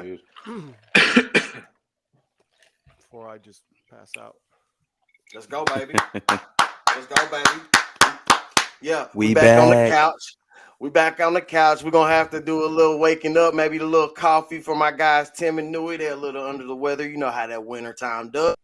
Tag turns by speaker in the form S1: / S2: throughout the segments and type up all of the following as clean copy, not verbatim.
S1: Dude.
S2: Before I just pass out.
S3: Let's go, baby. Let's go, baby. Yeah, we
S1: We
S3: back on the
S1: back.
S3: couch. We back on the couch. We're gonna have to do a little waking up, maybe a little coffee for my guys Tim and Newey. They're a little under the weather. You know how that winter time does.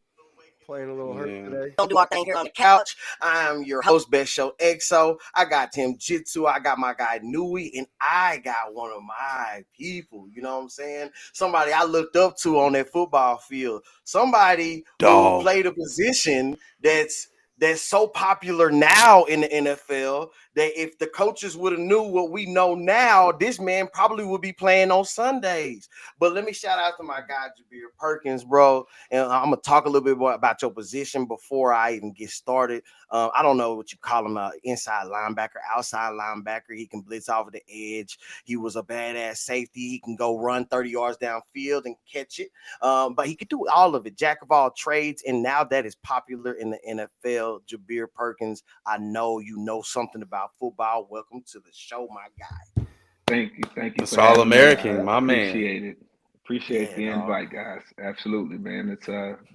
S2: Playing a little hurt
S1: Yeah.
S2: today.
S3: Don't do our thing here on the couch. I'm your host, Best Show EXO. I got Tim Jitsu. I got my guy Nui, and I got one of my people. You know what I'm saying? Somebody I looked up to on that football field. Somebody who
S1: Dog.
S3: played a position that's so popular now in the NFL that if the coaches would have knew what we know now, this man probably would be playing on Sundays. But let me shout out to my guy Jabir Perkins, bro. And I'm gonna talk a little bit more about your position before I even get started. I don't know what you call him, inside linebacker, outside linebacker. He can blitz off of the edge. He was a badass safety. He can go run 30 yards downfield and catch it. But he could do all of it, jack of all trades. And now that is popular in the NFL. Jabir Perkins, I know you know something about football. Welcome to the show, my guy.
S4: Thank you
S1: That's
S4: for
S1: all
S4: having me.
S1: American,
S4: I
S1: my man.
S4: appreciate it. Appreciate
S3: Yeah,
S4: the
S3: dog.
S4: invite, guys. Absolutely, man. It's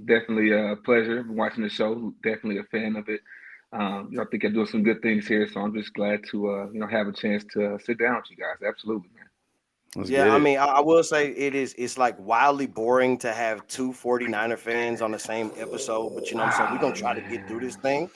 S4: definitely a pleasure watching the show. Definitely a fan of it. I think I'm doing some good things here, so I'm just glad to have a chance to sit down with you guys. Absolutely, man.
S1: Let's
S3: Yeah,
S1: get
S3: I
S1: it.
S3: mean, I will say it's like wildly boring to have two 49er fans on the same episode, but you know what I'm saying? We're
S4: Ah,
S3: gonna try to get through this
S4: man.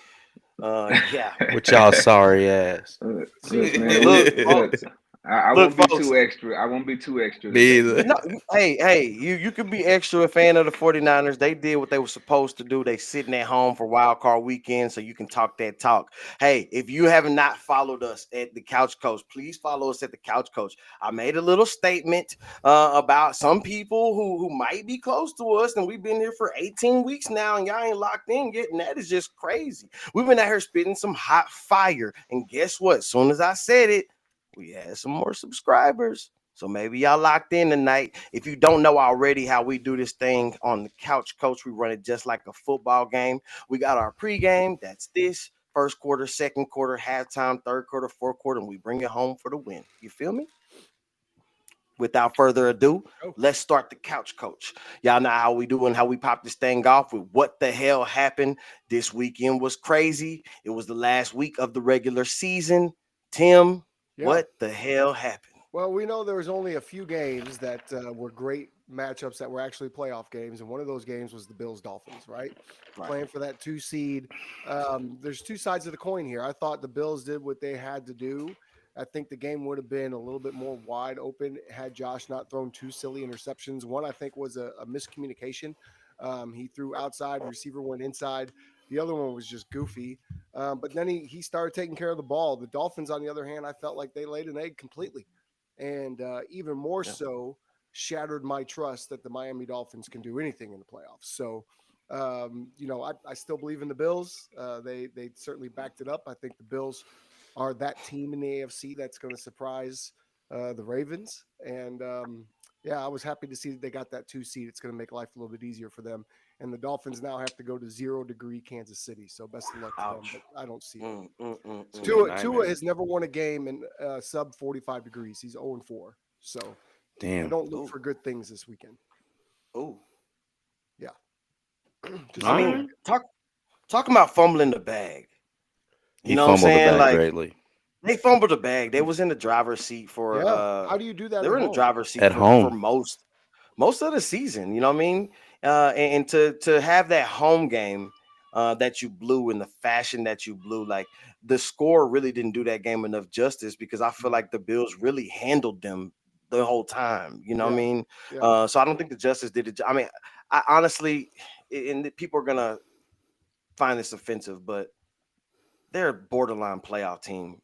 S3: thing. Yeah.
S1: With y'all sorry ass.
S2: See,
S4: Look, man.
S3: Look,
S4: Look.
S3: folks.
S4: I
S3: Look,
S4: won't be
S3: folks.
S4: too extra. I won't be too extra
S1: Me
S4: today,
S1: either.
S3: No,
S4: man.
S3: hey, you could be extra a fan of the 49ers. They did what they were supposed to do. They sitting at home for wild card weekend, so you can talk that talk. Hey, if you have not followed us at the Couch Coach, please follow us at the Couch Coach. I made a little statement about some people who might be close to us, and we've been here for 18 weeks now, and y'all ain't locked in yet, and that is just crazy. We've been out here spitting some hot fire, and guess what? As soon as I said it, we had some more subscribers. So maybe y'all locked in tonight. If you don't know already how we do this thing on the Couch Coach, we run it just like a football game. We got our pregame. That's this. First quarter, second quarter, halftime, third quarter, fourth quarter, and we bring it home for the win. You feel me? Without further ado,
S2: go.
S3: let's start the Couch Coach. Y'all know how we do and how we pop this thing off with what the hell happened. This weekend was crazy. It was the last week of the regular season. Tim,
S2: Yeah.
S3: what the hell happened?
S2: Well, we know there was only a few games that were great matchups that were actually playoff games, and one of those games was the Bills Dolphins, right?
S3: Right.
S2: Playing for that 2 seed. There's two sides of the coin here. I thought the Bills did what they had to do. I think the game would have been a little bit more wide open had Josh not thrown two silly interceptions. One, I think, was a miscommunication. He threw outside, receiver went inside. The other one was just goofy. But then he started taking care of the ball. The Dolphins, on the other hand, I felt like they laid an egg completely. And even more
S3: Yeah.
S2: so shattered my trust that the Miami Dolphins can do anything in the playoffs. So, I still believe in the Bills. They certainly backed it up. I think the Bills are that team in the AFC that's going to surprise the Ravens. And yeah, I was happy to see that they got that 2 seed. It's going to make life a little bit easier for them. And the Dolphins now have to go to 0 degree Kansas City. So best of luck to them. But
S3: Ouch.
S2: I don't see it.
S1: It's gonna be a
S2: Tua
S1: nightmare.
S2: has never won a game in sub 45 degrees. He's 0-4. So I
S1: Damn.
S2: don't look
S3: Ooh,
S2: for good things this weekend.
S3: ooh.
S2: Yeah. Just
S3: I
S1: All
S2: saying.
S3: mean,
S1: right.
S3: talking about fumbling the bag. You
S1: He
S3: know what I'm
S1: fumbled the
S3: saying?
S1: bag
S3: Like
S1: greatly.
S3: they fumbled the bag. They was in the driver's seat for
S2: Yeah. How do you do that
S3: they
S2: at
S3: were in the
S2: home?
S3: driver's seat
S1: At
S3: for
S1: home.
S3: most of the season. You know what I mean? And to have that home game that you blew in the fashion that you blew, like the score really didn't do that game enough justice because I feel
S2: Mhm.
S3: like the Bills really handled them the whole time. You know what I
S2: Yeah.
S3: mean?
S2: Yeah.
S3: So I don't think the justice did it. I mean, I honestly, and people are gonna find this offensive, but they're a borderline playoff team,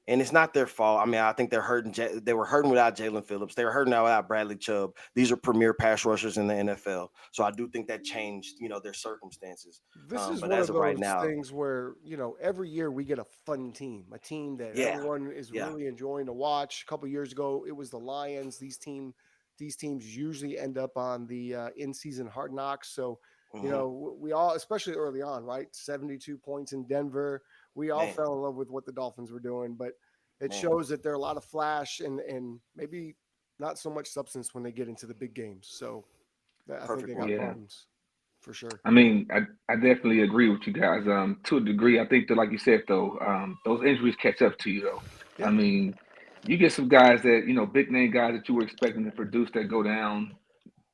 S3: and it's not their fault. I mean, I think they're hurting. They were hurting without Jalen Phillips. They were hurting now without Bradley Chubb. These are premier pass rushers in the NFL, so I do think that changed, their circumstances.
S2: This is
S3: But
S2: one
S3: as
S2: of
S3: of right
S2: those
S3: now,
S2: things where, every year we get a fun team, a team that
S3: yeah,
S2: everyone is
S3: yeah,
S2: really enjoying to watch. A couple years ago, it was the Lions. These teams usually end up on the in-season hard knocks. So,
S3: hmm
S2: we all, especially early on, right? 72 points in Denver. We all
S3: man,
S2: fell in love with what the Dolphins were doing, but it
S3: man,
S2: shows that there are a lot of flash and maybe not so much substance when they get into the big games. So I think
S3: Perfect
S2: they
S3: point.
S2: got
S4: Yeah.
S2: problems for sure.
S4: I mean, I definitely agree with you guys. To a degree, I think that, like you said, though, those injuries catch up to you, though.
S2: Yeah.
S4: I mean, you get some guys that, big name guys that you were expecting to produce that go down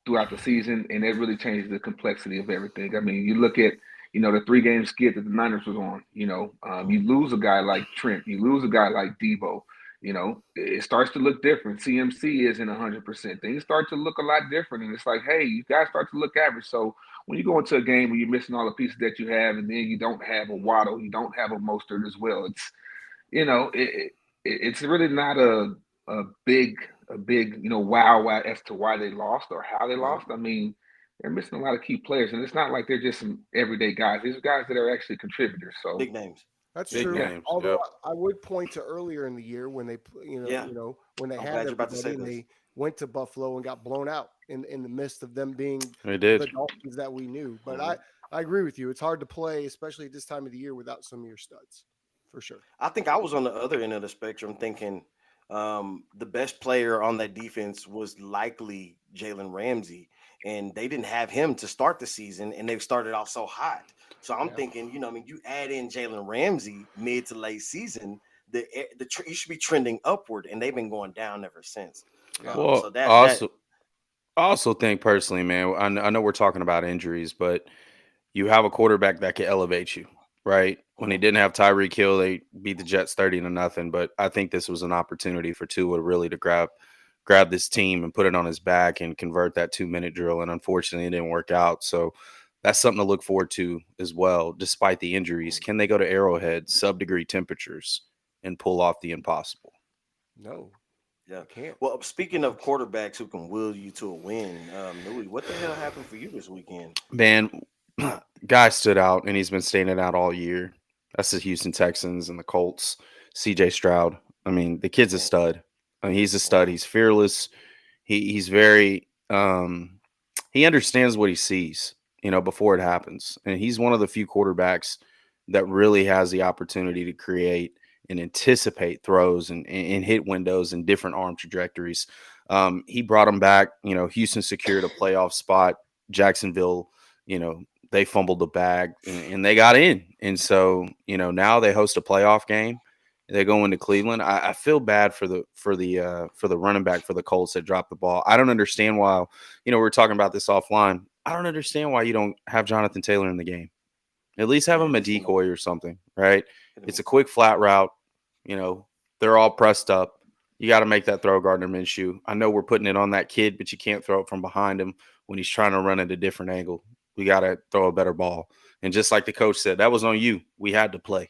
S4: throughout the season, and it really changes the complexity of everything. I mean, you look at, the 3-game skid that the Niners was on. You lose a guy like Trent, you lose a guy like Debo. It starts to look different. CMC isn't 100%. Things start to look a lot different, and it's like, hey, you guys start to look average. So when you go into a game where you're missing all the pieces that you have, and then you don't have a Waddle, you don't have a Mostert as well, it's really not a big wow as to why they lost or how they lost. I mean, they're missing a lot of key players, and it's not like they're just some everyday guys. These are guys that are actually contributors. So
S3: Big names.
S2: That's
S1: Big
S2: true.
S1: names,
S2: Although
S1: yep.
S2: I would point to earlier in the year when they,
S3: Yeah.
S2: when they
S3: I'm
S2: had
S3: glad you're about to
S2: everybody
S3: say
S2: and
S3: this.
S2: they went to Buffalo and got blown out in the midst of them being
S1: They did.
S2: the Dolphins that we knew. But
S3: Mhm.
S2: I agree with you. It's hard to play, especially at this time of the year, without some of your studs, for sure.
S3: I think I was on the other end of the spectrum thinking the best player on that defense was likely Jalen Ramsey, and they didn't have him to start the season, and they've started off so hot. So I'm
S2: Yeah.
S3: thinking, you add in Jalen Ramsey mid to late season, you should be trending upward, and they've been going down ever since.
S2: Yeah.
S1: Well,
S3: So
S1: I also think personally, man, I know we're talking about injuries, but you have a quarterback that can elevate you, right? When he
S3: Mhm.
S1: didn't have Tyreek Hill, they beat the Jets 30-0. But I think this was an opportunity for Tua really to grab this team and put it on his back and convert that 2-minute drill. And unfortunately, it didn't work out. So that's something to look forward to as well, despite the injuries. Can they go to Arrowhead, sub-degree temperatures, and pull off the impossible?
S2: No,
S3: Yeah.
S2: I can't.
S3: Well, speaking of quarterbacks who can will you to a win, Louis, what the hell happened for you this weekend?
S1: Man, guy stood out, and he's been standing out all year. That's the Houston Texans and the Colts. CJ Stroud. I mean, the kid's a
S3: Man.
S1: stud. I mean, he's a stud. He's fearless. He's very he understands what he sees, before it happens. And he's one of the few quarterbacks that really has the opportunity to create and anticipate throws and hit windows and different arm trajectories. He brought him back. Houston secured a playoff spot. Jacksonville, they fumbled the bag and they got in. And so, now they host a playoff game. They go into Cleveland. I feel bad for the running back for the Colts that dropped the ball. I don't understand why. We're talking about this offline. I don't understand why you don't have Jonathan Taylor in the game. At least have him a decoy or something, right? It's a quick flat route. They're all pressed up. You got to make that throw, Gardner Minshew. I know we're putting it on that kid, but you can't throw it from behind him when he's trying to run at a different angle. We got to throw a better ball. And just like the coach said, that was on you. We had to play.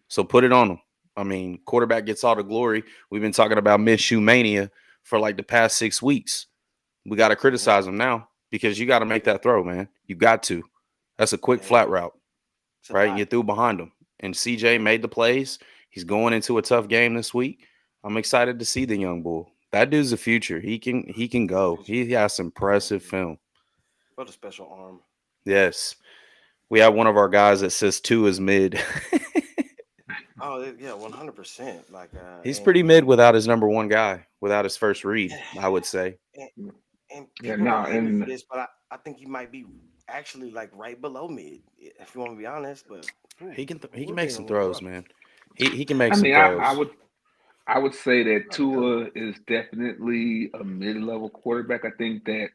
S1: So put it on him. I mean, quarterback gets all the glory. We've been talking about Minshew mania for like the past 6 weeks. We got to criticize him now because you got to make that throw, man. You got to. That's a quick flat route, right? And you threw behind him. And CJ made the plays. He's going into a tough game this week. I'm excited to see the young bull. That dude's the future. He can go. He has impressive film.
S3: What a special arm.
S1: Yes. We have one of our guys that says 2 is mid.
S3: Oh yeah, 100%. Like
S1: he's pretty mid without his number one guy, without his first read, I would say.
S3: And
S4: Yeah,
S3: people
S4: no,
S3: don't hate me
S4: and
S3: for this, but I think he might be actually like right below mid, if you want to be honest. But
S1: He can
S2: We're
S1: make
S2: being
S1: some
S2: a little
S1: throws,
S2: rough.
S1: man. He can make
S4: I
S1: some
S4: mean,
S1: throws.
S4: I would say that Tua is definitely a mid-level quarterback. I think that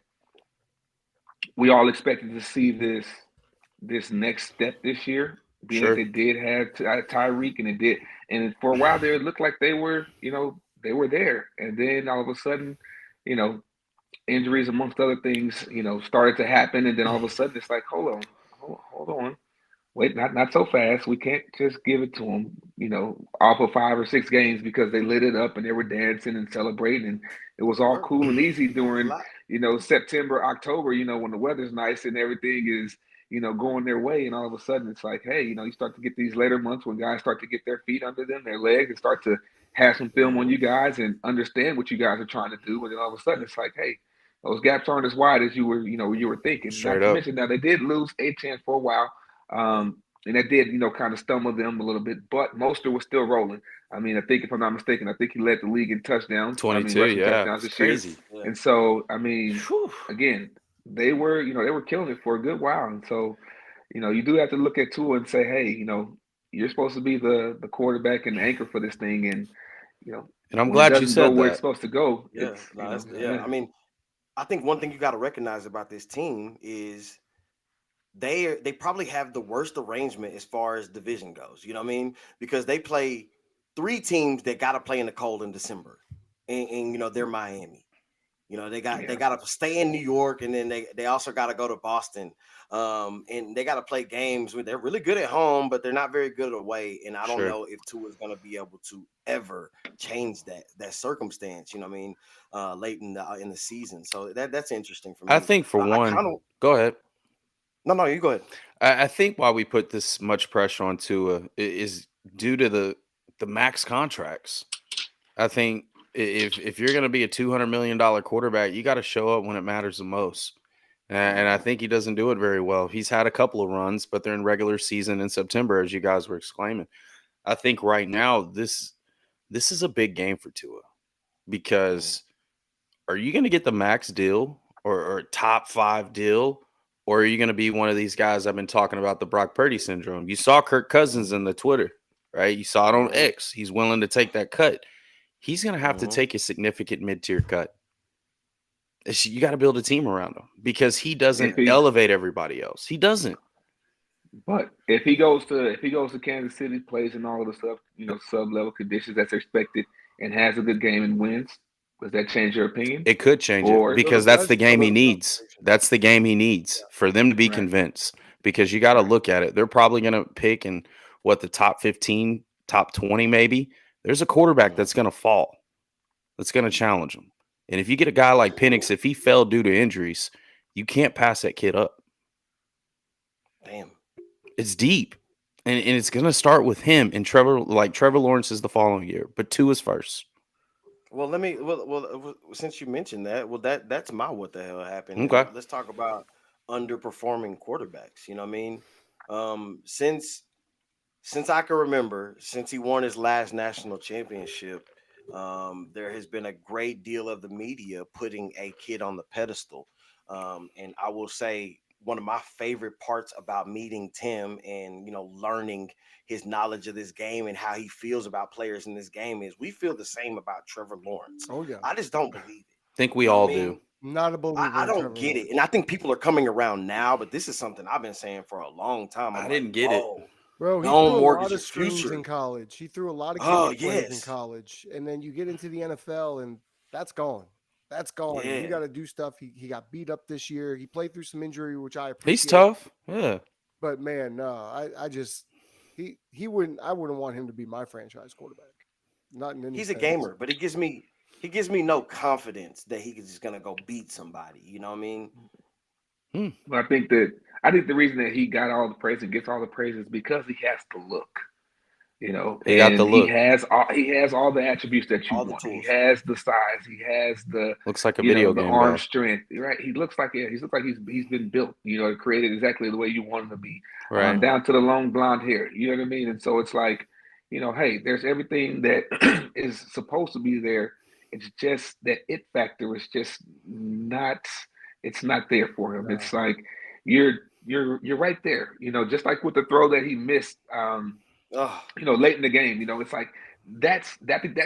S4: we all expected to see this next step this year, being that
S1: Sure.
S4: they did have Tyreek, and it did, and for a while there, it looked like they were there, and then all of a sudden, you know, injuries amongst other things, started to happen, and then all of a sudden, it's like, hold on. Wait, not so fast. We can't just give it to them, off of 5 or 6 games because they lit it up and they were dancing and celebrating. And it was all cool and easy
S3: a
S4: during,
S3: lot.
S4: September, October, when the weather's nice and everything is, going their way. And all of a sudden it's like, hey, you start to get these later months when guys start to get their feet under them, their legs, and start to have some film on you guys and understand what you guys are trying to do. And then all of a sudden it's like, hey, those gaps aren't as wide as you were thinking.
S1: Straight
S4: Not to
S1: up.
S4: mention now they did lose A10 for a while. And that did, kind of stumble them a little bit, but Mostert was still rolling. I mean, I think if I'm not mistaken, I think he led the league in touchdowns.
S1: 22,
S4: Rushing
S1: yeah.
S4: touchdowns
S1: It's
S4: this year.
S1: crazy.
S3: Yeah.
S4: And so, I mean,
S1: Whew.
S4: again, they were killing it for a good while. And so, you do have to look at Tua and say, hey, you're supposed to be the quarterback and the anchor for this thing. And,
S1: And I'm
S4: when it
S1: glad you
S4: doesn't go
S1: said
S4: where it's
S1: that.
S4: supposed to go,
S3: Yeah,
S4: it's,
S3: no, I mean, I think one thing you got to recognize about this team is they probably have the worst arrangement as far as division goes. You know what I mean? Because they play 3 teams that got to play in the cold in December, and they're Miami. They got to stay in New York, and then they also got to go to Boston, and they got to play games where they're really good at home, but they're not very good away. And I don't
S1: Sure.
S3: know if Tua is going to be able to ever change that circumstance. You know what I mean? Late in the season, so that's interesting for me.
S1: I think for
S3: I
S1: one,
S3: kinda,
S1: go ahead.
S3: no, you go ahead.
S1: I think why we put this much pressure on Tua is due to the max contracts. I think if you're going to be a $200 million quarterback, you got to show up when it matters the most. And I think he doesn't do it very well. He's had a couple of runs, but they're in regular season in September, as you guys were exclaiming. I think right now this is a big game for Tua because are you going to get the max deal or top 5 deal? Or are you going to be one of these guys I've been talking about, the Brock Purdy syndrome? You saw Kirk Cousins in the Twitter, right? You saw it on X. He's willing to take that cut. He's going to have to take a significant mid-tier cut. You got to build a team around him because he doesn't elevate everybody else. He doesn't.
S4: But if he goes to Kansas City, plays in all of the sub-level conditions that's expected, and has a good game and wins, does that change your opinion?
S1: It could change it because that's the game he needs. That's the game he needs for them to be convinced. Because you got to look at it. They're probably going to pick in the top 15, top 20 maybe. There's a quarterback that's going to fall. That's going to challenge him. And if you get a guy like Penix, if he fell due to injuries, you can't pass that kid up.
S3: Damn.
S1: It's deep. And it's going to start with him and Trevor Lawrence is the following year, but Tua is first.
S3: Well, since you mentioned that, that's my what the hell happened.
S1: Okay.
S3: And let's talk about underperforming quarterbacks. You know what I mean? Since I can remember, since he won his last national championship, there has been a great deal of the media putting a kid on the pedestal. And I will say one of my favorite parts about meeting Tim and learning his knowledge of this game and how he feels about players in this game is we feel the same about Trevor Lawrence.
S2: Oh yeah,
S3: I just don't believe it.
S1: I think we all do.
S2: Not a believer.
S3: I don't get it, and I think people are coming around now. But this is something I've been saying for a long time.
S1: I didn't get it.
S2: Bro, he
S3: Home
S2: threw a
S3: mortgage
S2: lot of
S3: is
S2: screws
S3: future.
S2: in college. He threw a lot of plays in college, and then you get into the NFL, and that's gone. That's gone.
S3: Yeah.
S2: You got to do stuff. He got beat up this year. He played through some injury, which I appreciate.
S1: He's tough. Yeah.
S2: But man, no, I just he wouldn't. I wouldn't want him to be my franchise quarterback. Not in any.
S3: He's
S2: sense.
S3: a gamer, but he gives me no confidence that he's just gonna go beat somebody. You know what I mean?
S4: Well, I think the reason that he got all the praise and gets all the praise is because he has the look. He got the look. He has all the attributes that you want. He has the size. He has the
S1: looks like a video game.
S4: The arm strength. Right. He looks like he's been built. Created exactly the way you want him to be.
S1: Right.
S4: Down to the long blonde hair. You know what I mean? And so it's like, hey, there's everything that is supposed to be there. It's just that it factor is just not. It's not there for him. No. It's like you're right there. Just like with the throw that he missed. Late in the game, it's like that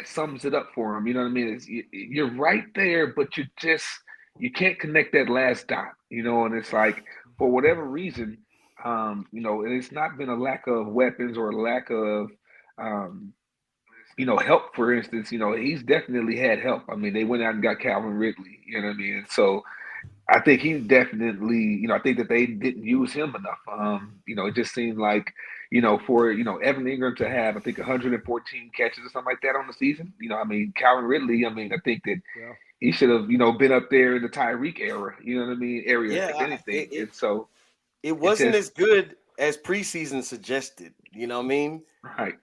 S4: sums it up for him. You know what I mean? You're right there, but you can't connect that last dot, and it's like for whatever reason, and it's not been a lack of weapons or a lack of, help, for instance. He's definitely had help. I mean, they went out and got Calvin Ridley, you know what I mean? And so I think he's definitely, I think that they didn't use him enough. It just seemed like, for, Evan Ingram to have, I think 114 catches or something like that on the season. Calvin Ridley, I think that he should have, been up there in the Tyreek era, you know what I mean? If anything. So
S3: it wasn't as good as preseason suggested, you know what I mean?
S4: Right.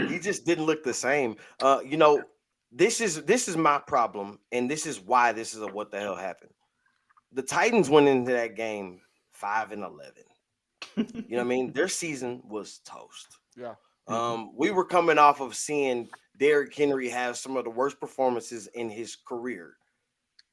S3: He just didn't look the same. This is my problem, and this is why this is what the hell happened. The Titans went into that game 5-11. You know what I mean? Their season was toast.
S2: Yeah.
S3: We were coming off of seeing Derrick Henry have some of the worst performances in his career.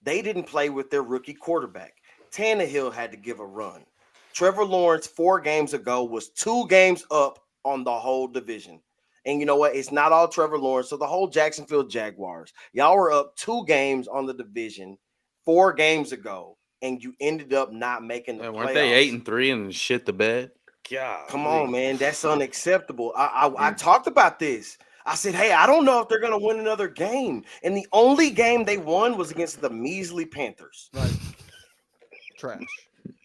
S3: They didn't play with their rookie quarterback. Tannehill had to give a run. Trevor Lawrence 4 games ago was 2 games up on the whole division. And you know what? It's not all Trevor Lawrence. So the whole Jacksonville Jaguars, y'all were up 2 games on the division 4 games ago, and you ended up not making the playoffs.
S1: Weren't they 8-3 and shit the bed? God,
S3: Come on, man. That's unacceptable. I talked about this. I said, hey, I don't know if they're going to win another game. And the only game they won was against the measly Panthers.
S2: Right. Trash.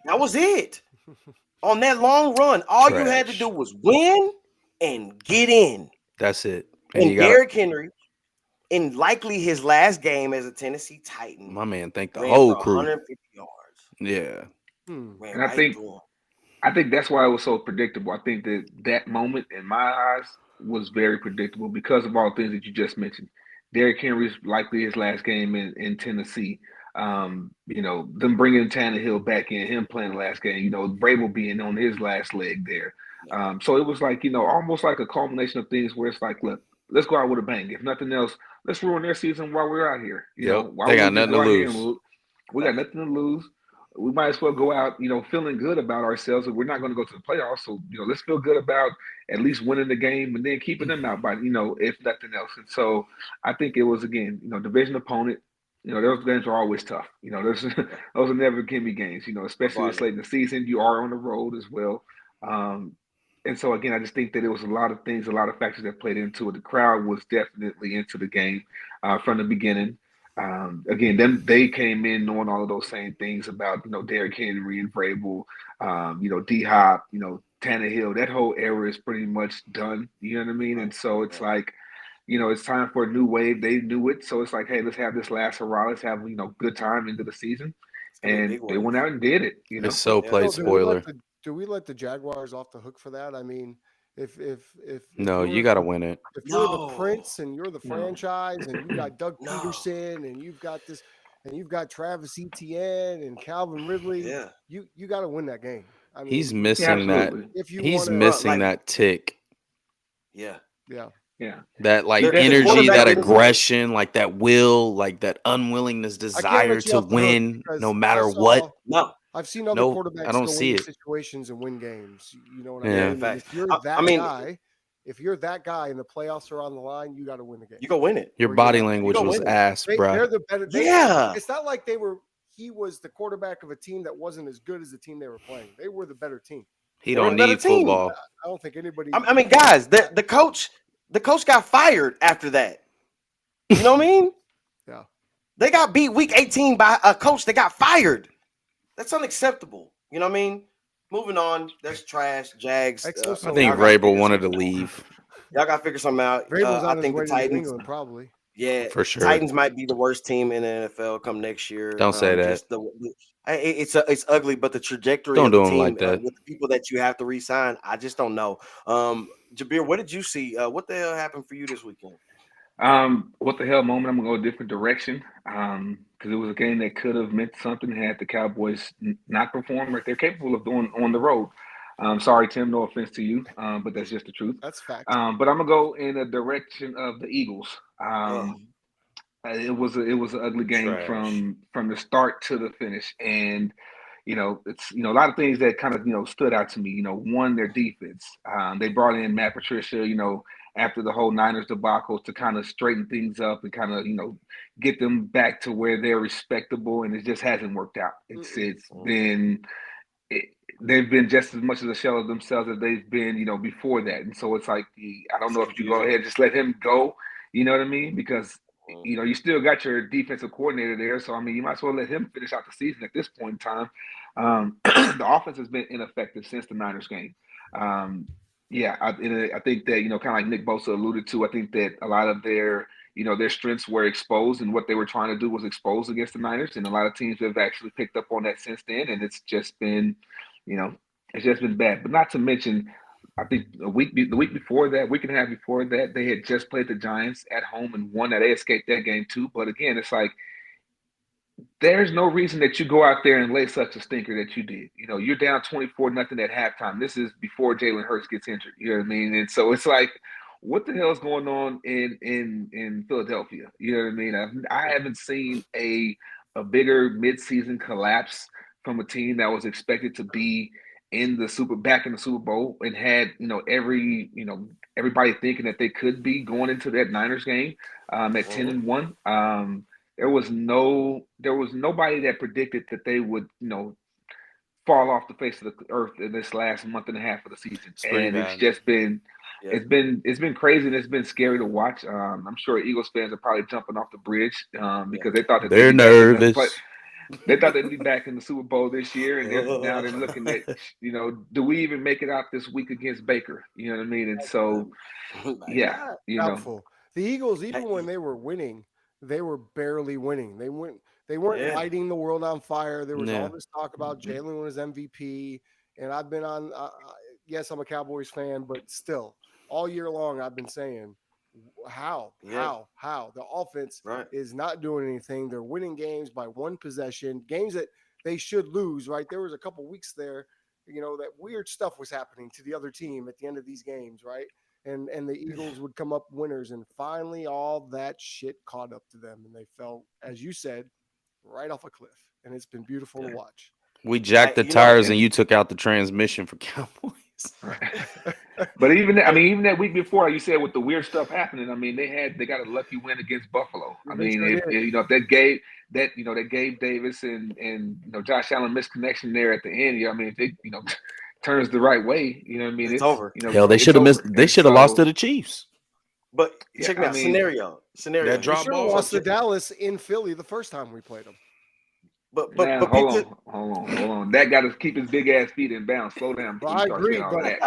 S3: That was it. On that long run, all you had to
S1: Trash.
S3: do was win and get in.
S1: That's it.
S3: And
S1: you gotta,
S3: Derrick Henry, in likely his last game as a Tennessee Titan,
S1: my man, thank the
S3: ran
S1: whole
S3: for
S1: crew.
S3: 150 yards.
S1: Yeah.
S3: Ran
S4: And I think that's why it was so predictable. I think that moment in my eyes was very predictable because of all the things that you just mentioned. Derrick Henry's likely his last game in Tennessee. Them bringing Tannehill back in, him playing the last game. Vrabel being on his last leg there. So it was like almost like a culmination of things where it's like, look, let's go out with a bang. If nothing else, let's ruin their season while we're out here.
S1: They got nothing to lose.
S4: We got nothing to lose. We might as well go out, feeling good about ourselves. And we're not going to go to the playoffs. So, let's feel good about at least winning the game and then keeping them out by, if nothing else. And so I think it was, again, division opponent. Those games are always tough. Those are never gimme games, especially this late in the season. You are on the road as well. And so, again, I just think that it was a lot of things, a lot of factors that played into it. The crowd was definitely into the game from the beginning. Again, they came in knowing all of those same things about, Derrick Henry and Vrabel, D-Hop, Tannehill. That whole era is pretty much done. You know what I mean? And so it's like, it's time for a new wave. They knew it. So it's like, hey, let's have this last hurrah. Let's have, good time into the season. And they went out and did it.
S1: It's so played spoiler.
S2: Do we let the Jaguars off the hook for that? I mean, if
S1: no, you got to win it.
S2: If you're the Prince and you're the franchise and you got Doug Peterson and you've got this and you've got Travis Etienne and Calvin Ridley, you got to win that game. I mean,
S1: he's missing that. He's missing that tick.
S3: Yeah.
S1: That energy, that aggression, like that will, like that unwillingness, desire to win no matter what.
S3: No.
S2: I've seen other quarterbacks
S1: I don't see it.
S2: Situations and win games. You know what I mean? If you're that if you're that guy and the playoffs are on the line, you got to win the game.
S3: You go win it.
S1: Your body language was ass, bro.
S2: They're the better. It's not like he was the quarterback of a team that wasn't as good as the team they were playing. They were the better team.
S1: He don't need football.
S2: I don't think anybody.
S3: I mean, guys, the coach got fired after that. You know what I mean?
S2: Yeah.
S3: They got beat week 18 by a coach that got fired. That's unacceptable. You know what I mean? Moving on. That's trash. Jags.
S1: I think Vrabel wanted to leave.
S3: Y'all got to figure something out. I think the Titans.
S2: England, probably.
S3: Yeah.
S1: For sure.
S3: Titans might be the worst team in the NFL come next year.
S1: Don't say that.
S3: It's ugly, but the trajectory
S1: don't
S3: of
S1: do
S3: the
S1: them
S3: team
S1: like that.
S3: with the people that you have to re-sign, I just don't know. Jabir, what did you see? What the hell happened for you this weekend?
S4: What the hell moment? I'm gonna go a different direction. Because it was a game that could have meant something had the Cowboys not performed like they're capable of doing on the road. Sorry, Tim, no offense to you, but that's just the truth.
S2: That's fact.
S4: But I'm gonna go in the direction of the Eagles. It was an ugly game from the start to the finish, and it's a lot of things that kind of stood out to me. One, their defense. They brought in Matt Patricia. After the whole Niners debacle to kind of straighten things up and kind of, get them back to where they're respectable, and it just hasn't worked out. They've been just as much as a shell of themselves as they've been, before that. And so it's like, I don't know if you go ahead and just let him go, you know what I mean? Because, you still got your defensive coordinator there. So, I mean, you might as well let him finish out the season at this point in time. The offense has been ineffective since the Niners game. I think that, kind of like Nick Bosa alluded to, I think that a lot of their strengths were exposed, and what they were trying to do was expose against the Niners. And a lot of teams have actually picked up on that since then. And it's just been, it's just been bad. But not to mention, I think the week before that, week and a half before that, they had just played the Giants at home and won that. They escaped that game too. But again, it's like, there's no reason that you go out there and lay such a stinker that you did. You know, you're down 24-0 at halftime. This is before Jalen Hurts gets injured. You know what I mean? And so it's like, what the hell is going on in Philadelphia? You know what I mean? I haven't seen a bigger midseason collapse from a team that was expected to be back in the Super Bowl and had everybody thinking that they could be going into that Niners game at 10-1. There was nobody that predicted that they would, fall off the face of the earth in this last month and a half of the season. And
S1: bad.
S4: it's just been it's been crazy and it's been scary to watch. I'm sure Eagles fans are probably jumping off the bridge because they thought that
S1: They're nervous.
S4: They thought they'd be back in the Super Bowl this year, and now they're looking at, do we even make it out this week against Baker? You know what I mean? And so, yeah,
S2: Doubtful. The Eagles, even when they were winning, they were barely winning. They weren't lighting the world on fire. There was all this talk about Jalen was MVP, and I've been on. Yes, I'm a Cowboys fan, but still, all year long, I've been saying, how the offense is not doing anything. They're winning games by one possession, games that they should lose, right? There was a couple weeks there, that weird stuff was happening to the other team at the end of these games, right? And the Eagles would come up winners, and finally all that shit caught up to them, and they fell, as you said, right off a cliff. And it's been beautiful to watch.
S1: We jacked the tires and you took out the transmission for Cowboys.
S4: But even that week before, you said with the weird stuff happening, they got a lucky win against Buffalo. If that gave Davis and Josh Allen misconnection there at the end. If it turns the right way, it's
S3: over.
S1: Hell, they should have missed. They should have lost to the Chiefs.
S3: But check me out. Scenario.
S1: That drop ball
S2: lost to Dallas in Philly the first time we played them.
S4: But hold on. That got to keep his big ass feet in bounds. Slow down.
S2: I agree, but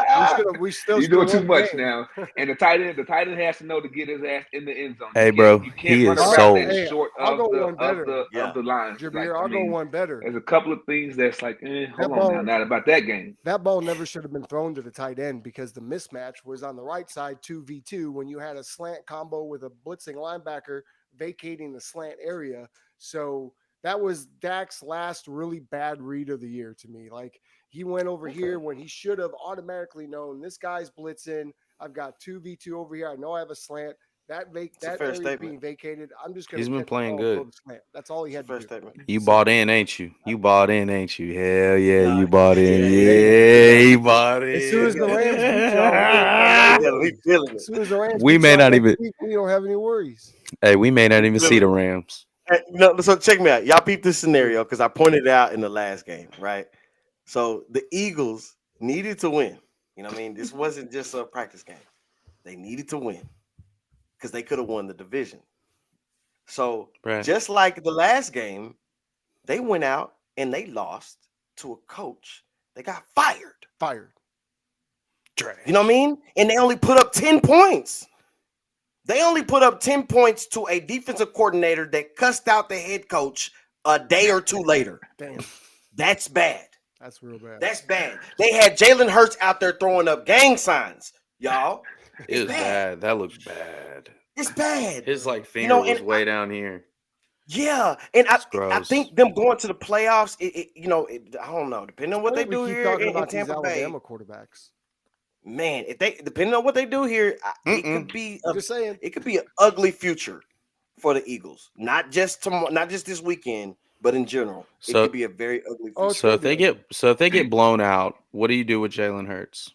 S4: you're doing too much now. And the tight end has to know to get his ass in the end zone.
S1: Hey, bro,
S4: you can't
S1: he
S4: run
S1: is
S4: around
S1: sold.
S4: that short
S2: I'll go one
S4: of
S2: better.
S4: the line.
S2: Jameer, I'll go one better.
S4: There's a couple of things that's like, hold on now, not about that game.
S2: That ball never should have been thrown to the tight end because the mismatch was on the right side 2v2 when you had a slant combo with a blitzing linebacker vacating the slant area. So that was Dak's last really bad read of the year to me. Like, he went over here when he should have automatically known this guy's blitzing. I've got 2v2 over here. I know I have a slant. That area being vacated. I'm just going to.
S1: He's been playing good.
S2: That's all he had to do.
S1: You bought in, ain't you? You bought in, ain't you? Hell yeah, you bought in. Yeah, you bought in.
S2: As soon as the Rams,
S1: we may not even.
S2: We don't have any worries.
S1: Hey, we may not even see the Rams.
S3: So check me out. Y'all peep this scenario because I pointed it out in the last game, right? So the Eagles needed to win. This wasn't just a practice game. They needed to win because they could have won the division. So just like the last game, they went out and they lost to a coach. They got fired.
S1: Trash.
S3: You know what I mean? And they only put up 10 points. They only put up 10 points to a defensive coordinator that cussed out the head coach a day or two later.
S2: Damn.
S3: That's bad.
S2: That's real bad.
S3: That's bad. They had Jalen Hurts out there throwing up gang signs, y'all.
S1: It was bad. That looks bad.
S3: It's bad.
S1: His finger was way down here.
S3: Yeah, and I think them going to the playoffs. I don't know. Depending on what they do here in Tampa Bay,
S2: Alabama quarterbacks.
S3: Man, if they depending on what they do here, it could be.
S2: Just saying,
S3: it could be an ugly future for the Eagles. Not just tomorrow, not just this weekend, but in general, it could be a very ugly future.
S1: So if they get blown out, what do you do with Jalen Hurts?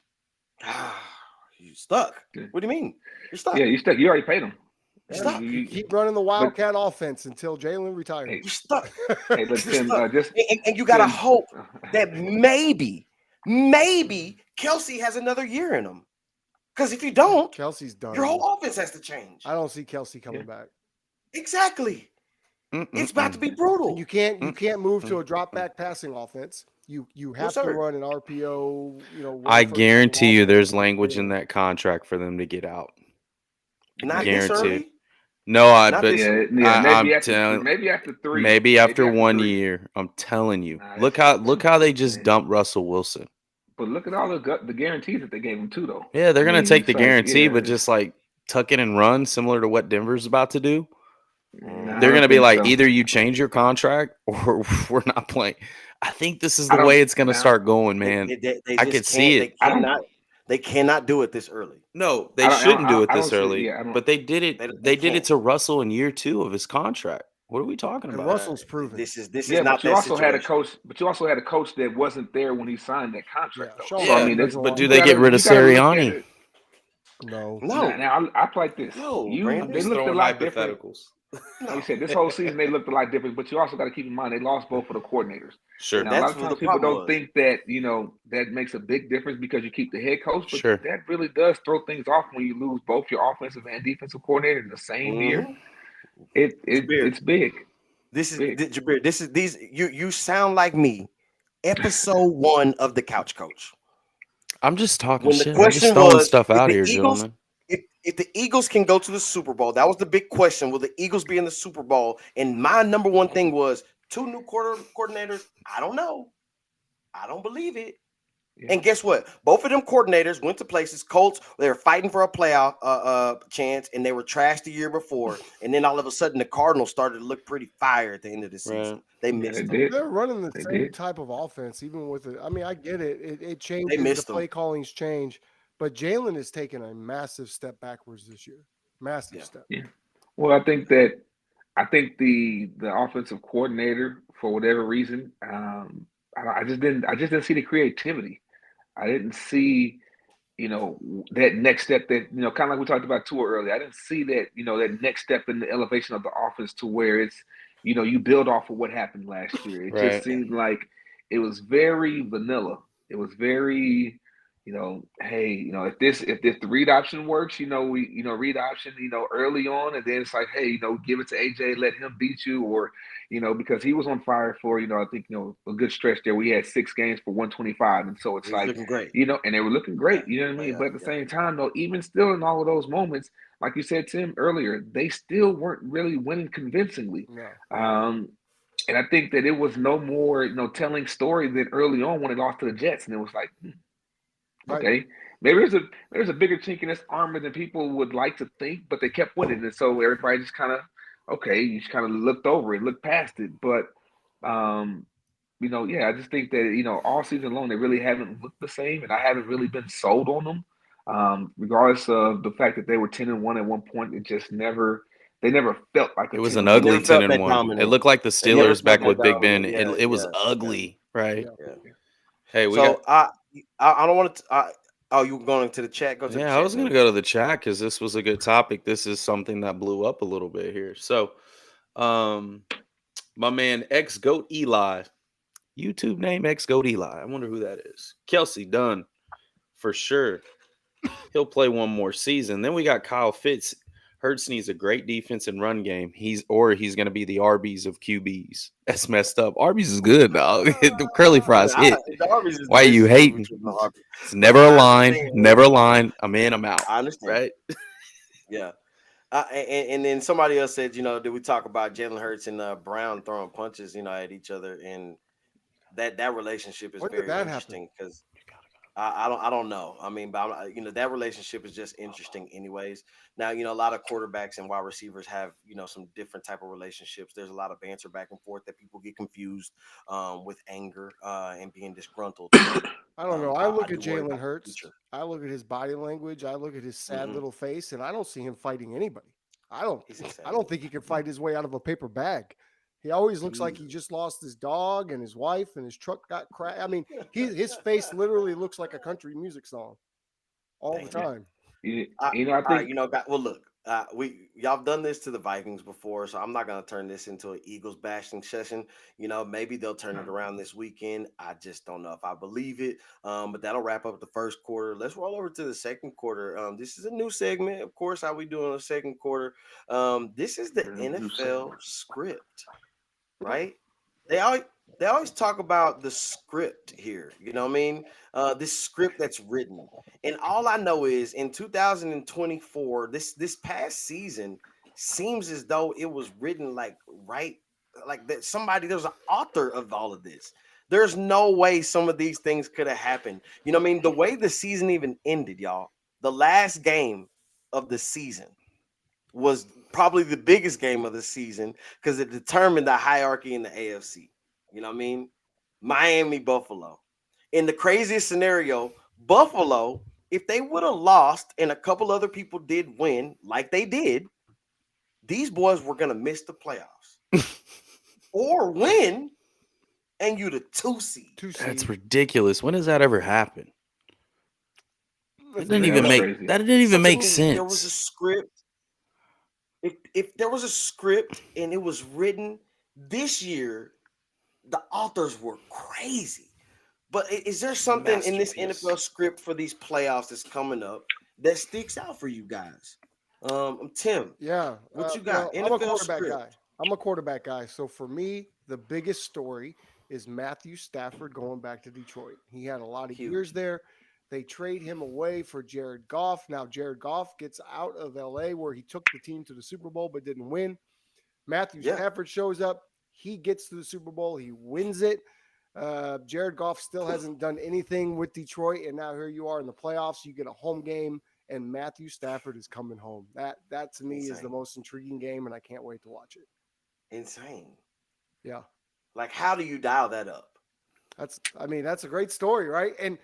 S3: You stuck. What do you mean? You're stuck.
S4: Yeah, you stuck. You already paid him.
S3: Stuck.
S2: You keep running the Wildcat offense until Jalen retires.
S3: You're stuck.
S4: Hey, listen,
S3: and you gotta hope that maybe Kelsey has another year in him. Because if you don't,
S2: Kelsey's done.
S3: Your whole offense has to change.
S2: I don't see Kelsey coming back.
S3: Exactly. It's about to be brutal.
S2: And you can't move to a drop back passing offense. You have to run an RPO.
S1: I guarantee you, there's language in that contract for them to get out.
S3: Not guaranteed.
S1: No,
S4: maybe after 3.
S1: Maybe after 1 year. I'm telling you. Look how they just dumped Russell Wilson.
S4: But look at all the guarantees that they gave him too, though.
S1: Yeah, they're gonna take the guarantee, but just tuck it and run, similar to what Denver's about to do.
S4: Nah, I
S1: They're
S4: don't
S1: going to be
S4: think
S1: like,
S4: so.
S1: either you change your contract or we're not playing. I think this is
S4: I
S1: the
S4: don't
S1: way it's going to
S4: now.
S1: start going, man.
S3: They
S1: I
S3: just
S1: could
S3: can't.
S1: see
S3: They
S1: it.
S4: I don't.
S3: cannot. They cannot do it this early.
S1: No,
S4: I
S1: they
S4: don't.
S1: shouldn't do it
S4: I don't
S1: this
S4: see.
S1: early,
S4: Yeah, I don't.
S1: but they did it.
S3: They
S1: They did it
S3: can't.
S1: to Russell in year 2 of his contract. What are we talking
S2: And
S1: about?
S2: Russell's proven.
S3: This is
S4: Yeah,
S3: not
S4: but you
S3: that
S4: also had a
S3: situation.
S4: coach. But you also had a coach that wasn't there when he signed that
S2: Yeah,
S4: contract, though.
S2: Sean
S4: So I
S1: Yeah,
S4: mean,
S2: Payton
S4: that's
S2: doesn't
S1: but
S2: want
S1: do
S2: him.
S1: they get rid of
S4: you gotta look at
S1: Sirianni?
S4: it.
S2: No.
S3: No,
S4: Now I play like this.
S3: no,
S1: I'm
S3: Brandon.
S4: They
S1: just
S4: looked a
S1: throwing
S4: lot different.
S1: hypotheticals.
S4: Like you said, this whole season they looked a lot different. But you also got to keep in mind they lost both of the coordinators.
S1: Sure,
S3: And
S4: Now a lot
S3: that's
S4: of
S3: what the
S4: times people
S3: problem
S4: don't
S3: was.
S4: think that that makes a big difference because you keep the head coach, but
S1: sure.
S4: that really does throw things off when you lose both your offensive and defensive coordinator in the same year.
S3: Mhm. Jabir,
S4: It's big.
S3: this is
S4: Big.
S3: Jabir. This is these. You sound like me. Episode 1 of the Couch Coach.
S1: I'm just talking
S3: When the
S1: shit. I'm just
S3: question
S1: throwing
S3: was,
S1: stuff
S3: if
S1: out
S3: the
S1: here,
S3: Eagles,
S1: gentlemen.
S3: if the Eagles can go to the Super Bowl, that was the big question. Will the Eagles be in the Super Bowl? And my number one thing was 2 new coordinators. I don't know. I don't believe it.
S4: Yeah.
S3: And guess what? Both of them coordinators went to places. Colts, they were fighting for a playoff chance, and they were trashed the year before. And then all of a sudden, the Cardinals started to look pretty fire at the end of the season.
S1: Right.
S3: They
S4: Yeah,
S3: missed
S4: they
S3: them.
S4: did.
S2: They're running the
S4: They
S2: same
S4: did.
S2: type of offense, even with it. I mean, I get it. It
S3: They
S2: changes. The
S3: missed them.
S2: play callings change, but Jalen has taken a massive step backwards this year. Massive
S3: Yeah.
S2: step.
S4: Yeah. Well, I think the offensive coordinator, for whatever reason, I just didn't see the creativity. I didn't see, that next step that, kind of like we talked about Tua earlier. I didn't see that, that next step in the elevation of the offense to where it's, you build off of what happened last year. It just
S1: Right.
S4: seemed like it was very vanilla. It was very, hey, if the read option works, read option, early on, and then it's like, hey, give it to AJ, let him beat you, or, because he was on fire for, I think, a good stretch there. We had 6 games for 125, and so it's
S3: He was
S4: like,
S3: looking great.
S4: and they were looking great,
S3: Yeah.
S4: you know what I mean?
S3: Yeah.
S4: But at the
S3: Yeah.
S4: same time, though, even still in all of those moments, like you said, Tim, earlier, they still weren't really winning convincingly.
S2: No.
S4: And I think that it was no more, telling story than early on when they lost to the Jets, and it was like,
S2: Right.
S4: okay, maybe there's a bigger chink in this armor than people would like to think, but they kept winning, and so everybody just kind of, okay, you just kind of looked over it, looked past it. But I just think that all season long they really haven't looked the same, and I haven't really been sold on them. Regardless of the fact that they were 10-1 at one point, they never felt like a
S1: It was
S4: 10
S1: an
S4: and 1
S3: They never
S1: ugly
S4: team.
S1: 10
S3: felt
S1: and
S3: that
S1: 1. It
S3: dominant.
S1: looked like the
S3: They never
S1: Steelers back
S3: felt
S1: with
S3: that
S1: Big Ben.
S3: dominant.
S1: It was
S3: Yeah.
S1: ugly, right?
S3: Yeah.
S1: Hey, we
S3: So
S1: got.
S3: I don't want to. Oh, you were going to the chat? Go to the chat.
S1: Yeah, I was gonna
S3: man.
S1: go to the chat because this was a good topic. This is something that blew up a little bit here. So, my man X Goat Eli, YouTube name X Goat Eli. I wonder who that is. Kelsey Dunn, for sure. He'll play one more season. Then we got Kyle Fitz. Hurts needs a great defense and run game. He's going to be the Arby's of QBs. That's messed up. Arby's is good, dog. The curly fries hit.
S3: The Arby's is
S1: Why are you
S3: delicious
S1: hating?
S3: food, the Arby's.
S1: It's never a
S3: I
S1: line.
S3: understand.
S1: Never a line. I'm in. I'm out.
S3: I understand.
S1: Right?
S3: Yeah. And then somebody else said, did we talk about Jalen Hurts and Brown throwing punches, at each other, and that relationship is
S2: When did
S3: very
S2: that happen?
S3: interesting because I don't know. I mean, but that relationship is just interesting, anyways. Now, a lot of quarterbacks and wide receivers have some different type of relationships. There's a lot of banter back and forth that people get confused with anger and being disgruntled.
S2: I don't know. I look
S3: do
S2: at
S3: worry
S2: Jalen
S3: about the
S2: Hurts.
S3: future.
S2: I look at his body language. I look at his sad
S3: Mhm.
S2: little face, and I don't see him fighting anybody. I don't.
S3: He's a sad
S2: I don't think he can fight his way out of a paper bag. He always looks like he just lost his dog and his wife, and his truck got crashed. I mean, his face literally looks like a country music song all the
S3: Damn.
S2: time.
S4: I
S3: All right,
S4: think
S3: well, look, y'all done this to the Vikings before, so I'm not gonna turn this into an Eagles bashing session. Maybe they'll turn it around this weekend. I just don't know if I believe it. But that'll wrap up the first quarter. Let's roll over to the second quarter. This is a new segment, of course. How we doing the second quarter? This is the
S4: New
S3: NFL script, right? They always talk about the script here. You know what I mean? This script that's written. And all I know is in 2024, this past season seems as though it was written like that there's an author of all of this. There's no way some of these things could have happened. You know what I mean? The way the season even ended, y'all. The last game of the season was probably the biggest game of the season because it determined the hierarchy in the AFC. You know what I mean? Miami, Buffalo. In the craziest scenario, Buffalo, if they would have lost and a couple other people did win, like they did, these boys were going to miss the playoffs or win, and you the 2 seed.
S1: That's ridiculous. When does that ever happen? That didn't even
S4: That's
S1: make
S4: crazy.
S1: that didn't even
S3: So to
S1: make
S3: me,
S1: sense.
S3: There was a script. If there was a script and it was written this year, the authors were crazy. But is there something in this NFL script for these playoffs that's coming up that sticks out for you guys? Tim,
S2: Yeah.
S3: what you got?
S2: I'm a
S3: NFL
S2: quarterback
S3: script.
S2: guy. I'm a quarterback guy. So for me, the biggest story is Matthew Stafford going back to Detroit. He had a lot of
S3: Huge.
S2: years there. They trade him away for Jared Goff. Now Jared Goff gets out of LA where he took the team to the Super Bowl but didn't win. Matthew Stafford shows up. He gets to the Super Bowl. He wins it. Jared Goff still hasn't done anything with Detroit, and now here you are in the playoffs. You get a home game, and Matthew Stafford is coming home. That to me is the most intriguing game, and I can't wait to watch it.
S3: Insane.
S2: Yeah.
S3: Like, how do you dial that up?
S2: That's a great story, right? And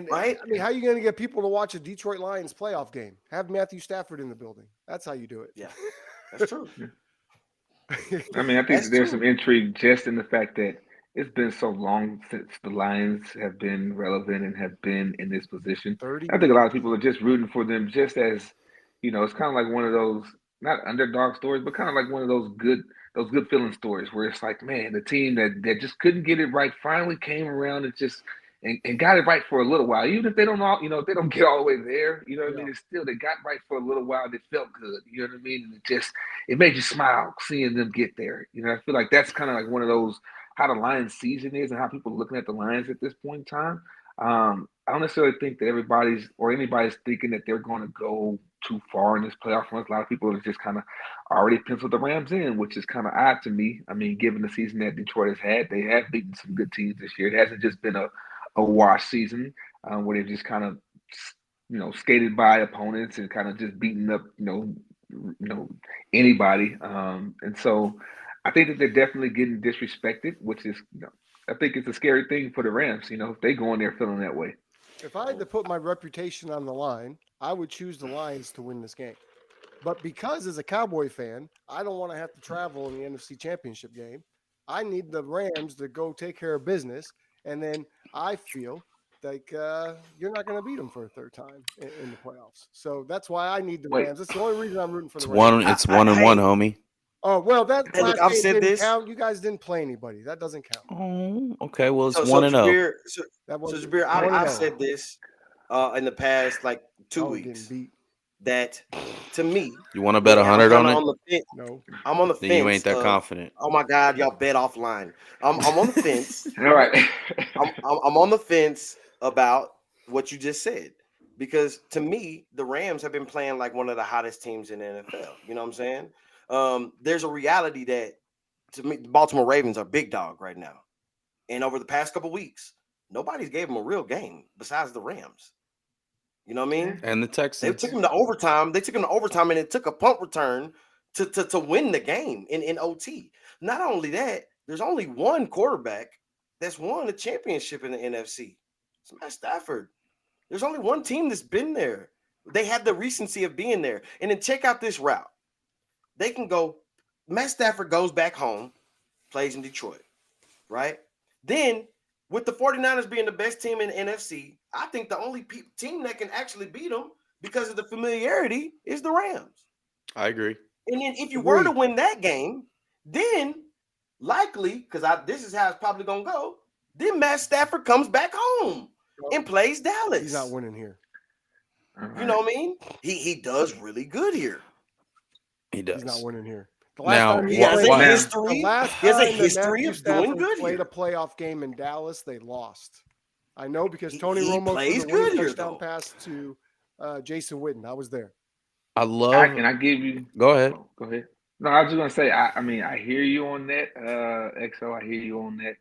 S3: right?
S2: I mean, how are you going to get people to watch a Detroit Lions playoff game? Have Matthew Stafford in the building. That's how you do it.
S3: Yeah, that's true.
S4: I mean, I think there's some intrigue just in the fact that it's been so long since the Lions have been relevant and have been in this position.
S2: 30
S4: I think a lot of people are just rooting for them just as, it's kind of like one of those, not underdog stories, but kind of like one of those good feeling stories where it's like, man, the team that just couldn't get it right finally came around and just and got it right for a little while. Even if they don't if they don't get all the way there, you know what I mean? It's still, they got right for a little while. They felt good, you know what I mean? And it made you smile seeing them get there. I feel like that's kind of like one of those, how the Lions season is and how people are looking at the Lions at this point in time. I don't necessarily think that anybody's thinking that they're going to go too far in this playoff run. A lot of people have just kind of already penciled the Rams in, which is kind of odd to me. I mean, given the season that Detroit has had, they have beaten some good teams this year. It hasn't just been a wash season where they've just kind of, skated by opponents and kind of just beaten up, anybody. And so I think that they're definitely getting disrespected, which is, I think it's a scary thing for the Rams, if they go in there feeling that way.
S2: If I had to put my reputation on the line, I would choose the Lions to win this game. But because as a Cowboy fan, I don't want to have to travel in the NFC Championship game. I need the Rams to go take care of business. And then I feel like you're not going to beat them for a third time in the playoffs. So that's why I need the Rams. That's the only reason I'm rooting for the Rams.
S1: It's 1-1, homie.
S2: Oh, well, that
S3: look, I've said
S2: didn't
S3: this.
S2: count. You guys didn't play anybody. That doesn't count.
S1: Oh, okay. Well, it's 1-0.
S3: So Jabir, I've said this in the past, like 2 weeks, that to me.
S1: You want to bet 100 on it?
S2: No.
S3: I'm on the fence.
S1: Then you ain't that confident.
S3: Oh, my God, y'all bet offline. I'm on the fence.
S4: All right.
S3: I'm on the fence about what you just said. Because to me, the Rams have been playing like one of the hottest teams in the NFL. You know what I'm saying? There's a reality that to me, the Baltimore Ravens are big dog right now. And over the past couple weeks, nobody's gave them a real game besides the Rams. You know what I mean?
S1: And the Texans.
S3: They took them to overtime. And it took a punt return to win the game in OT. Not only that, there's only one quarterback that's won a championship in the NFC. It's Matt Stafford. There's only one team that's been there. They have the recency of being there. And then check out this route. They can go, Matt Stafford goes back home, plays in Detroit, right? Then, with the 49ers being the best team in the NFC, I think the only team that can actually beat them because of the familiarity is the Rams.
S1: I agree.
S3: And then if you were to win that game, then likely, because this is how it's probably going to go, then Matt Stafford comes back home and plays Dallas.
S2: He's not winning here.
S3: You know what I mean? He does really good here.
S1: He does.
S2: He's not winning here.
S3: He has a history of doing good
S2: played
S3: here.
S2: a playoff game in Dallas, they lost. I know because Tony Romo
S3: plays
S2: threw the
S3: good here,
S2: touchdown pass to Jason Witten. I was there.
S4: Can I give you?
S1: Go ahead.
S4: Go ahead. No, I was just gonna say. I mean, I hear you on that, XO. I hear you on that.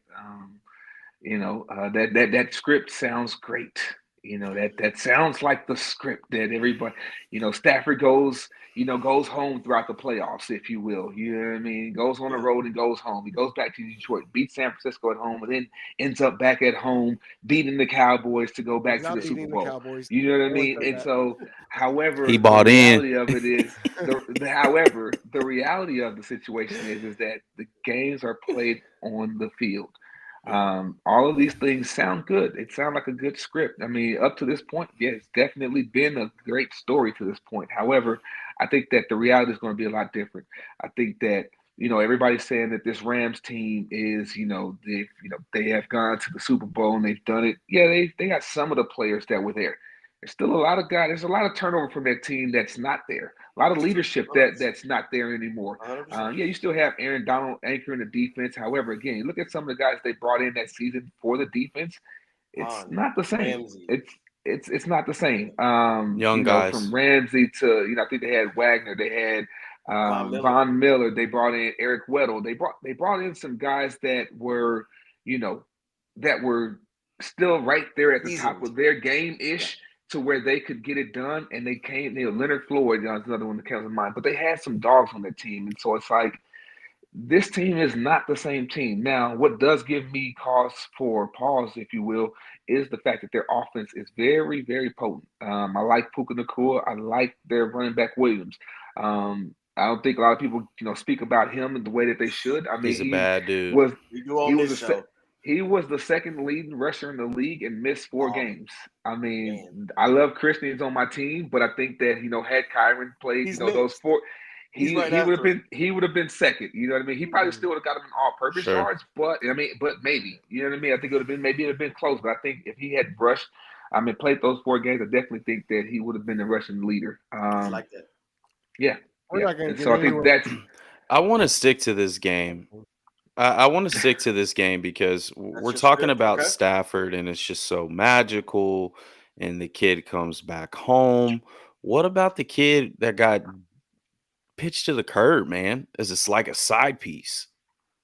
S4: That script sounds great. That sounds like the script that everybody, Stafford goes home throughout the playoffs, if you will. You know what I mean? Goes on the road and goes home. He goes back to Detroit, beats San Francisco at home, and then ends up back at home beating the Cowboys to go
S2: He's
S4: back to
S2: not
S4: the Super
S2: beating the
S4: Bowl.
S2: Cowboys.
S4: You know what I
S2: No one
S4: mean?
S2: said
S4: And
S2: that.
S4: so,
S1: He
S4: however, the
S1: bought in.
S4: reality of it is, the reality of the situation is that the games are played on the field. All of these things sound good. It sounds like a good script. I mean, up to this point, yeah, it's definitely been a great story to this point. However, I think that the reality is going to be a lot different. I think that everybody's saying that this Rams team is they have gone to the Super Bowl and they've done it. Yeah, they got some of the players that were there. There's still a lot of guys. There's a lot of turnover from that team that's not there. A lot of leadership that's not there anymore.
S3: 100%.
S4: Yeah, you still have Aaron Donald anchoring the defense. However, again, you look at some of the guys they brought in that season for the defense. It's
S3: Vaughn,
S4: not the same.
S3: Ramsey,
S4: It's not the same.
S1: Young
S4: From
S1: guys.
S4: Ramsey to I think they had Wagner, they had
S3: Von Miller.
S4: Von Miller. They brought in Eric Weddle. They brought in some guys that were you know that were still right there at the top
S3: Seasoned.
S4: of their game ish to where they could get it done. And they came. Leonard Floyd is another one that comes to mind. But they had some dogs on their team, and so it's like this team is not the same team. Now, what does give me cause for pause, if you will, is the fact that their offense is very, very potent. I like Puka Nacua. I like their running back Williams. I don't think a lot of people, speak about him in the way that they should. I mean,
S1: He's a bad dude.
S4: was
S3: We do
S4: he
S3: on
S4: was
S3: this
S4: the se-
S3: show.
S4: he was the second leading rusher in the league and missed 4 games. I
S3: Man.
S4: mean, I love Christian's on my team, but I think that had Kyron played,
S3: He's
S4: those
S3: next.
S4: 4,
S3: He's
S4: he
S3: right
S4: he would have
S3: after him.
S4: been he would have been second. You know what I mean? He probably still would have got him an all-purpose
S1: Sure.
S4: yards, but maybe you know what I mean. I think it would have been maybe it'd have been close, but I think if he had rushed, played those 4 games, I definitely think that he would have been the rushing leader.
S3: It's like that.
S4: Yeah,
S2: We're
S4: yeah.
S2: not going to
S4: And
S2: get
S4: so I think
S2: anywhere.
S4: that's
S1: I want to stick to this game. I want to stick to this game because we're
S3: your
S1: talking
S3: script,
S1: about
S3: okay?
S1: Stafford and it's just so magical and the kid comes back home. What about the kid that got pitched to the curb, man? As it's like a side piece,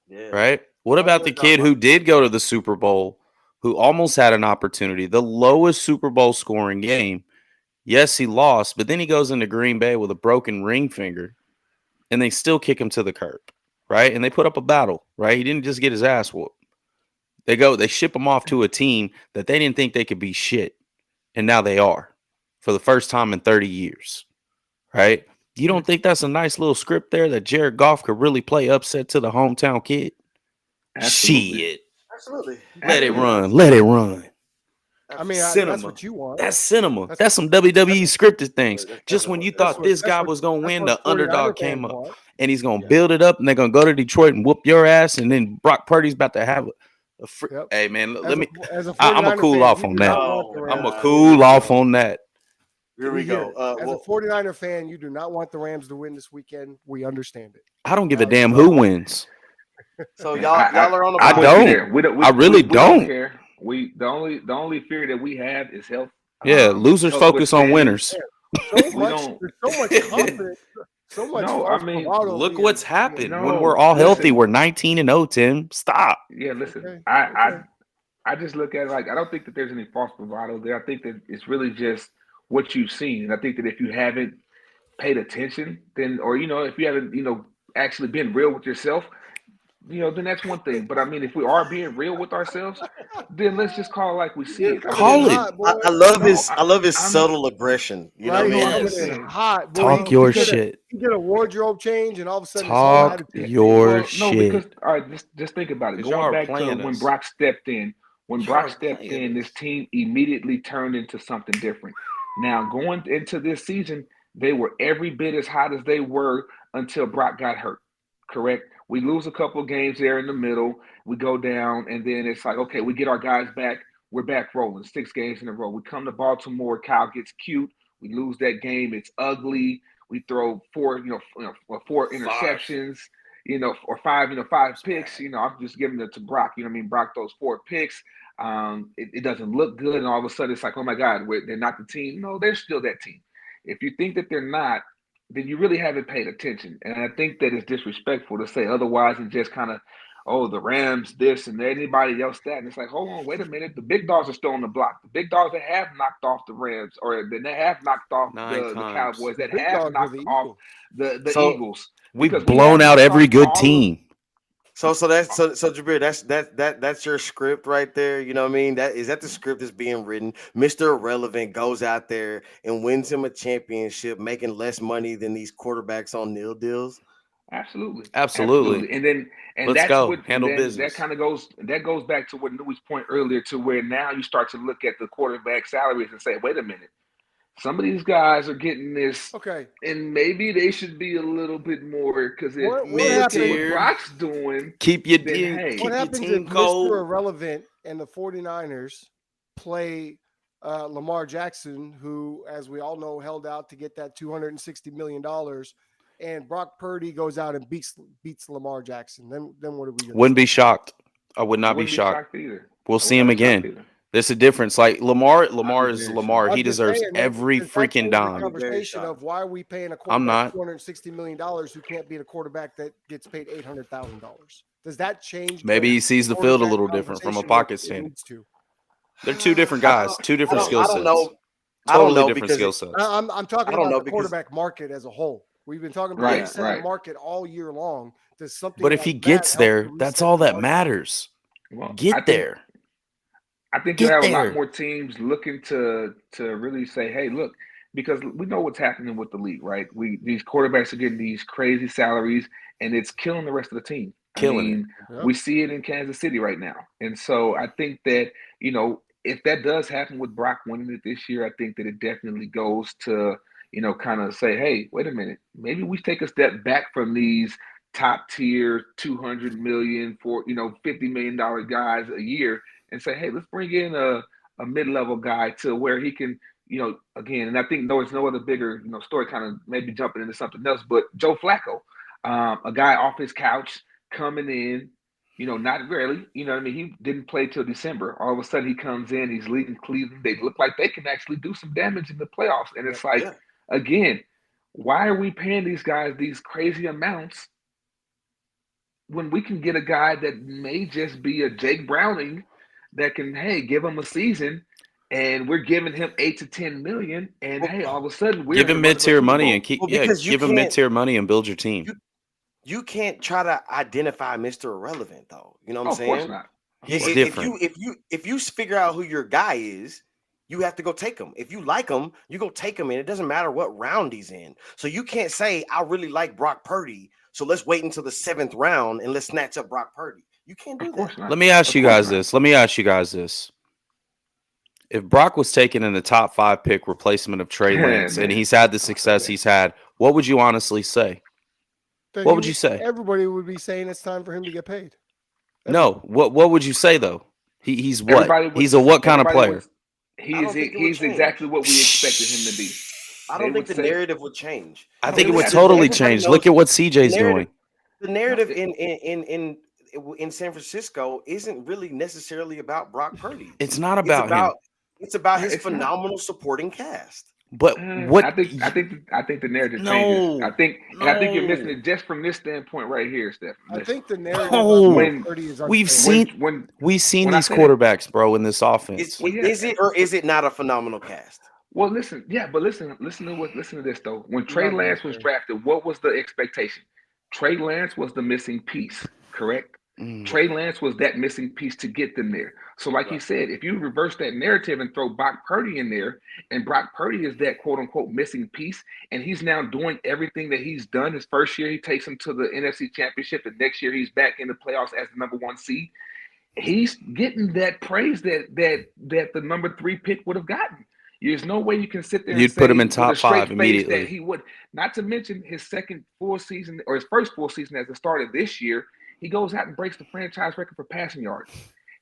S3: Yeah.
S1: right? What about the kid who did go to the Super Bowl, who almost had an opportunity, the lowest Super Bowl scoring game? Yes, he lost, but then he goes into Green Bay with a broken ring finger and they still kick him to the curb, right? And they put up a battle, right? He didn't just get his ass whooped. They ship him off to a team that they didn't think they could be shit. And now they are for the first time in 30 years, right? You don't think that's a nice little script there that Jared Goff could really play upset to the hometown kid?
S4: absolutely.
S1: Shit.
S3: Absolutely.
S1: Let it
S4: Absolutely.
S1: run. Let it run.
S2: I mean,
S1: Cinema.
S2: that's what you want.
S1: That's cinema.
S2: That's-
S1: That's some WWE scripted things.
S3: That's
S1: Just when
S3: what-
S1: you
S2: that's
S1: thought
S2: what-
S1: this
S2: that's
S1: guy
S2: what-
S1: was going to
S2: that's
S1: win,
S2: what
S1: the underdog
S2: 49er
S1: came
S2: fans
S1: up.
S2: want.
S1: And he's going to
S3: Yeah.
S1: build it up, and they're going to go to Detroit and whoop your ass. And then Brock Purdy's about to have a free.
S2: Yep.
S1: Hey, man,
S2: As
S1: let me.
S2: as a
S1: I'm going
S2: 49er
S1: to cool
S2: fan,
S1: off
S2: you
S1: on
S2: do
S1: that.
S2: not want the
S3: Oh,
S1: I'm going
S2: Rams
S1: to
S2: to
S1: cool
S2: win.
S1: off on that.
S3: Here we go.
S2: As a 49er fan, you do not want the Rams to win this weekend. We understand it.
S1: I don't give a
S2: Now,
S1: damn
S2: you
S1: who
S2: know-
S1: wins.
S3: So y'all are on the
S1: I
S4: I'm with
S3: bye.
S4: you
S1: don't.
S4: there.
S1: I really
S4: we don't
S1: don't.
S4: care. The only fear that we have is health.
S1: Yeah, losers
S4: health
S1: focus on
S4: withstanding.
S1: winners.
S2: So
S4: We
S2: much,
S4: don't-
S2: there's so much confidence, so much
S4: No,
S2: false
S4: I mean,
S2: bravado
S1: Look
S2: being-
S1: what's happened
S4: No,
S1: when we're all healthy.
S4: listen.
S1: We're 19-0, Tim. Stop.
S4: Yeah, listen.
S2: Okay,
S4: I
S2: okay.
S4: I just look at it like I don't think that there's any false bravado there. I think that it's really just what you've seen. And I think that if you haven't paid attention, then or if you haven't, actually been real with yourself, then that's one thing. But I mean, if we are being real with ourselves, then let's just call it like we see it.
S1: Call it.
S2: Hot, boy.
S3: I love his.
S4: No,
S3: I love his
S4: I'm-
S3: subtle aggression. You know
S2: Right,
S3: what I mean?
S2: he's coming in hot. Boy,
S1: Talk
S2: he
S1: your
S2: did a-
S1: shit.
S2: He did a wardrobe change, and all of a sudden, his whole
S1: Talk
S2: attitude-
S1: your
S4: Well, no,
S1: shit.
S4: because all right, just think about it.
S1: 'Cause y'all
S4: Going
S1: are
S4: back to
S1: playing
S4: when
S1: us.
S4: Brock stepped in, when
S1: Y'all
S4: Brock
S1: are
S4: stepped
S1: playing
S4: in,
S1: us.
S4: this team immediately turned into something different. Now, going into this season, they were every bit as hot as they were until Brock got hurt. Correct? We lose a couple of games there in the middle. We go down, and then it's like, okay, we get our guys back. We're back rolling 6 games in a row. We come to Baltimore. Kyle gets cute. We lose that game. It's ugly. We throw four interceptions, or five picks. I'm just giving it to Brock. You know what I mean? Brock throws 4 picks. It doesn't look good, and all of a sudden it's like, oh my God, they're not the team. No, they're still that team. If you think that they're not, then you really haven't paid attention. And I think that it's disrespectful to say otherwise and just kind of, oh, the Rams this and anybody else that. And it's like, hold on, wait a minute. The big dogs are still on the block. The big dogs that have knocked off the Rams or that have knocked off
S1: 9
S4: the
S1: times.
S4: Cowboys,
S2: The
S4: that
S2: big
S4: have
S2: dogs are the
S4: knocked off
S2: Eagles.
S4: the
S3: So-
S4: Eagles.
S1: We've
S4: Because we
S1: blown
S4: have
S1: out
S4: knocked
S1: every
S4: off
S1: good
S4: all of-
S1: team.
S3: So Jabir, that's your script right there. You know what I mean? That is that the script that's being written. Mr. Irrelevant goes out there and wins him a championship, making less money than these quarterbacks on nil deals.
S1: Absolutely.
S4: And then
S1: Let's
S4: that's
S1: go.
S4: what
S1: Handle
S4: and then
S1: business.
S4: that kind of goes back to what Newey's point earlier, to where now you start to look at the quarterback salaries and say, wait a minute, some of these guys are getting this,
S2: Okay.
S4: and maybe they should be a little bit more, because if
S2: What
S4: you look at what
S1: happened-
S4: Brock's doing,
S1: Keep your
S4: then
S1: team.
S4: hey,
S1: Keep
S2: What
S1: your
S2: happens
S1: team
S2: if
S1: cold.
S2: Mr. Irrelevant and the 49ers play Lamar Jackson, who, as we all know, held out to get that $260 million, and Brock Purdy goes out and beats Lamar Jackson? Then what are we going to
S1: Wouldn't be shocked. I would not be
S4: wouldn't
S1: shocked.
S4: either.
S1: We'll
S4: I
S1: see
S4: would
S1: him
S4: not be shocked
S1: again.
S4: either.
S1: There's a difference. Like Lamar
S4: I'd
S1: is
S4: be very
S1: Lamar.
S4: shocked.
S1: He
S2: I'm just
S1: deserves
S2: saying, man,
S1: every
S2: does that
S1: freaking
S2: change the
S1: dime.
S2: conversation
S3: shocked.
S2: of why are we paying a
S1: I'm
S2: quarterback
S1: not.
S2: $260 million who can't beat a quarterback that gets paid $800,000? Does that change?
S1: Maybe
S2: the
S1: he sees the field a
S2: quarterback
S1: little different from a
S2: conversation?
S1: pocket
S2: It
S1: standing.
S2: needs to.
S1: They're two different guys, two different skill
S3: I
S1: sets.
S3: don't know. I
S1: Totally
S3: don't know
S1: different
S3: because
S1: skill sets.
S2: I'm talking
S3: I don't
S2: about
S3: know
S2: the
S3: because-
S2: quarterback market as a whole. We've been talking about
S4: Right,
S2: resetting
S4: right.
S2: the market all year long. Does something
S1: But if
S2: like
S1: he
S2: that
S1: gets
S2: help
S1: there,
S2: to
S1: that's
S2: reset
S1: all
S2: the
S1: that
S2: market?
S1: matters.
S4: Well,
S1: Get there.
S4: I think you
S1: Get
S4: have a
S1: there.
S4: lot more teams looking to really say, hey, look, because we know what's happening with the league, right? These quarterbacks are getting these crazy salaries, and it's killing the rest of the team.
S1: Killing it.
S2: Yeah.
S4: We see it in Kansas City right now. And so I think that, if that does happen with Brock winning it this year, I think that it definitely goes to, kind of say, hey, wait a minute, maybe we take a step back from these top tier 200 million for, $50 million guys a year and say, hey, let's bring in a mid-level guy to where he can, again, and I think there's no other bigger, story, kind of maybe jumping into something else, but Joe Flacco, a guy off his couch coming in, not really, what I mean? He didn't play till December. All of a sudden he comes in, he's leading Cleveland. They look like they can actually do some damage in the playoffs. And it's like,
S3: Yeah.
S4: again, why are we paying these guys these crazy amounts when we can get a guy that may just be a Jake Browning that can, hey, give him a season, and we're giving him 8 to 10 million, and hey, all of a sudden we're
S1: Give him mid-tier money and keep
S3: Well, because you
S1: give him
S3: can't-
S1: mid-tier money and build your team.
S3: You can't try to identify Mr. Irrelevant though. You know what I'm
S4: Of
S3: saying?
S4: course not.
S1: He's
S3: If-
S1: different.
S3: If you figure out who your guy is, you have to go take him. If you like him, you go take him, and it doesn't matter what round he's in. So you can't say I really like Brock Purdy, so let's wait until the 7th round and let's snatch up Brock Purdy. You can't do
S4: Of course
S3: that.
S4: not.
S1: Let me ask
S4: Of
S1: you
S4: course
S1: guys
S4: not.
S1: this. Let me ask you guys this. If Brock was taken in the top 5 pick replacement of Trey
S4: Yeah,
S1: Lance and
S4: man.
S1: he's had the success he's had, what would you honestly say?
S2: Then
S1: What would you say?
S2: Everybody would be saying it's time for him to get paid.
S1: No. What would you say though? He's what?
S4: Everybody would-
S1: He's a what kind of
S4: everybody
S1: player?
S4: would-
S3: I don't think it would
S4: he's
S3: change.
S4: exactly what we expected him to be.
S3: I
S4: They
S3: don't think
S4: would
S3: the
S4: say-
S3: narrative would change.
S1: I think it
S3: And
S1: would
S3: listen,
S1: totally
S3: everybody
S1: change.
S3: knows
S1: Look at what CJ's
S3: the
S1: doing.
S3: narrative- The narrative in San Francisco isn't really necessarily about Brock Purdy.
S1: It's not about him.
S3: It's about his
S4: It's not.
S3: phenomenal supporting cast.
S1: But what?
S4: I think the narrative
S1: No,
S4: changes. I think you're missing
S1: no.
S4: it just from this standpoint right here, Steph.
S2: I
S4: Listen,
S2: think the narrative
S1: No.
S2: of
S4: When-
S2: Purdy is
S1: We've
S2: unfair.
S1: seen-
S4: when
S1: We've seen
S4: When I
S1: these
S4: say that-
S1: quarterbacks, bro, in this offense.
S3: Is it or is it not a phenomenal cast?
S4: well, listen to this though. When Trey
S2: Not
S4: Lance was
S2: necessarily.
S4: drafted, what was the expectation? Trey Lance was the missing piece, correct?
S1: Mm.
S4: Trey Lance was that missing piece to get them there. So, like you said, if you reverse that narrative and throw Brock Purdy in there, and Brock Purdy is that quote unquote missing piece, and he's now doing everything that he's done. His first year, he takes him to the NFC Championship, and next year he's back in the playoffs as the number 1 seed. He's getting that praise that the number 3 pick would have gotten. There's no way you can sit there.
S1: You'd
S4: and
S1: put him
S4: say
S1: in
S4: with
S1: top
S4: a straight
S1: 5
S4: face
S1: immediately.
S4: That he would. Not to mention his second full season or his first full season as the starter this year. He goes out and breaks the franchise record for passing yards.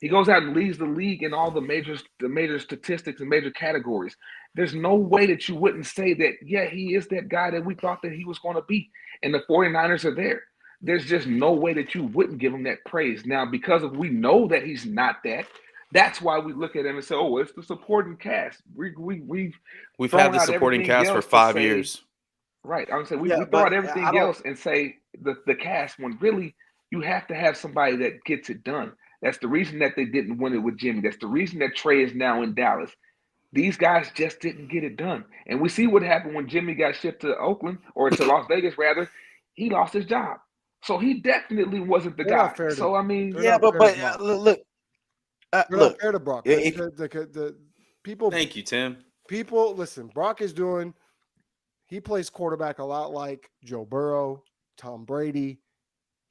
S4: He goes out and leads the league in all the major statistics and major categories. There's no way that you wouldn't say that, yeah, he is that guy that we thought that he was going to be. And the 49ers are there. There's just no way that you wouldn't give him that praise. Now, because we know that he's not that, that's why we look at him and say, oh, it's the supporting cast. We've
S1: We've had
S4: thrown
S1: the
S4: out
S1: supporting
S4: everything
S1: cast for
S4: else to
S1: 5
S4: say-
S1: years.
S4: Right. I would say we
S3: Yeah,
S4: throw
S3: but
S4: out everything
S3: I don't-
S4: else and say the cast when really You have to have somebody that gets it done. That's the reason that they didn't win it with Jimmy. That's the reason that Trey is now in Dallas. These guys just didn't get it done. And we see what happened when Jimmy got shipped to Oakland or to Las Vegas, rather. He lost his job. So he definitely wasn't the
S2: They're
S4: guy.
S2: not fair to-
S4: So, I mean,
S2: they're
S3: Yeah,
S2: not
S3: but
S2: fair to Brock.
S3: look,
S2: They're
S3: look.
S2: not fair to Brock.
S3: if-
S2: The people,
S1: Thank you, Tim.
S2: people, listen, Brock is doing, he plays quarterback a lot like Joe Burrow, Tom Brady.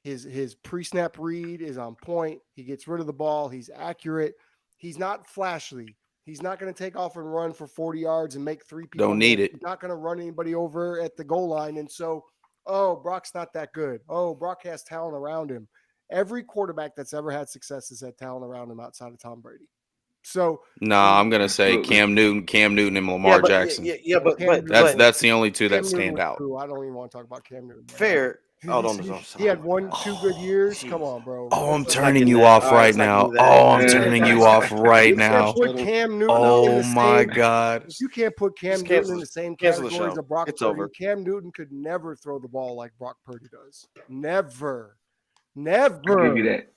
S2: His pre-snap read is on point. He gets rid of the ball. He's accurate. He's not flashy. He's not going to take off and run for 40 yards and make three people.
S1: Don't need
S2: miss.
S1: it.
S2: He's not going to run anybody over at the goal line. And so, oh, Brock's not that good. Oh, Brock has talent around him. Every quarterback that's ever had success has had talent around him outside of Tom Brady. So
S1: No, I'm gonna say
S4: Absolutely.
S1: Cam Newton, and Lamar
S3: but,
S1: Jackson.
S3: but
S2: Cam Newton-
S1: That's the only two
S2: Cam
S1: that
S2: Newton
S1: stand
S2: was
S1: out.
S2: true. I don't even want to talk about Cam Newton.
S3: fair. Hold on,
S2: He had 2 good years. Come
S3: jeez.
S2: on, bro.
S1: Oh, I'm
S2: Let's
S1: turning
S3: do
S1: you
S3: that.
S1: off
S3: All right,
S1: right
S3: let's not
S1: now.
S3: do that.
S1: Oh, I'm
S4: Yeah.
S1: turning you off right
S2: You
S1: now.
S2: can't put Cam Newton in
S1: Oh
S2: the
S1: my
S2: same.
S1: God.
S2: If you can't put Cam
S3: Just
S2: Newton
S3: cancel-
S2: in the same
S3: cancel the
S2: category as
S3: show.
S2: a Brock
S3: It's
S2: Purdy,
S3: over.
S2: Cam Newton could never throw the ball like Brock Purdy does. Never.
S4: I give you that.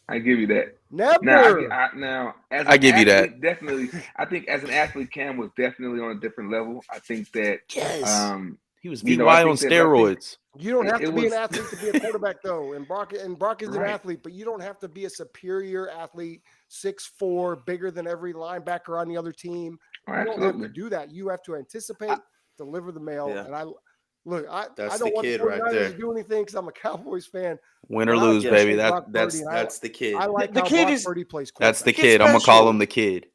S4: I give you that.
S2: Never.
S4: Now, as
S1: I
S4: an
S1: give you that.
S4: athlete, definitely. I think as an athlete, Cam was definitely on a different level. I think that
S1: Yes. He was
S4: you
S1: VY
S4: know, I
S1: on
S4: think that- I think-
S1: steroids.
S2: You don't have
S4: It
S2: to be
S4: was-
S2: an athlete to be a quarterback, though. And Brock is an
S4: Right.
S2: athlete, but you don't have to be a superior athlete, 6'4", bigger than every linebacker on the other team. You don't have
S4: Absolutely.
S2: to do that. You have to anticipate, deliver the mail.
S3: Yeah.
S2: And I
S1: That's
S2: don't
S1: the
S2: want
S1: kid
S2: the
S1: right
S2: 49ers
S1: there.
S2: to do anything because I'm a Cowboys fan.
S1: Win or
S2: But I
S1: lose,
S2: like
S1: baby.
S2: Brock
S1: That's
S2: Purdy, and
S1: the kid.
S2: I like
S3: The
S2: how
S3: kid
S2: Brock
S3: is-
S2: Purdy plays
S1: That's the
S2: quarterback.
S1: kid. I'm gonna call
S3: special.
S1: him the kid.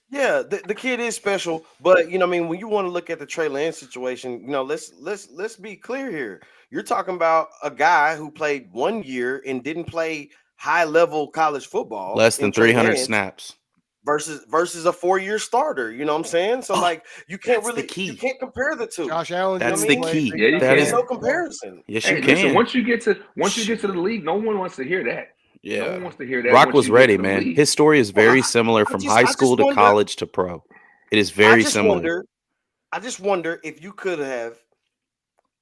S3: Yeah, the kid is special, but you know, I mean, when you want to look at the Trey Lance situation, you know, let's be clear here. You're talking about a guy who played 1 year and didn't play high level college football,
S1: Less than
S3: in Trey
S1: 300
S3: Lance,
S1: snaps.
S3: versus a 4-year starter. You know what I'm saying? So like, you can't
S1: that's the
S3: really
S1: key.
S3: you can't compare the two.
S2: Josh Allen.
S1: That's
S2: didn't
S1: the
S2: play
S1: key.
S2: big
S4: Yeah, you
S2: time.
S1: That
S3: There's
S1: is-
S3: no comparison.
S1: Yes,
S4: Hey,
S1: you
S4: listen,
S1: can.
S4: once you get to the league, no one wants to hear that. No one
S1: Yeah.
S4: wants to hear that.
S1: Brock
S4: once
S1: was
S4: you get
S1: ready,
S4: to the
S1: man.
S4: league.
S1: His story is
S3: Well,
S1: very
S3: I-
S1: similar
S3: I
S1: from
S3: just-
S1: high
S3: I just
S1: school to
S3: wonder-
S1: college to pro. It is very
S3: I just
S1: similar.
S3: wonder if you could have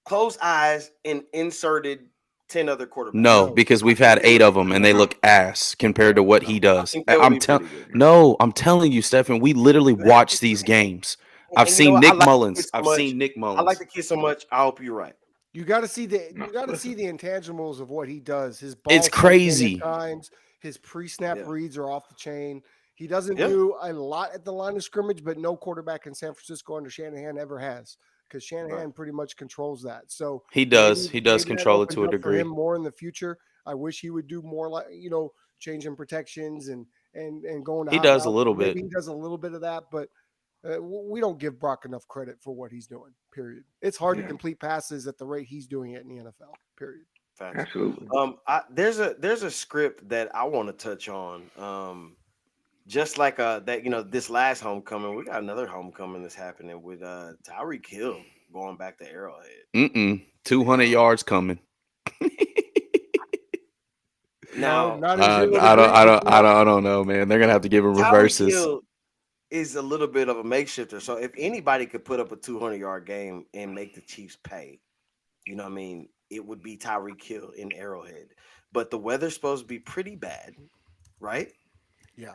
S3: closed eyes and inserted 10 other quarterbacks.
S1: No,
S2: No.
S1: because we've had 8 of them and they look ass compared to what he
S3: I
S1: does.
S3: think that would
S1: I'm
S3: be
S1: telling
S3: pretty good.
S1: No, I'm telling you, Stephen, we literally watch these games. I've
S3: And you
S1: seen
S3: know what? I
S1: Nick
S3: like the
S1: Mullins.
S3: kid so
S1: I've
S3: much.
S1: seen Nick
S3: I
S1: Mullins.
S3: like the kid so much. I hope you're right.
S2: You got to see the
S4: No,
S2: you got to see
S4: listen.
S2: the intangibles of what he does. His ball
S1: It's
S2: movement
S1: crazy.
S2: at times. His pre-snap
S3: Yeah.
S2: reads are off the chain. He doesn't
S3: Yeah.
S2: do a lot at the line of scrimmage, but no quarterback in San Francisco under Shanahan ever has, because Shanahan pretty much controls that. So
S1: He does.
S2: maybe-
S1: He does
S2: maybe that
S1: control it
S2: opens
S1: to a
S2: up for
S1: degree.
S2: him more in the future. I wish he would do more, like, changing protections and going. To
S1: He
S2: hot
S1: does a
S2: routes.
S1: little
S2: Maybe
S1: bit.
S2: he does a little bit of that, but we don't give Brock enough credit for what he's doing. Period. It's hard to
S4: Yeah.
S2: complete passes at the rate he's doing it in the NFL. Period.
S3: Facts.
S4: Absolutely.
S3: There's a script that I want to touch on. Just like that, this last homecoming, we got another homecoming that's happening with Tyreek Hill going back to Arrowhead.
S1: 200 yards coming.
S3: Now,
S2: not
S1: I
S2: as
S1: don't know, man. They're gonna have to give him
S3: Tyreek
S1: reverses.
S3: Hill is a little bit of a makeshifter. So if anybody could put up a 200-yard game and make the Chiefs pay, you know what I mean, it would be Tyreek Hill in Arrowhead. But the weather's supposed to be pretty bad, right?
S2: Yeah.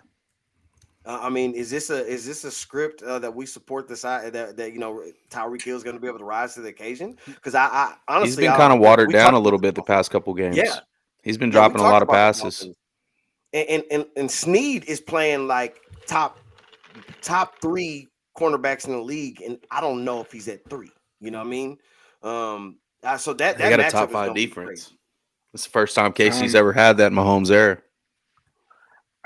S3: I mean, is this a script that we support the side that Tyreek Hill is going to be able to rise to the occasion? Because I honestly,
S1: He's been kind of watered
S3: we
S1: down
S3: talked
S1: a little
S3: about
S1: bit the past couple games.
S3: Yeah.
S1: He's been
S3: we
S1: dropping a
S3: talked
S1: lot of
S3: about the
S1: passes.
S3: Dolphins. And Snead is playing like top 3 cornerbacks in the league, and I don't know if he's at 3. You know what I mean? So that
S1: They got a
S3: matchup
S1: top
S3: is
S1: 5
S3: gonna be
S1: defense.
S3: crazy.
S1: It's the first time Casey's
S4: Um,
S1: ever had that in Mahomes' era.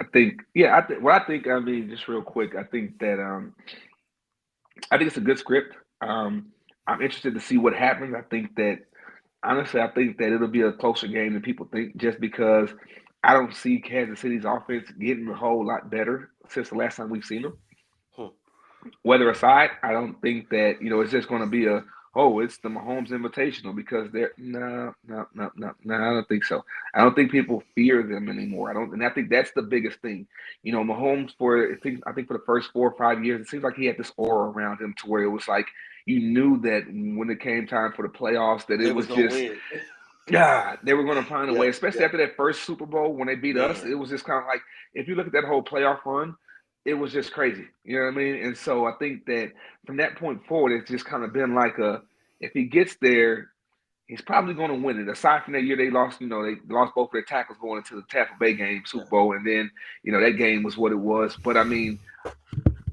S4: I think, I mean, just real quick, I think it's a good script. I'm interested to see what happens. I think that it'll be a closer game than people think, just because I don't see Kansas City's offense getting a whole lot better since the last time we've seen them. Weather aside, I don't think that, it's just going to be it's the Mahomes Invitational, because no, I don't think so. I don't think people fear them anymore. And I think that's the biggest thing. Mahomes I think for the first 4 or 5 years, it seems like he had this aura around him to where it was like you knew that when it came time for the playoffs that it was
S3: gonna
S4: just
S3: win.
S4: Yeah, they were going to find a
S3: Yeah,
S4: way, especially
S3: yeah.
S4: after that first Super Bowl when they beat us.
S3: Man.
S4: It was just kind of like if you look at that whole playoff run, it was just crazy. You know what I mean? And so I think that from that point forward, it's just kind of been like if he gets there, he's probably going to win it. Aside from that year they lost, they lost both of their tackles going into the Tampa Bay game, Super Bowl, and then that game was what it was. But I mean,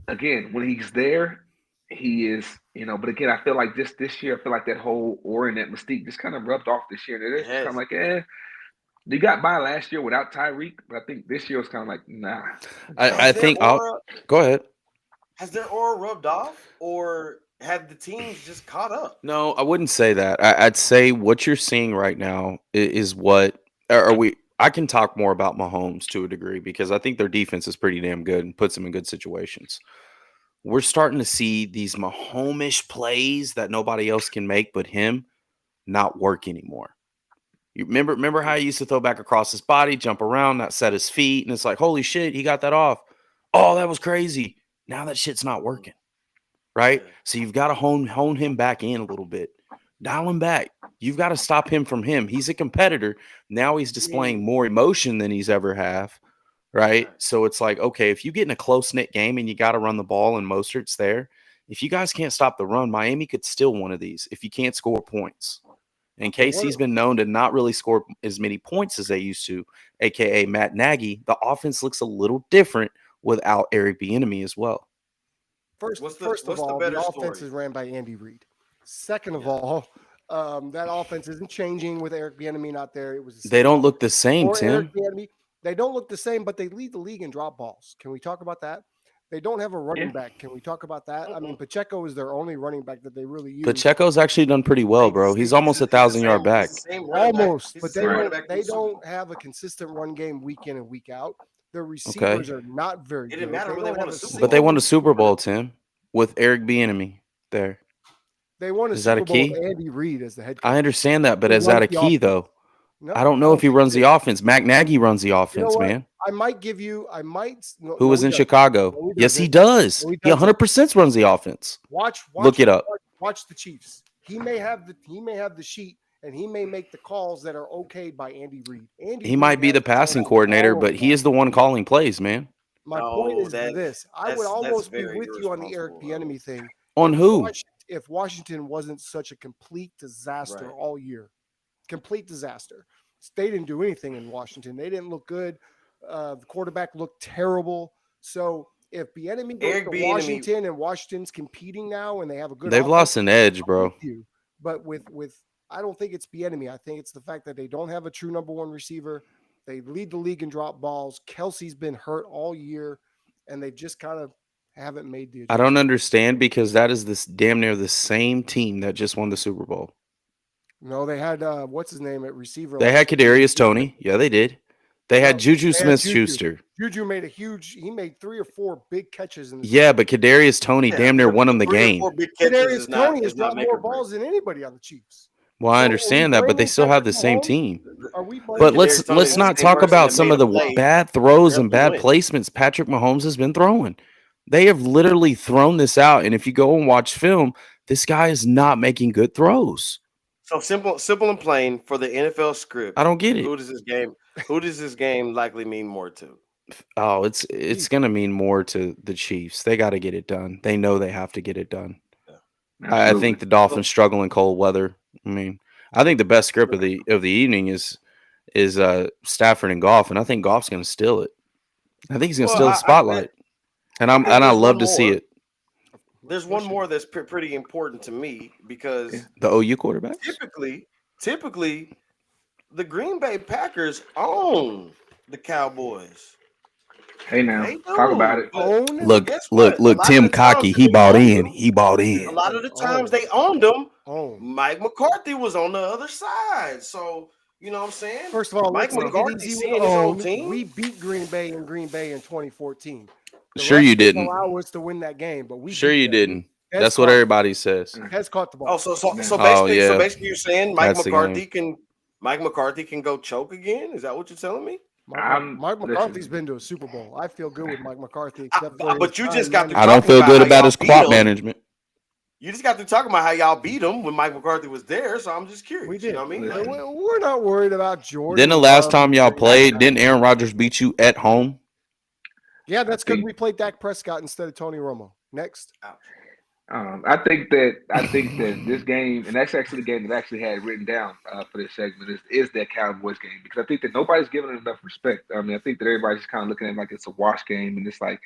S4: again, when he's there, he is, But again, I feel like this year, I feel like that whole aura and that mystique just kind of rubbed off this year. And it's kind of like, they got by last year without Tyreek, but I think this year was kind of like, nah.
S1: I think go ahead.
S3: Has their aura rubbed off, or have the teams just caught up?
S1: No, I wouldn't say that. I'd say what you're seeing right now is what are we. I can talk more about Mahomes to a degree because I think their defense is pretty damn good and puts them in good situations. We're starting to see these Mahomes-ish plays that nobody else can make but him not work anymore. You remember how he used to throw back across his body, jump around, not set his feet, and it's like, holy shit, he got that off. Oh, that was crazy. Now that shit's not working. Right? So you've got to hone him back in a little bit. Dial him back. You've got to stop him from him. He's a competitor. Now he's displaying more emotion than he's ever have. Right? So it's like, okay, if you get in a close-knit game and you got to run the ball and Mostert's there, if you guys can't stop the run, Miami could steal one of these if you can't score points. And KC's been known to not really score as many points as they used to, a.k.a. Matt Nagy. The offense looks a little different without Eric Bieniemy as well.
S2: First of all, the offense is ran by Andy Reid. Second of all, that offense isn't changing with Eric Bieniemy not there.
S1: They don't look the same, Tim.
S2: They don't look the same, but they lead the league in drop balls. Can we talk about that? They don't have a running back. Can we talk about that? I mean, Pacheco is their only running back that they really use.
S1: Pacheco's actually done pretty well, bro. He's almost 1,000-yard back.
S2: Almost, but they don't have a consistent run game week in and week out. Their receivers are not very good.
S3: It didn't matter when they won a Super Bowl.
S1: But they won a Super Bowl, Tim, with Eric Bieniemy there.
S2: They won a Super Bowl with Andy Reid as the head coach.
S1: I understand that, but is that a key, though? No, I don't know if he runs the offense. Matt Nagy runs the offense, man.
S2: I might give you.
S1: Who was in Chicago? Yes, he does. He 100% runs the offense. Look it up.
S2: Watch the Chiefs. He may have the sheet, and he may make the calls that are okayed by Andy Reid.
S1: He might be the passing coordinator, but he is the one calling plays, man.
S2: My point is this: I would almost be with you on the Eric Bieniemy thing.
S1: On who?
S2: If Washington wasn't such a complete disaster all year. Complete disaster. They didn't do anything in Washington. They didn't look good. The quarterback looked terrible. So if Bieniemy goes to Washington and Washington's competing now and they have a good,
S1: they've lost an edge, bro.
S2: But with I don't think it's Bieniemy. I think it's the fact that they don't have a true number one receiver. They lead the league in drop balls. Kelsey's been hurt all year, and they just kind of haven't made the adjustment.
S1: I don't understand because that is this damn near the same team that just won the Super Bowl.
S2: No, they had what's his name at receiver.
S1: They had Kadarius Toney. Yeah, they did. They had Juju Smith-Schuster.
S2: Juju made he made 3 or 4 big catches in
S1: the but Kadarius Toney damn near won him the game.
S2: Kadarius Toney has got more balls than anybody on the Chiefs.
S1: Well, I understand that, but they still have the same team. But let's not talk about some of the bad throws and bad placements Patrick Mahomes has been throwing. They have literally thrown this out, and if you go and watch film, this guy is not making good throws.
S3: So simple and plain for the NFL script.
S1: I don't get it.
S3: Who does this game likely mean more to?
S1: Oh, it's gonna mean more to the Chiefs. They got to get it done. They know they have to get it done. Yeah. I think the Dolphins struggle in cold weather. I mean, I think the best script of the evening is Stafford and Goff, and I think Goff's gonna steal it. I think he's gonna steal the spotlight, and I love to see it.
S3: There's one more that's pretty important to me because
S1: the OU quarterback.
S3: Typically, the Green Bay Packers own the Cowboys.
S4: Hey, now talk about it.
S1: Look, Tim Cocky. He bought in. A
S3: lot of the times they owned them. Mike McCarthy was on the other side, so you know what I'm saying.
S2: First of all,
S3: Mike McCarthy seeing his own team.
S2: We beat Green Bay in 2014.
S1: Sure you didn't
S2: allow us to win that game, but we
S1: sure you didn't. That's what everybody says.
S2: Has caught the ball.
S3: Oh, so basically, you're saying Mike McCarthy can go choke again? Is that what you're telling me?
S2: Mike McCarthy's been to a Super Bowl. I feel good with Mike McCarthy, except for
S3: but you just got.
S1: I don't feel good about his clock management.
S3: You just got to talking about how y'all beat them when Mike McCarthy was there, so I'm just curious.
S2: We did.
S3: You know what I mean?
S4: Listen.
S3: Like,
S2: We're not worried about Jordan.
S1: Then the last
S2: Love,
S1: time y'all
S2: Brady.
S1: played, didn't Aaron Rodgers beat you at home?
S2: Yeah, that's because
S4: think-
S2: we played Dak Prescott instead of Tony Romo. Next.
S4: I think that this game, and that's actually the game that I actually had written down for this segment, is that Cowboys game, because I think that nobody's giving it enough respect. I mean, I think that everybody's just kind of looking at it like it's a wash game, and it's like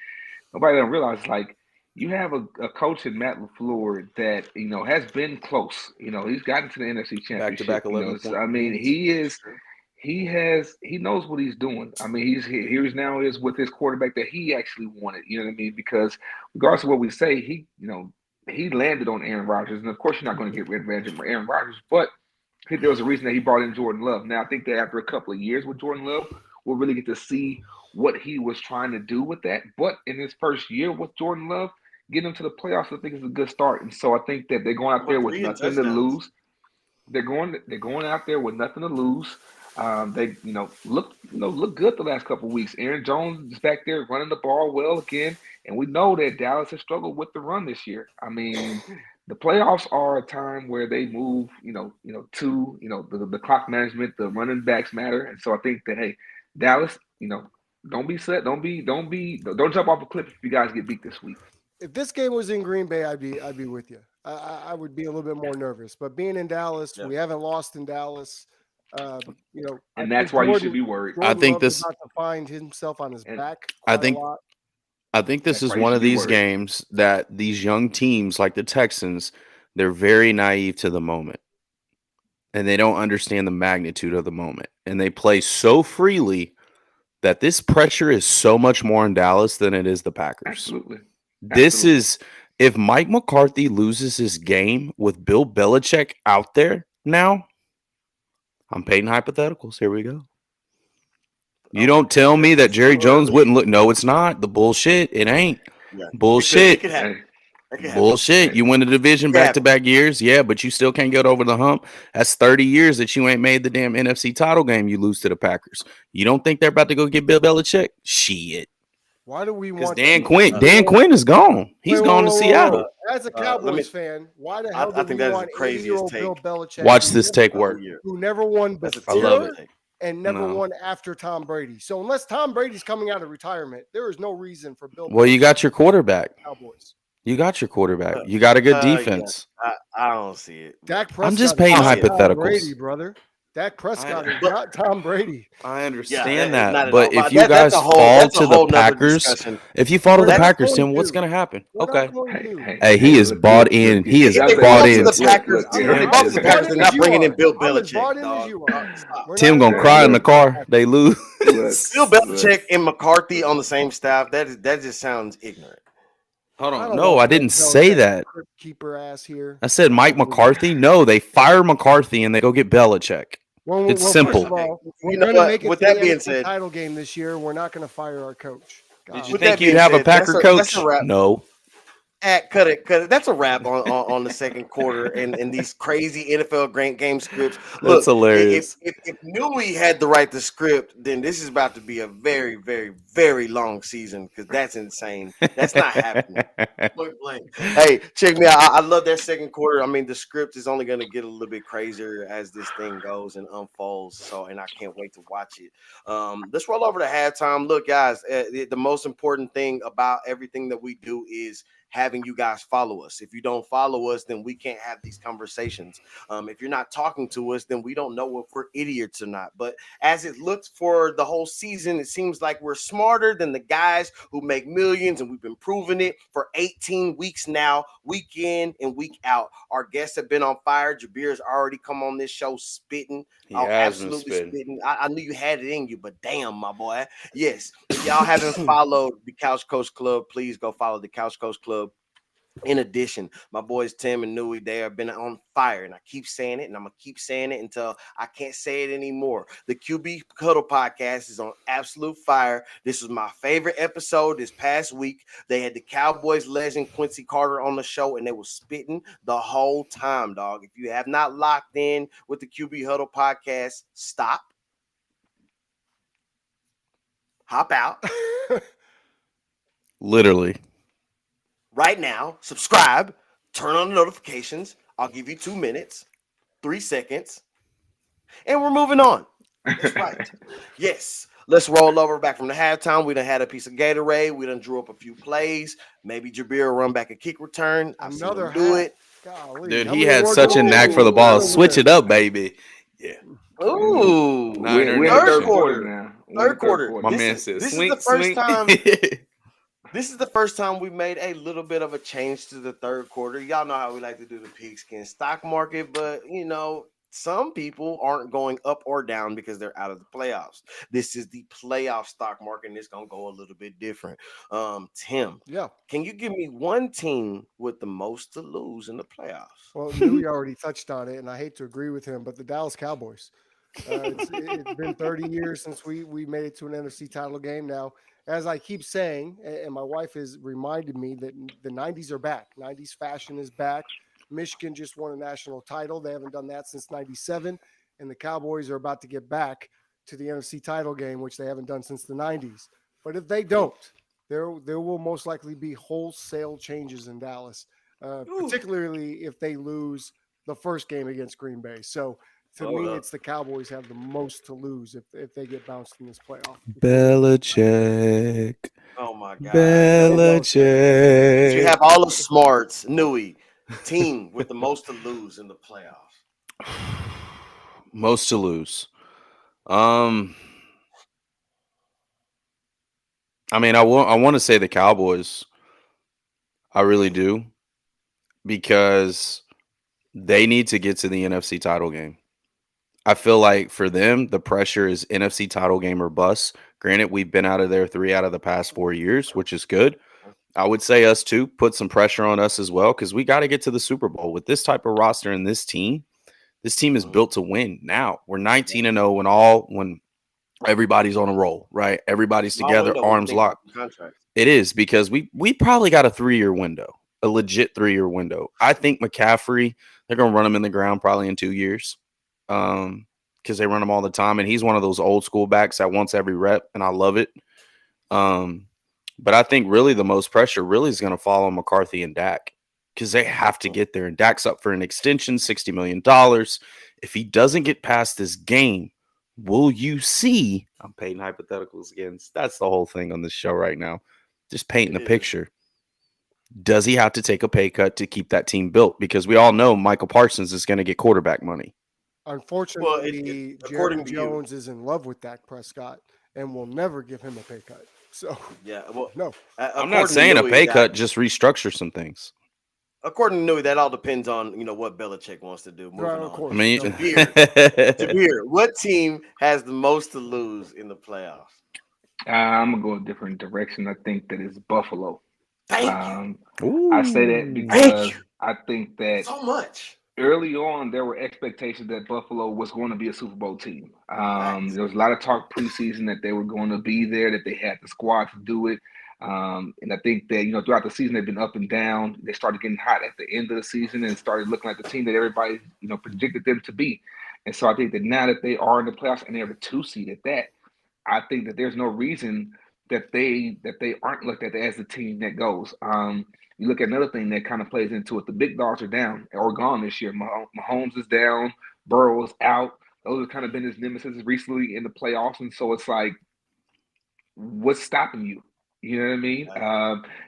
S4: nobody don't realize like you have a coach in Matt LaFleur that has been close. He's gotten to the NFC Championship.
S1: Back-to-back 11
S4: So,
S1: point
S4: I mean,
S1: wins.
S4: he knows what he's doing. I mean, he's now is with his quarterback that he actually wanted. You know what I mean? Because regardless of what we say, he landed on Aaron Rodgers, and of course, you're not going to get rid of Aaron Rodgers, but I think there was a reason that he brought in Jordan Love. Now, I think that after a couple of years with Jordan Love, we'll really get to see what he was trying to do with that. But in his first year with Jordan Love, getting him to the playoffs, I think is a good start. And so I think that they're going out there with nothing to lose. They're going out there with nothing to lose. They look good the last couple of weeks. Aaron Jones is back there running the ball well again, and we know that Dallas has struggled with the run this year. I mean, the playoffs are a time where they move, the clock management, the running backs matter, and so I think that hey, Dallas, don't jump off a cliff if you guys get beat this week.
S2: If this game was in Green Bay, I'd be with you. I would be a little bit more nervous. But being in Dallas, we haven't lost in Dallas.
S4: And that's why you should be worried.
S2: Jordan
S1: I think
S2: Love
S1: this
S2: is about to find himself on his back.
S1: I
S2: quite a
S1: think
S2: lot.
S1: I think this
S4: That's
S1: is
S4: why you
S1: one
S4: should
S1: of
S4: be
S1: these
S4: worried.
S1: games that these young teams like the Texans, they're very naive to the moment. And they don't understand the magnitude of the moment. And they play so freely that this pressure is so much more in Dallas than it is the Packers.
S4: Absolutely.
S1: This
S4: Absolutely.
S1: is if Mike McCarthy loses his game with Bill Belichick out there now, I'm painting hypotheticals. Here we go. You don't tell me that Jerry Jones wouldn't look. No, it's not. The bullshit. It ain't.
S3: Yeah.
S1: Bullshit.
S3: It could happen. It could happen.
S1: Bullshit. You win the division
S3: Yeah.
S1: back-to-back years. Yeah, but you still can't get over the hump. That's 30 years that you ain't made the damn NFC title game. You lose to the Packers. You don't think they're about to go get Bill Belichick? Shit.
S2: Why do we
S1: Because
S2: want
S1: Dan Quinn is gone. He's gone to Seattle.
S2: As a Cowboys fan, why the hell
S3: I
S2: do
S3: think
S2: we
S3: that is
S2: want
S3: the craziest
S2: 80-year-old
S3: take.
S2: Bill Belichick?
S1: Watch this take work.
S2: Who never won
S3: That's a
S2: before
S1: I love it.
S2: and never
S1: No.
S2: won after Tom Brady. So unless Tom Brady's coming out of retirement, there is no reason for Bill.
S1: Well, you got your quarterback.
S2: Cowboys.
S1: You got your quarterback. You got a good
S3: Yeah.
S1: defense.
S3: I don't see it.
S2: Dak Prescott.
S1: I'm just
S2: is
S1: painting
S2: not Tom
S1: hypotheticals.
S2: Brady, brother. Dak Prescott is
S3: But-
S2: not Tom Brady.
S1: I
S3: Yeah,
S1: understand
S3: not
S1: that,
S3: at
S1: but
S3: all.
S1: if you
S3: That's
S1: guys
S3: a whole-
S1: fall
S3: that's a
S1: to
S3: whole
S1: the
S3: nother
S1: Packers,
S3: discussion.
S1: if you fall to
S2: We're
S1: the
S2: not
S1: Packers,
S2: going
S1: then what's
S2: to.
S1: going to happen?
S2: We're
S1: Okay.
S2: not going to.
S1: Hey, he is bought in. He is
S3: If they
S1: bought
S3: fall to
S1: in.
S3: the Packers,
S2: I'm
S3: if they
S2: as
S3: fall to the Packers, they're not
S2: you
S3: bringing
S2: are.
S3: in Bill
S2: I'm as bought
S3: Belichick,
S2: in
S3: dog.
S2: as you are. We're
S1: Tim
S2: not
S1: gonna
S2: going
S1: cry
S2: to.
S1: in the car. They lose.
S3: Bill Belichick and McCarthy on the same staff. That just sounds ignorant.
S1: Hold
S2: I
S1: on.
S2: don't
S1: No,
S2: want
S1: I didn't
S2: Bill
S1: say
S2: Belichick,
S1: that.
S2: crypt keeper ass here.
S1: I said Mike McCarthy. No, they fire McCarthy and they go get Belichick. It's simple.
S2: First of all, we're
S3: You know
S2: going to
S3: what?
S2: make it
S3: With
S2: to
S3: that
S2: the
S3: being
S2: NFC
S3: said-
S2: title game this year. We're not going to fire our coach.
S1: Did
S2: God.
S1: you
S3: With
S1: think
S3: that
S1: you'd
S3: being
S1: have a
S3: said, that's
S1: Packer
S3: that's
S1: coach?
S3: a wrap.
S1: No.
S3: Cut it. That's a wrap on the second quarter and these crazy NFL game scripts. Look,
S1: That's hilarious.
S3: If Newey had to write the script, then this is about to be a very, very, very long season because that's insane. That's not happening. Point blank. Hey, check me out. I love that second quarter. I mean, the script is only going to get a little bit crazier as this thing goes and unfolds. So, and I can't wait to watch it. Let's roll over to halftime. Look, guys, the most important thing about everything that we do is having you guys follow us. If you don't follow us, then we can't have these conversations. If you're not talking to us, then we don't know if we're idiots or not. But as it looks for the whole season, it seems like we're smarter than the guys who make millions, and we've been proving it for 18 weeks now, week in and week out. Our guests have been on fire. Jabir's already come on this show spitting.
S1: He has been spitting.
S3: Spitting. I knew you had it in you, but damn, my boy. Yes, if y'all haven't followed the Couch Coach Club, please go follow the Couch Coach Club. In addition, my boys Tim and Newey, they have been on fire, and I keep saying it, and I'm gonna keep saying it until I can't say it anymore. The QB Huddle podcast is on absolute fire. This was my favorite episode this past week. They had the Cowboys legend Quincy Carter on the show, and they were spitting the whole time, dog. If you have not locked in with the QB Huddle podcast, stop, hop out
S1: Literally.
S3: right now, subscribe, turn on the notifications. I'll give you 2 minutes, 3 seconds, and we're moving on. That's right. Yes. Let's roll over back from the halftime. We done had a piece of Gatorade. We done drew up a few plays. Maybe Jabir will run back a kick return. I've seen
S2: Another
S3: him do
S2: hat.
S3: it.
S2: Golly,
S1: Dude,
S2: how
S1: he
S2: many
S1: had
S2: awards
S1: such a
S2: are we
S1: knack
S2: giving
S1: for the
S2: this man
S1: ball.
S2: over
S1: Switch
S2: here?
S1: it up, baby. Yeah.
S3: Ooh.
S1: Niner
S4: We're in the
S3: Third
S4: third
S1: Nation.
S3: quarter.
S4: quarter now. We're in
S3: Third
S4: the
S3: quarter.
S1: My
S3: This
S1: man
S3: is
S1: says,
S3: the
S1: swing,
S3: first
S1: swing.
S3: time. This is the first time we made a little bit of a change to the third quarter. Y'all know how we like to do the pigskin stock market, but some people aren't going up or down because they're out of the playoffs. This is the playoff stock market, and it's gonna go a little bit different. Tim,
S2: Yeah.
S3: can you give me one team with the most to lose in the playoffs?
S2: Well, Newey already touched on it, and I hate to agree with him, but the Dallas Cowboys. It's been 30 years since we made it to an NFC title game. Now, as I keep saying, and my wife has reminded me that the 90s are back. 90s fashion is back. Michigan just won a national title. They haven't done that since 97. And the Cowboys are about to get back to the NFC title game, which they haven't done since the 90s. But if they don't, there will most likely be wholesale changes in Dallas, particularly if they lose the first game against Green Bay. So to me, it's the Cowboys have the most to lose if they get bounced in this playoff.
S1: Belichick.
S3: Oh my God.
S1: Belichick.
S3: You have all the smarts, Newey. Team with the most to lose in the playoffs.
S1: Most to lose. I mean, I want to say the Cowboys. I really do, because they need to get to the NFC title game. I feel like for them, the pressure is NFC title game or bust. Granted, we've been out of there 3 out of the past 4 years, which is good. I would say us too, put some pressure on us as well, because we got to get to the Super Bowl with this type of roster and this team. This team is built to win. Now we're 19-0 when everybody's on a roll, right? Everybody's together, arms locked. It is, because we probably got a 3-year window, a legit 3-year window. I think McCaffrey, they're gonna run him in the ground probably in 2 years, because they run him all the time, and he's one of those old school backs that wants every rep, and I love it. But I think really the most pressure really is going to fall on McCarthy and Dak, because they have to get there. And Dak's up for an extension, $60 million. If he doesn't get past this game, will you see? I'm painting hypotheticals again. That's the whole thing on this show right now. Just painting the picture. Does he have to take a pay cut to keep that team built? Because we all know Michael Parsons is going to get quarterback money.
S2: Unfortunately, Jerry Jones is in love with Dak Prescott and will never give him a pay cut. So no,
S1: I'm not saying a pay cut, just restructure some things.
S3: According to Newey, that all depends on what Belichick wants to do. Moving on.
S2: Of course.
S1: I mean,
S3: Jabir, what team has the most to lose in the playoffs?
S4: I'm gonna go a different direction. I think that it's Buffalo.
S3: Thank
S4: you. I say that because I think that
S3: so much.
S4: Early on, there were expectations that Buffalo was going to be a Super Bowl team. There was a lot of talk preseason that they were going to be there, that they had the squad to do it. And I think that, throughout the season, they've been up and down. They started getting hot at the end of the season and started looking like the team that everybody, predicted them to be. And so I think that now that they are in the playoffs and they're the 2 seed at that, I think that there's no reason that they aren't looked at as the team that goes. You look at another thing that kind of plays into it. The big dogs are down or gone this year. Mahomes is down. Burrow is out. Those have kind of been his nemesis recently in the playoffs. And so it's like, what's stopping you? You know what I mean?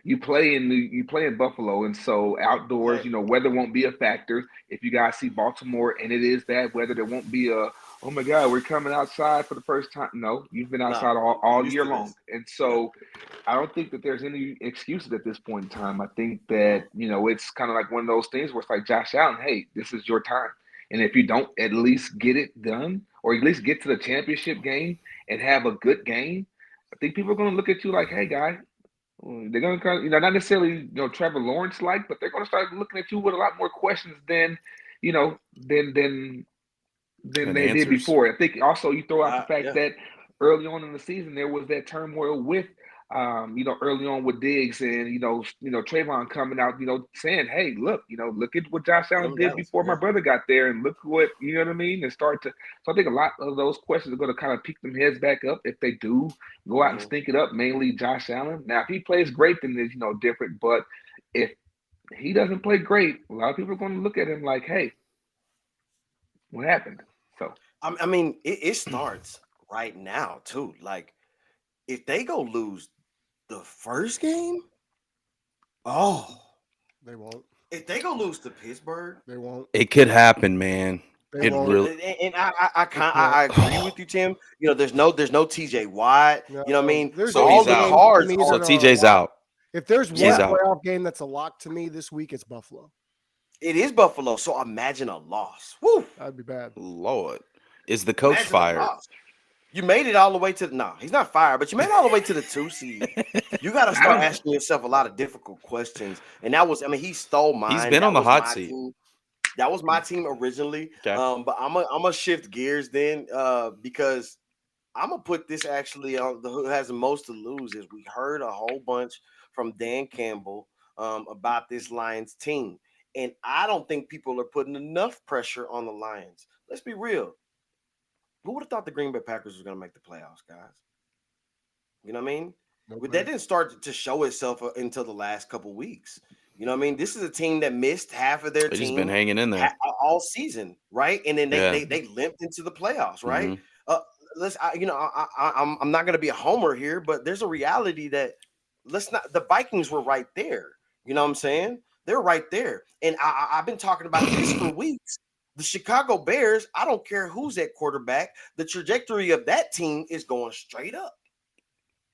S4: You play in Buffalo, and so outdoors, weather won't be a factor. If you guys see Baltimore and it is bad weather, there won't be a, oh my God, we're coming outside for the first time. No, you've been outside all year long. And so I don't think that there's any excuses at this point in time. I think that, it's kind of like one of those things where it's like Josh Allen, hey, this is your time. And if you don't at least get it done, or at least get to the championship game and have a good game, I think people are going to look at you like, hey, guy, they're going to kind of, not necessarily, Trevor Lawrence like, but they're going to start looking at you with a lot more questions than they did before. I think also you throw out the fact that early on in the season, there was that turmoil with, early on with Diggs and, Trayvon coming out, saying, hey, look at what Josh Allen did before my brother got there, and look what, you know what I mean? And so I think a lot of those questions are going to kind of pick them heads back up if they do go out and stink it up, mainly Josh Allen. Now, if he plays great, then it's, different. But if he doesn't play great, a lot of people are going to look at him like, hey, what happened? So
S3: I mean, it starts right now too. Like if they go lose the first game, oh,
S2: They won't.
S3: if they go lose to Pittsburgh,
S2: They won't.
S1: It could happen, man.
S2: They
S1: It
S2: won't.
S1: really.
S3: and I
S2: can't.
S3: agree with you, Tim. You know, there's no TJ Watt.
S2: No,
S3: You know what I mean?
S2: there's
S1: So
S3: all
S1: he's
S3: the
S1: out.
S3: cards.
S2: to me
S1: So
S2: that are
S1: TJ's
S2: locked.
S1: out.
S2: If there's
S1: He's
S2: one
S1: out.
S2: playoff game that's a lock to me this week, it's Buffalo.
S3: It is Buffalo. So imagine a loss. Woo!
S2: That'd be bad.
S1: Lord, is the coach
S3: Imagine a
S1: fired?
S3: loss. You made it all the way to no, he's not fired, but you made it all the way to the 2 seed. You got to start asking yourself a lot of difficult questions. And that was, I mean, he stole mine.
S1: He's been
S3: That
S1: on the
S3: was
S1: hot
S3: my
S1: seat.
S3: team. That was my team originally.
S1: Okay.
S3: But I'm gonna shift gears then because I'm gonna put this actually on the who has the most to lose. Is we heard a whole bunch from Dan Campbell about this Lions team, and I don't think people are putting enough pressure on the Lions. Let's be real. Who would have thought the Green Bay Packers was gonna make the playoffs, guys? You know what I mean? But that didn't start to show itself until the last couple weeks. You know what I mean? This is a team that missed half of their
S1: They've just
S3: team
S1: been hanging in there.
S3: all season, right? And then
S1: Yeah.
S3: they limped into the playoffs, right?
S1: Mhm.
S3: I'm not going to be a homer here, but there's a reality that the Vikings were right there. You know what I'm saying? They're right there, and I've been talking about this for weeks. The Chicago Bears, I don't care who's at quarterback, the trajectory of that team is going straight up.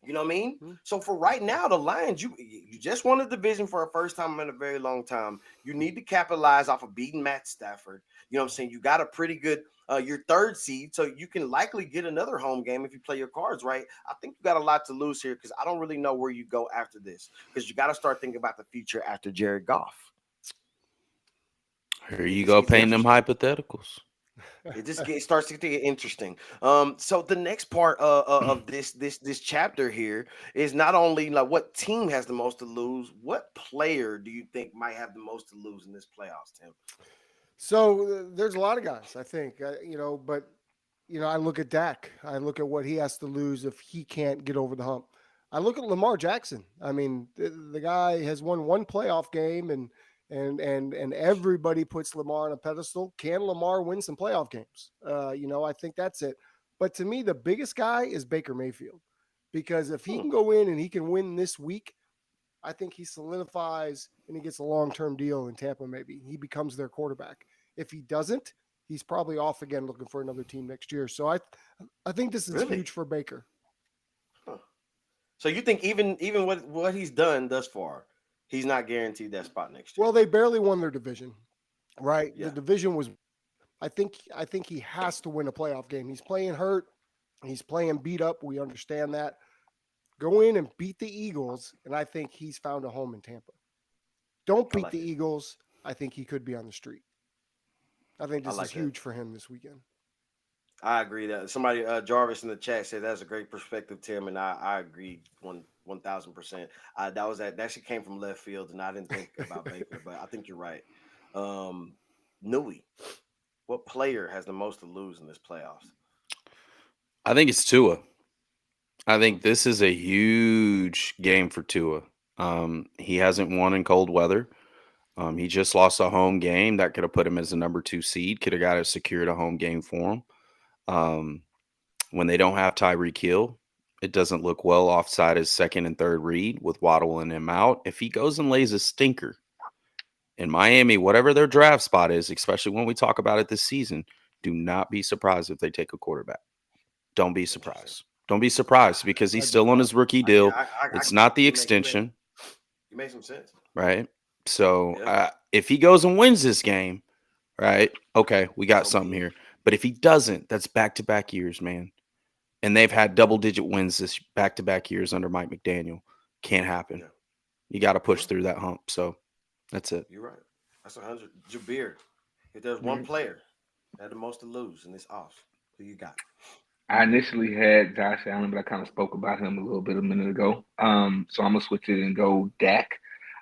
S3: You know what I mean?
S2: Mhm.
S3: So for right now, the Lions, you just won a division for a first time in a very long time. You need to capitalize off of beating Matt Stafford. You know what I'm saying? You got a pretty good your 3rd seed, so you can likely get another home game if you play your cards right. I think you got a lot to lose here because I don't really know where you go after this because you got to start thinking about the future after Jared Goff.
S1: Here you go, painting them hypotheticals.
S3: It starts to get interesting. So the next part of this chapter here is not only like what team has the most to lose, what player do you think might have the most to lose in this playoffs, Tim?
S2: So there's a lot of guys, I think, but I look at Dak. I look at what he has to lose if he can't get over the hump. I look at Lamar Jackson. I mean, the guy has won one playoff game, and everybody puts Lamar on a pedestal. Can Lamar win some playoff games? I think that's it. But to me, the biggest guy is Baker Mayfield, because if he can go in and he can win this week, I think he solidifies and he gets a long-term deal in Tampa. Maybe he becomes their quarterback. If he doesn't, he's probably off again looking for another team next year. So I think this is
S3: Really?
S2: huge for Baker.
S3: Huh. So you think even what he's done thus far, he's not guaranteed that spot next year?
S2: Well, they barely won their division, right?
S3: Yeah.
S2: The division was. I think he has to win a playoff game. He's playing hurt. He's playing beat up. We understand that. Go in and beat the Eagles, and I think he's found a home in Tampa. Don't beat the Eagles. I think he could be on the street. I think this is huge for him this weekend.
S3: I agree that somebody Jarvis in the chat said that's a great perspective, Tim, and I agree 1,000%. That actually came from left field, and I didn't think about Baker, but I think you're right. Nui, what player has the most to lose in this playoffs?
S1: I think it's Tua. I think this is a huge game for Tua. He hasn't won in cold weather. He just lost a home game that could have put him as a number 2 seed. Could have got us secured a home game for him. When they don't have Tyreek Hill, it doesn't look well offside his 2nd and 3rd read with Waddle and him out. If he goes and lays a stinker in Miami, whatever their draft spot is, especially when we talk about it this season, do not be surprised if they take a quarterback. Don't be surprised. Don't be surprised because he's still on his rookie deal. It's not the extension.
S3: You made some sense.
S1: Right? So if he goes and wins this game, right, okay, we got something here. But if he doesn't, that's back-to-back years, man. And they've had double-digit wins this back-to-back years under Mike McDaniel. Can't happen.
S3: Yeah.
S1: You got to push through that hump. So that's it.
S3: You're right. That's 100. Jabir, if there's one player that had the most to lose in this off, who you got?
S4: I initially had Josh Allen, but I kind of spoke about him a little bit a minute ago. So I'm going to switch it and go Dak.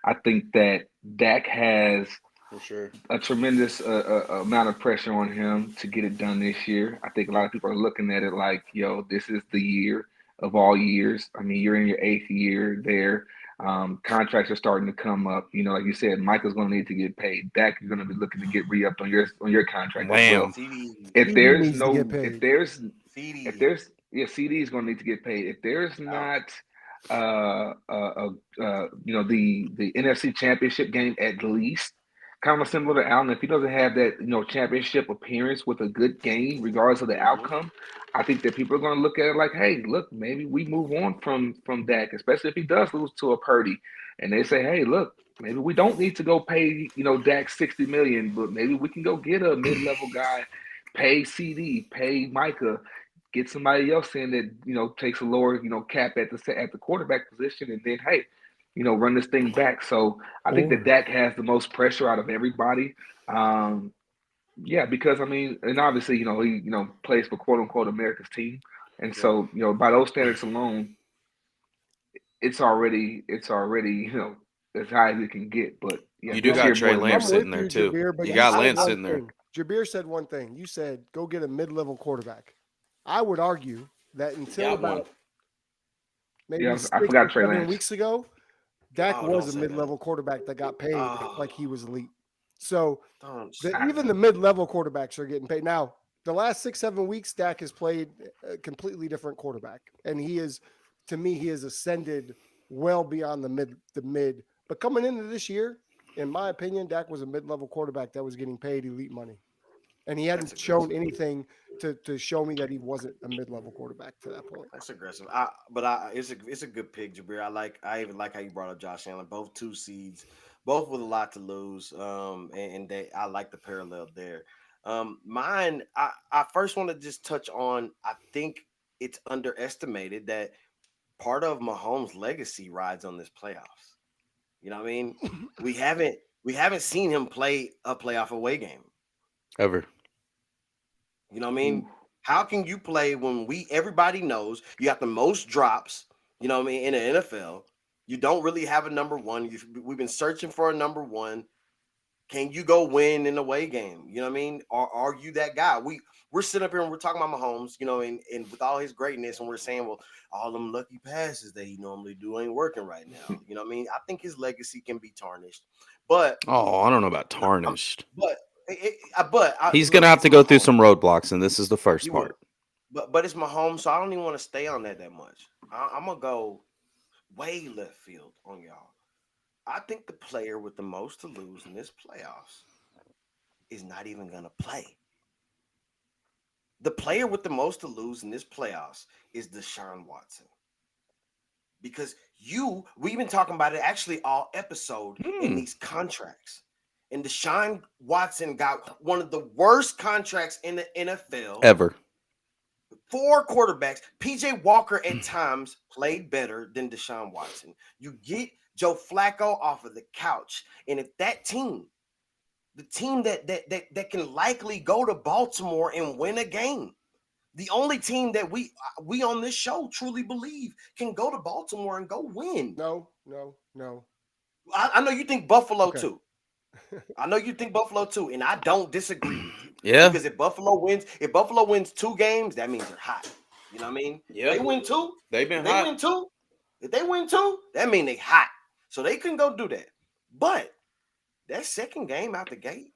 S4: I think that Dak has
S1: For sure.
S4: a tremendous amount of pressure on him to get it done this year. I think a lot of people are looking at it like, this is the year of all years. I mean, you're in your 8th year there. Contracts are starting to come up. Like you said, Michael's going to need to get paid. Dak, you're going to be looking to get re-upped on your contract as well.
S1: Wham.
S3: CD,
S4: If
S2: CD
S4: there's
S2: needs to get
S4: no,
S2: paid.
S4: if
S3: CD.
S4: there's, yeah, CD is going to need to get paid. If there's
S3: Oh,
S4: not, the NFC Championship game at least, kind of similar to Allen. If he doesn't have that, championship appearance with a good game, regardless of the
S3: mhm.
S4: outcome, I think that people are going to look at it like, hey, look, maybe we move on from Dak, especially if he does lose to a Purdy, and they say, hey, look, maybe we don't need to go pay, Dak 60 million, but maybe we can go get a mid-level guy, pay CD, pay Micah, get somebody else in that takes a lower cap at the quarterback position, and then hey, run this thing back. So I think that
S2: Or
S4: Dak has the most pressure out of everybody. Yeah, because I mean, and obviously he plays for quote unquote America's team, and
S3: Yep.
S4: so by those standards alone, it's already as high as it can get. But yeah,
S1: You do
S4: this
S1: got
S4: year more
S1: Trey
S4: than
S1: Lance
S2: I'm
S4: ever.
S2: with
S1: sitting there
S2: you,
S1: too.
S2: Jabir, but
S1: You
S2: he
S1: got
S3: I,
S2: said
S1: Lance
S3: I,
S2: one
S1: sitting there.
S2: thing. Jabir said one thing. You said go get a mid-level quarterback. I would argue that until
S3: got one.
S2: about maybe
S4: Yeah, I
S2: 6
S4: forgot
S2: or
S4: Trey
S2: 7
S4: Lance.
S2: weeks ago, Dak
S3: Oh, don't
S2: was a
S3: say that.
S2: mid-level quarterback that got paid like he
S3: Oh,
S2: was elite. So
S3: don't.
S2: even the mid-level quarterbacks are getting paid. Now, the last 6, 7 weeks, Dak has played a completely different quarterback. And to me, he has ascended well beyond the mid. But coming into this year, in my opinion, Dak was a mid-level quarterback that was getting paid elite money. And he
S3: That's
S2: hadn't shown
S3: aggressive.
S2: anything to show me that he wasn't a mid-level quarterback to that point.
S3: That's aggressive. It's a good pick, Jabir. I even like how you brought up Josh Allen. Both 2 seeds, both with a lot to lose. And I like the parallel there. Mine, I first want to just touch on. I think it's underestimated that part of Mahomes' legacy rides on this playoffs. You know what I mean? We haven't seen him play a playoff away game.
S1: Ever.
S3: You know what I mean?
S4: Ooh.
S3: How can you play when everybody knows you got the most drops, you know what I mean, in the NFL? You don't really have a number one. We've been searching for a number one. Can you go win an away game? You know what I mean? Or are you that guy? We're sitting up here and we're talking about Mahomes, and with all his greatness, and we're saying, well, all them lucky passes that he normally do ain't working right now. You know what I mean? I think his legacy can be tarnished. But
S1: Oh, I don't know about
S3: I'm,
S1: tarnished.
S3: but
S1: He's gonna
S3: look,
S1: have
S3: it's
S1: to go through
S3: Mahomes.
S1: some roadblocks, and this is the
S3: He
S1: first
S3: will.
S1: part.
S3: But it's Mahomes, so I don't even want to stay on that much. I'm gonna go way left field on y'all. I think the player with the most to lose in this playoffs is not even gonna play. The player with the most to lose in this playoffs is Deshaun Watson. Because we've been talking about it actually all episode in
S1: Hmm.
S3: these contracts. And Deshaun Watson got one of the worst contracts in the NFL.
S1: Ever.
S3: 4 quarterbacks. PJ Walker at times played better than Deshaun Watson. You get Joe Flacco off of the couch. And if that team, the team that can likely go to Baltimore and win a game, the only team that we on this show truly believe can go to Baltimore and go win.
S2: No.
S3: I know you think Buffalo
S2: Okay.
S3: too. I know you think Buffalo too, and I don't disagree with you.
S1: Yeah.
S3: Because if Buffalo wins 2 games, that means they're hot. You know what I mean?
S1: Yeah.
S3: They win 2.
S1: They've been
S3: If they
S1: hot.
S3: win 2, that means they hot. So they can go do that. But that second game out the gate,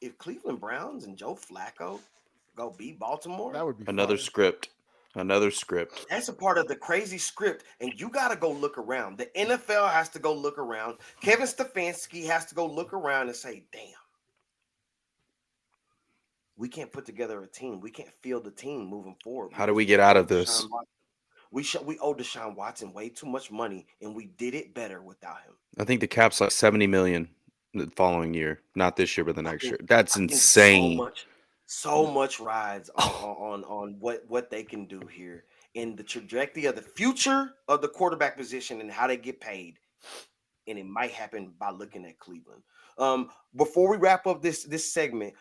S3: if Cleveland Browns and Joe Flacco go beat Baltimore,
S2: That would be
S1: Another
S2: fire.
S1: script. Another script.
S3: that's a part of the crazy script, and you got to go look around. The NFL has to go look around. Kevin Stefanski has to go look around and say, damn, we can't put together a team. We can't field a team moving forward.
S1: How do
S3: because
S1: we get out
S3: owe
S1: of this?
S3: Deshaun Watson- we owe Deshaun Watson way too much money, and we did it better without him.
S1: I think the cap's like 70 million the following year, not this year, but the
S3: I
S1: next
S3: think
S1: year. That's
S3: I think
S1: insane.
S3: so much rides on what they can do here in the trajectory of the future of the quarterback position and how they get paid. And it might happen by looking at Cleveland. Before we wrap up this segment,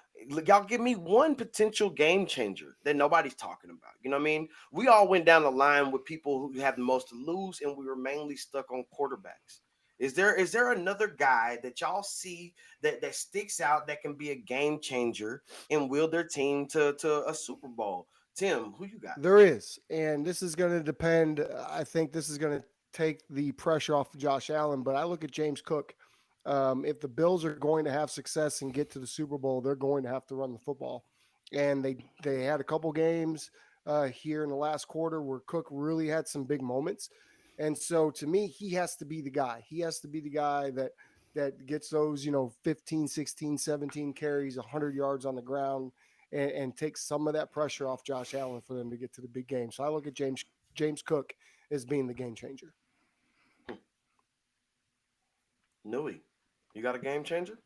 S3: y'all give me one potential game changer that nobody's talking about. You know what I mean? We all went down the line with people who have the most to lose, and we were mainly stuck on quarterbacks. Is there another guy that y'all see that sticks out that can be a game changer and wheel their team to a Super Bowl? Tim, who you got?
S2: There is, and this is going to depend. I think this is going to take the pressure off of Josh Allen, but I look at James Cook. If the Bills are going to have success and get to the Super Bowl, they're going to have to run the football. And they had a couple games here in the last quarter where Cook really had some big moments. And so to me, he has to be the guy. He has to be the guy that gets those, 15, 16, 17 carries, 100 yards on the ground and takes some of that pressure off Josh Allen for them to get to the big game. So I look at James Cook as being the game changer.
S3: Nui, you got a game changer?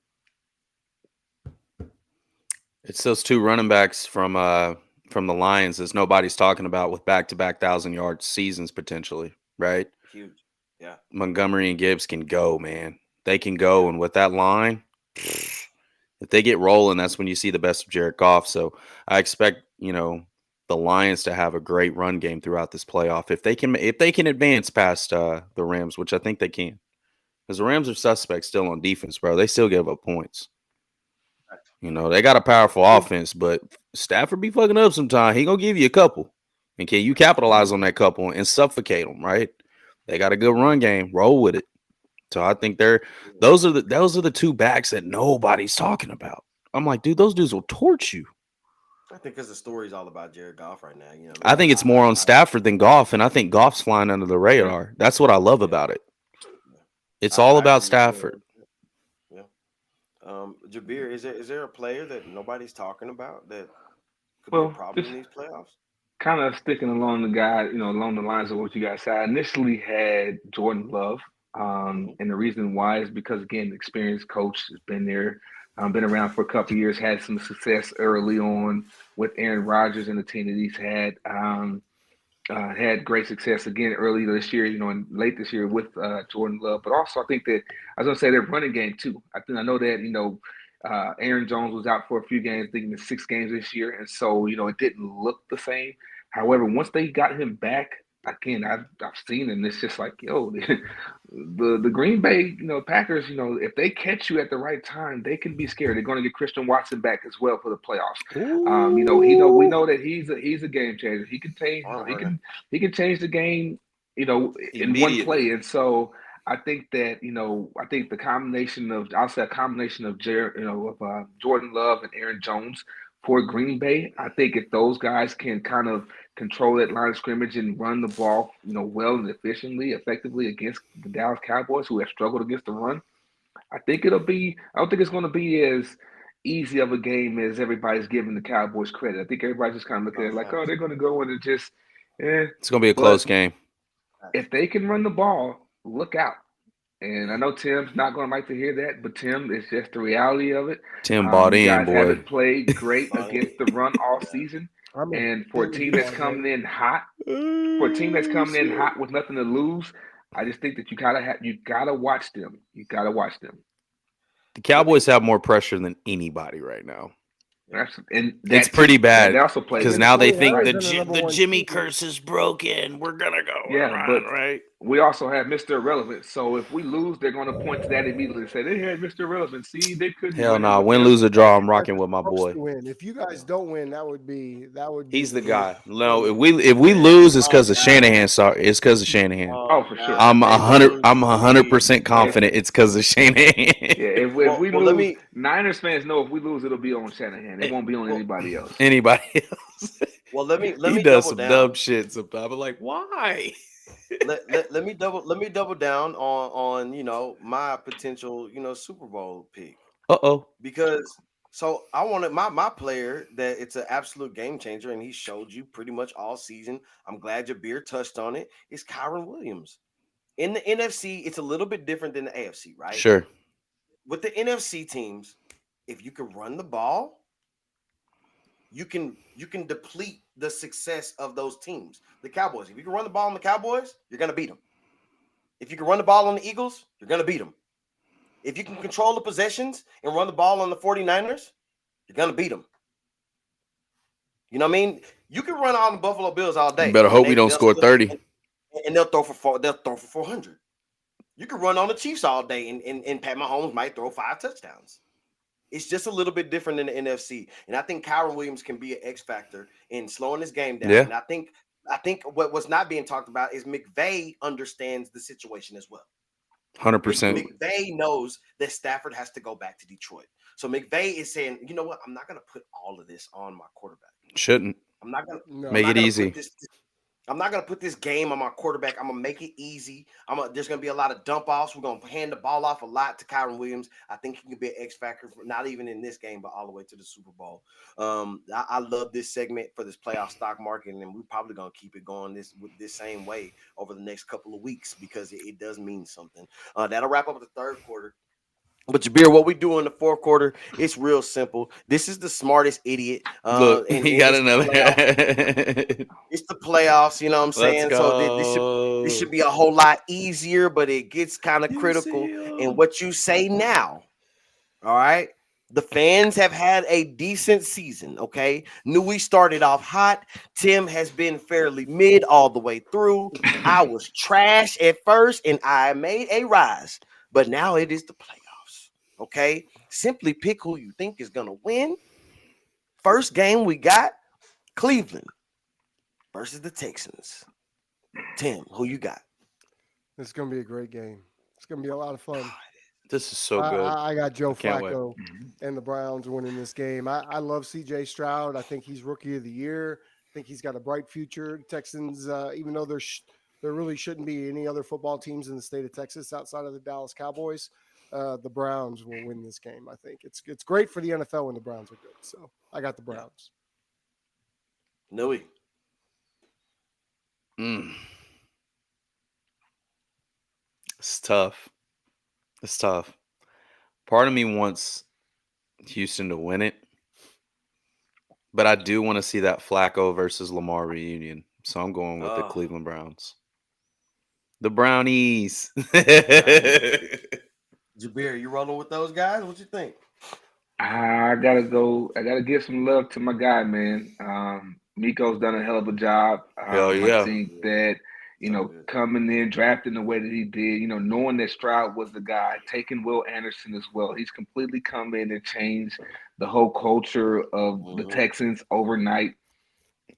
S1: It's those two running backs from the Lions as nobody's talking about with back-to-back 1,000-yard seasons potentially, right?
S3: Huge. Yeah.
S1: Montgomery and Gibbs can go, man. They can go, and with that line, if they get rolling, that's when you see the best of Jared Goff. So I expect, the Lions to have a great run game throughout this playoff. If they can advance past the Rams, which I think they can. Because the Rams are suspects still on defense, bro. They still give up points. They got a powerful offense, but Stafford be fucking up sometimes. He gonna give you a couple. And can you capitalize on that couple and suffocate them, right? They got a good run game. Roll with it. So I think those are the two backs that nobody's talking about. I'm like, dude, those dudes will torch you.
S3: I think because the story's all about Jared Goff right now.
S1: I think it's more on Stafford than Goff, and I think Goff's flying under the radar. That's what I love about it. It's all about Stafford.
S3: Yeah. Jabir, is there a player that nobody's talking about that could be a problem in these playoffs?
S4: Kind of sticking along along the lines of what you guys said. I initially had Jordan Love. And the reason why is because, again, the experienced coach has been there, been around for a couple of years, had some success early on with Aaron Rodgers and the team that he's had. Had great success again early this year, and late this year with Jordan Love. But also, I think that I was going to say their running game too. I know that Aaron Jones was out for a few games, I think in 6 games this year, and so it didn't look the same. However, once they got him back, again, I've seen him. It's just like, the Green Bay, Packers, if they catch you at the right time, they can be scared. They're going to get Christian Watson back as well for the playoffs. We know that he's a game changer. He can change. He can change the game, in one play. And so I think that I think the combination of Jordan Love and Aaron Jones for Green Bay, I think if those guys can kind of control that line of scrimmage and run the ball, well and effectively against the Dallas Cowboys, who have struggled against the run, I think I don't think it's going to be as easy of a game as everybody's giving the Cowboys credit. I think everybody's just kind of looking at it like, oh, they're going to go in and just,
S1: It's going to be a close game.
S4: If they can run the ball, look out. And I know Tim's not going to like to hear that, but Tim, it's just the reality of it.
S1: Tim bought in,
S4: guys
S1: boy.
S4: Haven't played great against the run all season. And for a team that's coming in hot, with nothing to lose, I just think that you gotta watch them. You gotta watch them.
S1: The Cowboys have more pressure than anybody right now.
S4: And
S1: it's pretty bad
S4: because
S1: now they think the Jimmy curse is broken. We're gonna go right.
S4: We also have Mr. Irrelevant. So if we lose, they're going to point to that immediately and say they had Mr. Irrelevant. See, they couldn't.
S1: Hell no, win, lose, or draw. I'm rocking with my boy.
S2: If you guys don't win, that would be.
S1: He's the guy. No, if we lose, it's because of Shanahan. Sorry, it's because of Shanahan.
S4: Oh, for sure.
S1: I'm 100% confident it's because of Shanahan.
S4: If we lose, Niners fans know if we lose, it'll be on Shanahan. It won't be on anybody else.
S3: Well, let me.
S1: He does some dumb shit sometimes. I'm like, why?
S3: let me double down on my potential Super Bowl pick. Because so I wanted my player that it's an absolute game changer, and he showed you pretty much all season. I'm glad Jabir touched on it. Is Kyren Williams. In the NFC, it's a little bit different than the AFC, right?
S1: Sure.
S3: With the NFC teams, if you can run the ball, you can deplete the success of those teams. The Cowboys, if you can run the ball on the Cowboys, you're going to beat them. If you can run the ball on the Eagles, you're going to beat them. If you can control the possessions and run the ball on the 49ers, you're going to beat them. You know what I mean? You can run on the Buffalo Bills all day.
S1: You better hope we don't score 30.
S3: And they'll throw for 400. You can run on the Chiefs all day, and Pat Mahomes might throw 5 touchdowns. It's just a little bit different in the NFC. And I think Kyren Williams can be an X factor in slowing this game down.
S1: Yeah.
S3: And I think I think what was not being talked about is McVay understands the situation as well.
S1: 100%.
S3: McVay knows that Stafford has to go back to Detroit. So McVay is saying, you know what? I'm not going to put all of this on my quarterback.
S1: Shouldn't.
S3: I'm not going to
S1: Make it easy.
S3: I'm not going to put this game on my quarterback. I'm going to make it easy. There's going to be a lot of dump offs. We're going to hand the ball off a lot to Kyron Williams. I think he can be an X factor, not even in this game, but all the way to the Super Bowl. I love this segment for this playoff stock market, and we're probably going to keep it going this same way over the next couple of weeks because it does mean something. That'll wrap up the third quarter. But Jabir, what we do in the fourth quarter, it's real simple. This is the smartest idiot.
S1: Look, he got another.
S3: It's the playoffs, you know what I'm saying? So this should be a whole lot easier, but it gets kind of critical in what you say now. All right. The fans have had a decent season. Okay. Nui started off hot. Tim has been fairly mid all the way through. I was trash at first and I made a rise, but now it is the playoffs. Okay, simply pick who you think is going to win. First game we got Cleveland versus the Texans. Tim, who you got?
S2: It's going to be a great game. It's going to be a lot of fun.
S1: This is so good.
S2: I got Joe
S1: Can't
S2: Flacco and the Browns winning this game. I love C.J. Stroud. I think he's Rookie of the Year. I think he's got a bright future. Texans, even though there really shouldn't be any other football teams in the state of Texas outside of the Dallas Cowboys, the Browns will win this game. I think it's great for the NFL when the Browns are good. So I got the Browns.
S3: Nui.
S1: It's tough. It's tough. Part of me wants Houston to win it, but I do want to see that Flacco versus Lamar reunion. So I'm going with the Cleveland Browns. The Brownies.
S3: Jabir, you rolling with those guys? What you think?
S4: I gotta give some love to my guy, man. Miko's done a hell of a job.
S1: Hell yeah.
S4: I think that, coming in, drafting the way that he did, knowing that Stroud was the guy, taking Will Anderson as well. He's completely come in and changed the whole culture of the Texans overnight.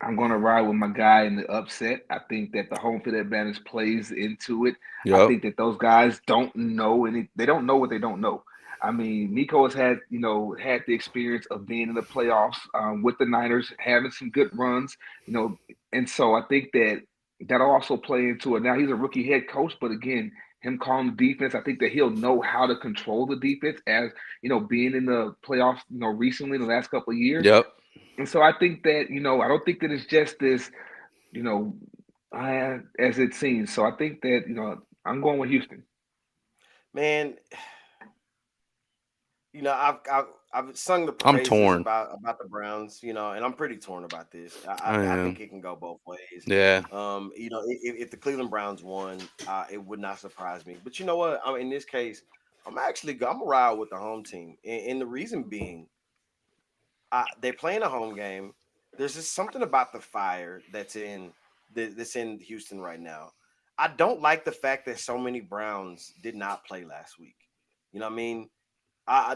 S4: I'm going to ride with my guy in the upset. I think that the home field advantage plays into it.
S1: Yep.
S4: I think that those guys don't know they don't know what they don't know. I mean, Nico has had the experience of being in the playoffs with the Niners, having some good runs, and so I think that that'll also play into it. Now he's a rookie head coach, but again, him calling the defense, I think that he'll know how to control the defense as, being in the playoffs, recently in the last couple of years.
S1: Yep.
S4: And so I think that, I don't think that it's just this, as it seems. So I think that, I'm going with Houston.
S3: Man, I've sung the praises about the Browns, and I'm pretty torn about this. I think it can go both ways.
S1: Yeah.
S3: If the Cleveland Browns won, it would not surprise me. But you know what? In this case, I'm gonna ride with the home team, and the reason being, they're playing a home game. There's just something about the fire that's in Houston right now. I don't like the fact that so many Browns did not play last week. You know what I mean?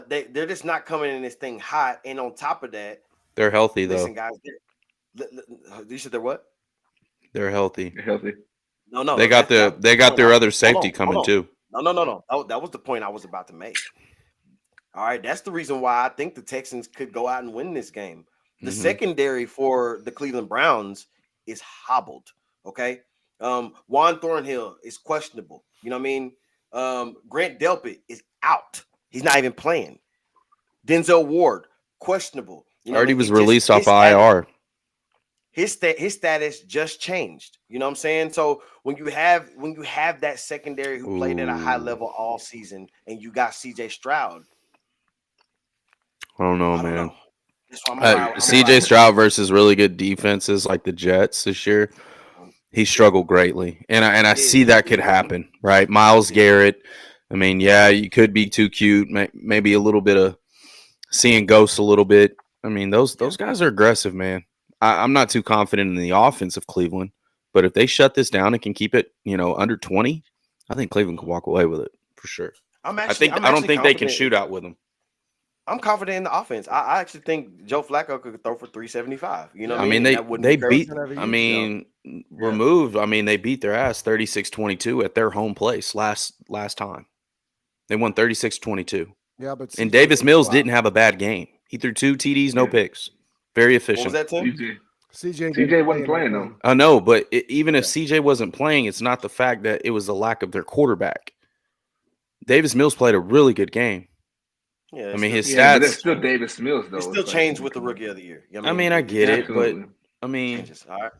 S3: They're just not coming in this thing hot. And on top of that,
S1: they're healthy, though.
S3: Listen, guys, you said they're what?
S1: They're healthy.
S4: They're healthy.
S3: No.
S1: They got their other safety coming too.
S3: No. That was the point I was about to make. All right, that's the reason why I think the Texans could go out and win this game. The secondary for the Cleveland Browns is hobbled. Okay, Juan Thornhill is questionable. You know what I mean? Grant Delpit is out. He's not even playing. Denzel Ward, questionable.
S1: Already was released off IR.
S3: His status just changed. You know what I'm saying? So when you have that secondary who played at a high level all season, and you got C.J. Stroud.
S1: I don't know, man.
S3: C.J.
S1: Stroud versus really good defenses like the Jets this year. He struggled greatly, and I see that could happen, right? Myles Garrett. I mean, yeah, you could be too cute. Maybe a little bit of seeing ghosts a little bit. I mean, those guys are aggressive, man. I'm not too confident in the offense of Cleveland, but if they shut this down and can keep it, under 20, I think Cleveland can walk away with it for sure. I don't think they can shoot out with them.
S3: I'm confident in the offense. I actually think Joe Flacco could throw for 375. You know
S2: Yeah,
S3: what
S1: I
S3: I
S1: mean,
S3: mean? And that wouldn't be crazy.
S1: I mean, removed. I mean, they beat their ass 36-22 at their home place last time. They won 36-22.
S2: Yeah, but
S1: And
S2: CJ
S1: Davis
S2: was
S1: Mills
S2: wild.
S1: didn't have a bad game. He threw 2 TDs, no
S4: Yeah.
S1: picks. Very
S3: What was
S1: efficient.
S3: that, Tim?
S4: CJ
S2: CJ
S4: CJ wasn't
S2: in the
S4: playing though.
S2: game.
S1: I know, but even if CJ wasn't playing, it's not the fact that it was the lack of their quarterback. Davis Mills played a really good game.
S3: Yeah,
S1: I mean, his
S4: Yeah, but that's
S1: stats.
S4: still Davis Mills though.
S3: It still
S4: It's like,
S3: changed with the rookie of the year. You know
S1: I
S3: what
S1: mean, I get it, but
S4: absolutely.
S1: I mean,
S3: changes. All right.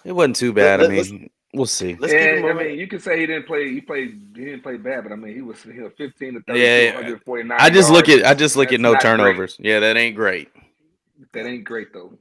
S1: it wasn't too bad. I
S3: Let's
S1: mean, we'll see.
S3: let's keep it
S4: And I
S3: moving.
S4: mean, you can say he didn't play. He didn't play bad, but I mean, he was 15 to 32,
S1: Yeah,
S4: 149.
S1: I just look
S4: yards.
S1: at
S4: That's
S1: no
S4: not great.
S1: turnovers. Yeah, that ain't great.
S4: That ain't great though.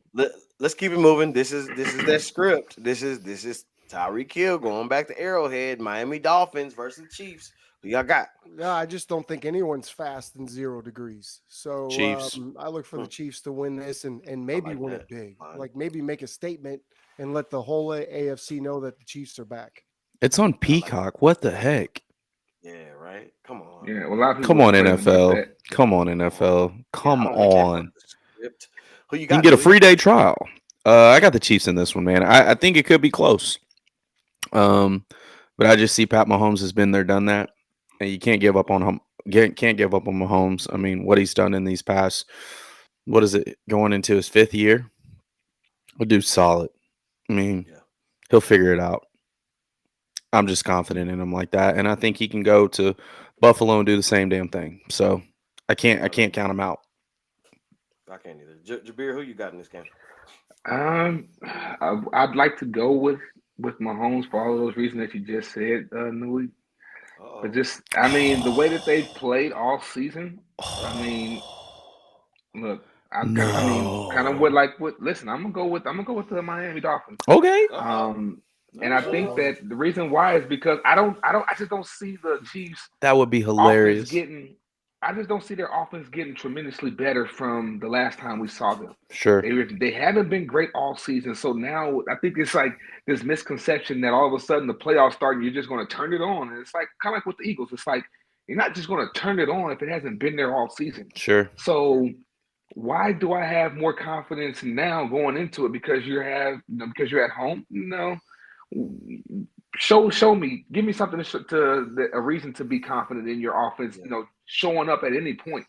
S3: Let's keep it moving. This is that script. This is Tyreek Hill going back to Arrowhead. Miami Dolphins versus Chiefs. Who y'all got?
S2: Yeah, I just don't think anyone's fast in 0 degrees. So
S1: Chiefs.
S2: I look for the Chiefs to win this and maybe
S3: like
S2: win
S3: that.
S2: it big.
S3: Fine.
S2: Like maybe make a statement and let the whole AFC know that the Chiefs are back.
S1: It's on Peacock. What the heck?
S3: Yeah, right. Come on.
S4: Yeah, well, a lot of people
S1: Come on,
S4: complaining about
S1: NFL.
S4: that.
S1: Come on, NFL. Come
S3: Yeah, I don't like that
S1: on.
S3: fucking script. Who you
S1: You
S3: got?
S1: can get a
S3: Louis?
S1: free day trial. I got the Chiefs in this one, man. I think it could be close. But I just see Pat Mahomes has been there, done that, and you can't give up on him. Can't give up on Mahomes. I mean, what he's done in these past, what is it, going into his 5th year? We'll do solid. I mean,
S3: Yeah.
S1: he'll figure it out. I'm just confident in him like that, and I think he can go to Buffalo and do the same damn thing. So I can't count him out.
S3: I can't either. Jabir, who you got in this game?
S4: I'd like to go with Mahomes for all of those reasons that you just said, Nui.
S3: Uh-oh.
S4: But just, I mean, the way that they played all season. I mean, look, kind of would like what. Listen, I'm gonna go with the Miami Dolphins.
S1: Okay.
S4: And I think that the reason why is because I just don't see the Chiefs
S1: That would be
S4: offense
S1: hilarious.
S4: I just don't see their offense getting tremendously better from the last time we saw them.
S1: Sure.
S4: They haven't been great all season. So now I think it's like this misconception that all of a sudden the playoffs start and you're just going to turn it on. And it's like kind of like with the Eagles. It's like you're not just going to turn it on if it hasn't been there all season.
S1: Sure.
S4: So why do I have more confidence now going into it? Because you're at home? No. Show me. Give me something a reason to be confident in your offense.
S3: Yeah.
S4: Showing up at any point.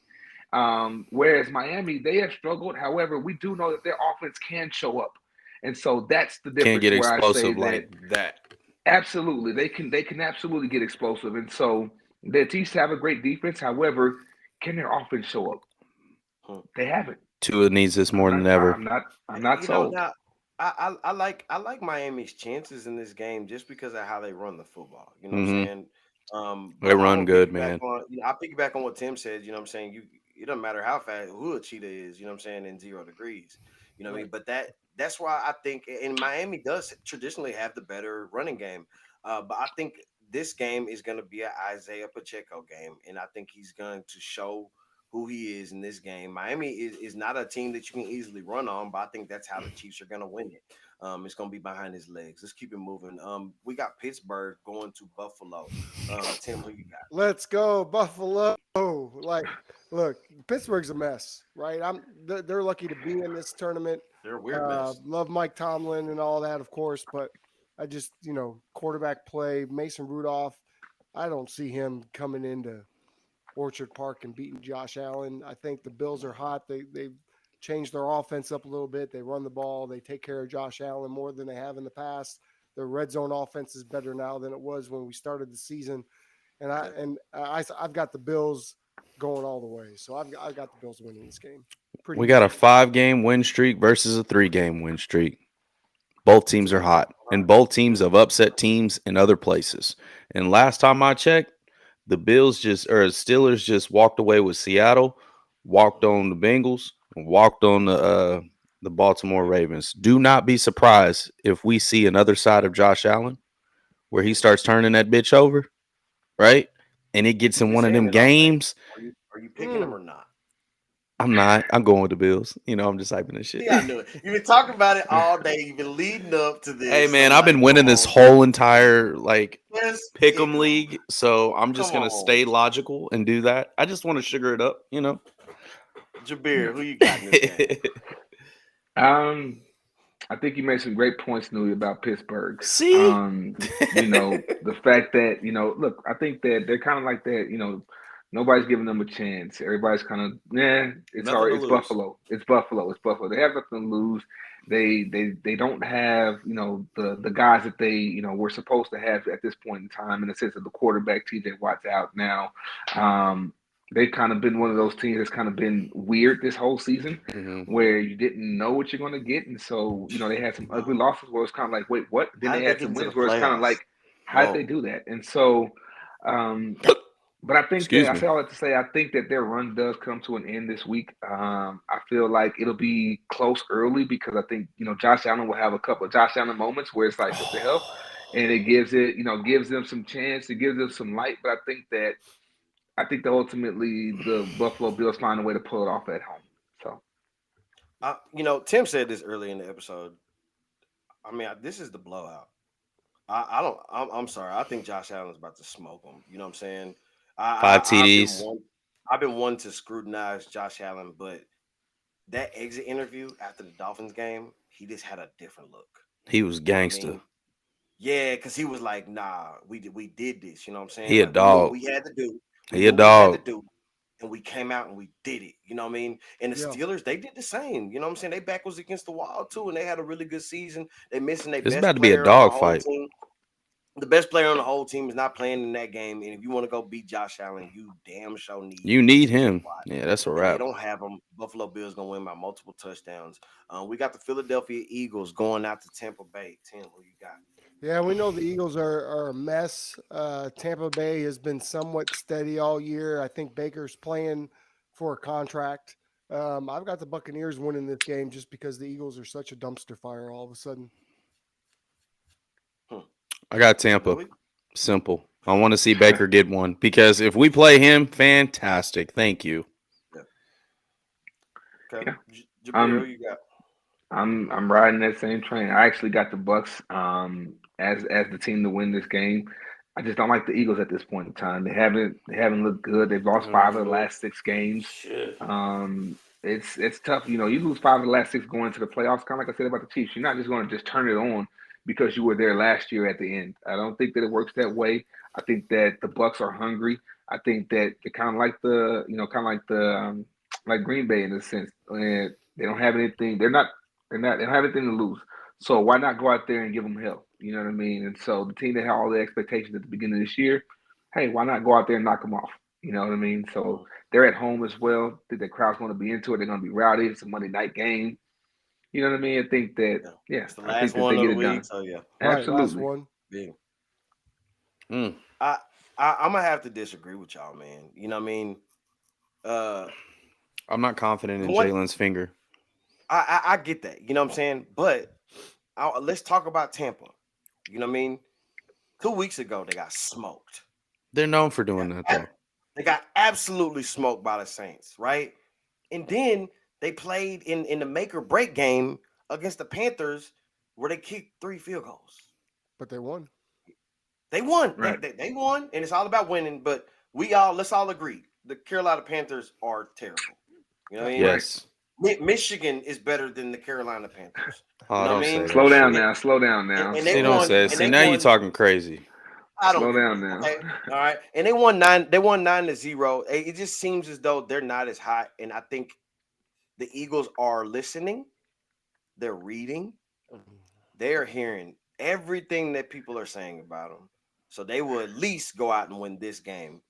S4: Whereas Miami, they have struggled. However, we do know that their offense can show up, and so that's the difference.
S1: Can't get
S4: where
S1: explosive
S4: I say
S1: like that.
S4: absolutely, they can absolutely get explosive, and so the Chiefs have a great defense. However, can their offense show up? They haven't.
S1: Tua needs this more than ever.
S4: I'm not sold.
S3: Now, I like Miami's chances in this game just because of how they run the football. You know what I'm saying?
S1: They run good, man.
S3: I piggyback on what Tim said. You know what I'm saying? It doesn't matter how fast who a cheetah is. You know what I'm saying? In 0 degrees. You know what I mean? But that's why I think, and Miami does traditionally have the better running game. But I think this game is going to be an Isaiah Pacheco game, and I think he's going to show who he is in this game. Miami is not a team that you can easily run on, but I think that's how the Chiefs are going to win it. It's going to be behind his legs. Let's keep it moving. We got Pittsburgh going to Buffalo. Tim, who you got?
S2: Let's go Buffalo. Like, look, Pittsburgh's a mess, right? They're lucky to be in this tournament.
S3: They're a weird mess.
S2: Love Mike Tomlin and all that, of course, but I just, quarterback play, Mason Rudolph, I don't see him coming into Orchard Park and beating Josh Allen. I think the Bills are hot. They've changed their offense up a little bit. They run the ball. They take care of Josh Allen more than they have in the past. Their red zone offense is better now than it was when we started the season. And I've got the Bills going all the way. So I've got the Bills winning this game.
S1: We got a 5-game win streak versus a 3-game win streak. Both teams are hot, and both teams have upset teams in other places. And last time I checked, the Steelers just walked away with Seattle, walked on the Bengals, and walked on the Baltimore Ravens. Do not be surprised if we see another side of Josh Allen where he starts turning that bitch over, right? And it gets in one of them games.
S3: Are you picking him or not?
S1: I'm not. I'm going with the Bills. I'm just hyping this shit.
S3: Yeah, I knew it. You've been talking about it all day. You've been leading up to this.
S1: Hey, man, I've been winning this whole entire pick'em league, so I'm just gonna stay logical and do that. I just want to sugar it up,
S3: Jabir, who you got in this game?
S4: I think you made some great points, Newey, about Pittsburgh.
S1: See?
S4: The fact that, look, I think that they're kind of like that, nobody's giving them a chance. Everybody's kind of, it's
S1: Nothing
S4: all
S1: to
S4: it's
S1: lose.
S4: Buffalo. It's Buffalo. It's Buffalo. They have nothing to lose. They don't have, the guys that they, were supposed to have at this point in time, in the sense of the quarterback, TJ Watt's out now. They've kind of been one of those teams that's kind of been weird this whole season, where you didn't know what you're going to get. And so, they had some ugly losses where it's kind of like, wait, what? Then they had some wins where it's kind of like, how did they do that? And so, but I think I say all that to say, I think that their run does come to an end this week. I feel like it'll be close early because I think, Josh Allen will have a couple of Josh Allen moments where it's like, what the hell? And it gives them some chance, it gives them some light. But I think that ultimately the Buffalo Bills find a way to pull it off at home. So,
S3: Tim said this early in the episode. I mean, this is the blowout. I'm sorry. I think Josh Allen's about to smoke them. You know what I'm saying?
S1: 5 TDs.
S3: I've been one to scrutinize Josh Allen, but that exit interview after the Dolphins game, he just had a different look.
S1: He was gangster.
S3: I mean, yeah, because he was like, "Nah, we did this." You know what I'm saying?
S1: He a dog.
S3: We had to do.
S1: He a dog.
S3: And we came out and we did it. You know what I mean? And the Steelers, they did the same. You know what I'm saying? They back was against the wall too, and they had a really good season. They missing their best.
S1: It's about to be a dog fight.
S3: The best player on the whole team is not playing in that game. And if you want to go beat Josh Allen, you damn sure
S1: need him. Yeah, that's a wrap.
S3: They don't have him. Buffalo Bills gonna win by multiple touchdowns. We got the Philadelphia Eagles going out to Tampa Bay. Tim, who you got?
S2: Yeah, we know the Eagles are a mess. Tampa Bay has been somewhat steady all year. I think Baker's playing for a contract. I've got the Buccaneers winning this game just because the Eagles are such a dumpster fire all of a sudden.
S1: I got Tampa. Simple. I want to see Baker get one because if we play him, fantastic. Thank you.
S3: Okay. Jabir, who you got?
S4: I'm riding that same train. I actually got the Bucks as the team to win this game. I just don't like the Eagles at this point in time. They haven't looked good. They've lost 5 of the last 6 games. It's tough. You lose 5 of the last 6 going into the playoffs. Kind of like I said about the Chiefs. You're not just going to just turn it on because you were there last year at the end. I don't think that it works that way. I think that the Bucks are hungry. I think that they're kind of like like Green Bay in a sense. And they don't have anything. They don't have anything to lose. So why not go out there and give them hell? You know what I mean? And so the team that had all the expectations at the beginning of this year, hey, why not go out there and knock them off? You know what I mean? So they're at home as well. I think the crowd's going to be into it. They're going to be rowdy. It's a Monday night game. You know what I mean? I think that,
S3: it's the last one of the week. So yeah,
S4: absolutely.
S2: Last one.
S3: Yeah. I'm gonna have to disagree with y'all, man. You know what I mean?
S1: I'm not confident in Jalen's finger.
S3: I get that. You know what I'm saying? But let's talk about Tampa. You know what I mean? 2 weeks ago, they got smoked.
S1: They're known for doing that, though.
S3: They got absolutely smoked by the Saints, right? And then they played in the make or break game against the Panthers where they kicked 3 field goals.
S2: But they won.
S3: They won.
S4: Right.
S3: They won, and it's all about winning. But let's all agree, the Carolina Panthers are terrible. You know what I mean?
S1: Yes.
S3: Michigan is better than the Carolina Panthers.
S1: Oh,
S3: you know what I mean?
S4: Slow down now.
S3: And
S1: they don't say. See, now you're talking crazy.
S4: Slow down now.
S3: Okay. All right. And they won 9-0. It just seems as though they're not as hot. And I think the Eagles are listening. They're reading. They're hearing everything that people are saying about them. So they will at least go out and win this game.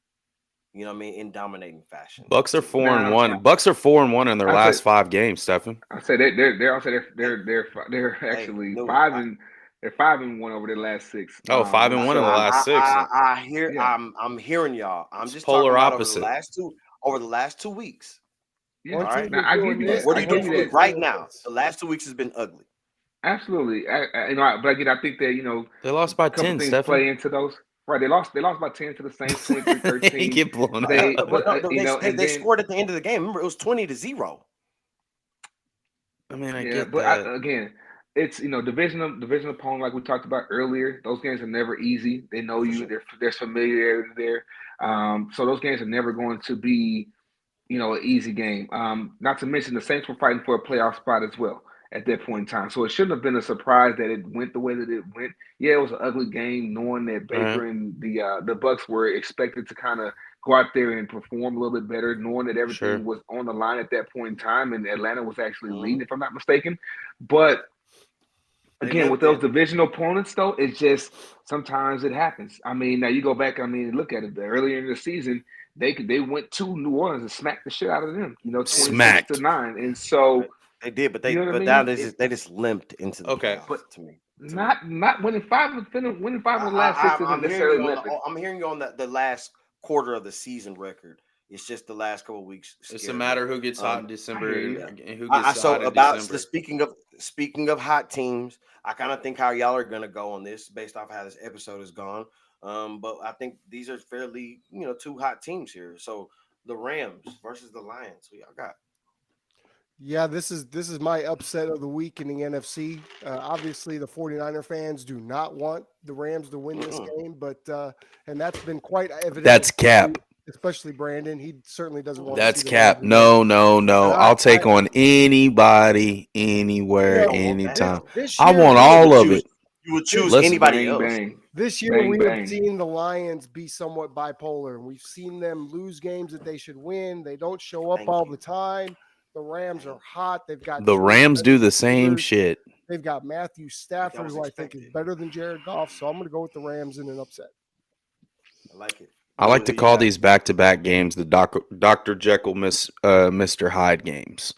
S3: You know what I mean? In dominating fashion.
S1: Bucks are 4-1. Bucks are 4-1 in their last 5 games, Stephen.
S4: I say they're actually 5-1 over their last 6.
S1: Oh, 5-1 in the last 6.
S3: I'm hearing y'all. I'm just
S1: polar
S3: talking about
S1: opposite.
S3: over the last 2 weeks.
S4: Yeah,
S3: all right.
S4: Now, I give you that.
S3: What are you doing right now? The last 2 weeks has been ugly.
S4: Absolutely. But again, I think that
S1: they lost by 10. Stephen
S4: play into those. Right, they lost by 10 to the Saints, 23-13.
S1: They get blown out.
S3: They scored at the end of the game. Remember, it was 20-0.
S1: I mean, I get
S4: but
S1: that.
S4: Again, it's division opponent like we talked about earlier. Those games are never easy. They know you. There's familiarity there. So those games are never going to be an easy game. Not to mention the Saints were fighting for a playoff spot as well at that point in time. So it shouldn't have been a surprise that it went the way that it went. Yeah, it was an ugly game, knowing that
S1: Right.
S4: Baker and the Bucks were expected to kind of go out there and perform a little bit better, knowing that
S1: Sure.
S4: everything was on the line at that point in time, and Atlanta was actually
S3: Mhm.
S4: leading, if I'm not mistaken. But
S3: They
S4: again, with
S3: limped
S4: those
S3: it.
S4: divisional opponents, though, it's just sometimes it happens. I mean, now you go back. I mean, look at it. Earlier in the season, they went to New Orleans and smacked the shit out of them. 26 to
S1: Smacked.
S4: 9. And so
S3: They did,
S4: you know what I
S3: but now
S4: mean.
S3: they just limped into the
S1: Okay.
S4: But
S3: playoffs to me.
S4: not winning five of the last six isn't
S3: I'm hearing
S4: necessarily
S3: you on
S4: limping.
S3: I'm hearing you on the last quarter of the season record. It's just the last couple of weeks.
S1: It's a
S3: scared
S1: matter
S3: me.
S1: who gets hot in
S3: Um,
S1: December
S4: hear you.
S1: and who gets
S3: so
S1: hot in
S3: about
S1: December.
S3: speaking of hot teams, I kind of think how y'all are gonna go on this based off how this episode has gone. But I think these are fairly two hot teams here. So the Rams versus the Lions. Who y'all got?
S2: Yeah, this is my upset of the week in the NFC. Obviously, the 49er fans do not want the Rams to win this
S3: Mm-mm.
S2: game, but and that's been quite evident.
S1: That's cap.
S2: Especially Brandon. He certainly doesn't want
S1: That's
S2: to see the Rams
S1: cap.
S2: win.
S1: No.
S2: And
S1: I'll take on anybody, anywhere,
S3: You don't want that.
S1: anytime.
S2: this
S1: I
S2: year
S1: want
S2: we
S1: all
S2: have
S1: of
S3: choose-
S1: it.
S3: You would choose
S1: Listen,
S3: anybody
S4: Bang
S3: else.
S4: bang.
S2: This year
S4: Bang,
S2: we
S4: bang.
S2: have seen the Lions be somewhat bipolar, and we've seen them lose games that they should win. They don't show up
S3: Thank
S2: all
S3: you.
S2: the time. The Rams are hot. They've got
S1: The
S2: two
S1: Rams do the
S2: receivers.
S1: same shit.
S2: They've got Matthew Stafford,
S3: was
S2: who I think is
S3: expected.
S2: better than Jared Goff. So I'm going to go with the Rams in an upset.
S3: I like it.
S1: I like
S3: Who
S1: to
S3: you
S1: call
S3: got?
S1: these back-to-back games the Dr. Jekyll, Mr. Hyde games.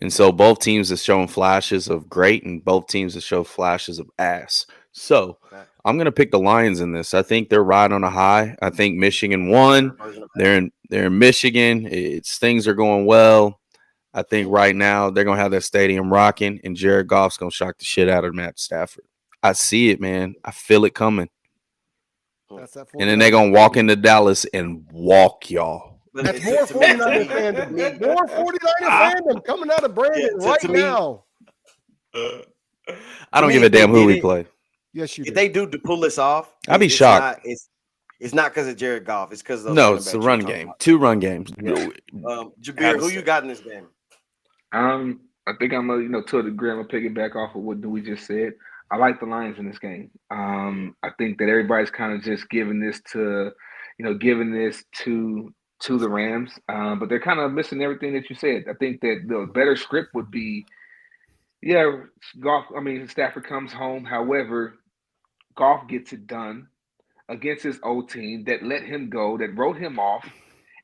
S1: And so both teams have shown flashes of great and both teams have shown flashes of ass. So
S3: Fact.
S1: I'm going to pick the Lions in this. I think they're right on a high. I think Michigan won.
S3: Version of
S1: They're in Michigan. Things are going well. I think right now they're going to have that stadium rocking and Jared Goff's going to shock the shit out of Matt Stafford. I see it, man. I feel it coming.
S2: That's that.
S1: And then they're going to walk into Dallas and walk y'all.
S3: But
S2: That's
S3: to-
S2: more
S3: to me-
S2: 49er
S3: to
S2: fandom.
S3: me-
S2: More 49er fandom coming out of Brandon
S3: Yeah,
S2: right
S3: to me-
S2: now.
S1: I don't
S3: me,
S1: give a
S3: if they
S1: damn who
S3: did
S1: we
S3: it-
S1: play.
S2: Yes, you
S3: If
S2: do.
S3: they do to pull this off,
S1: I'd be
S3: it's
S1: shocked.
S3: Not, it's not because of Jared Goff. It's because of
S1: No, it's the run game. 2 run games.
S3: Jabir, who you got in this game?
S4: I think I'm gonna to a degree I'm gonna piggyback off of what we just said. I like the Lions in this game. I think that everybody's kind of just giving this to the Rams, but they're kind of missing everything that you said. I think that the better script would be, yeah, Stafford comes home. However, Goff gets it done against his old team that let him go, that wrote him off.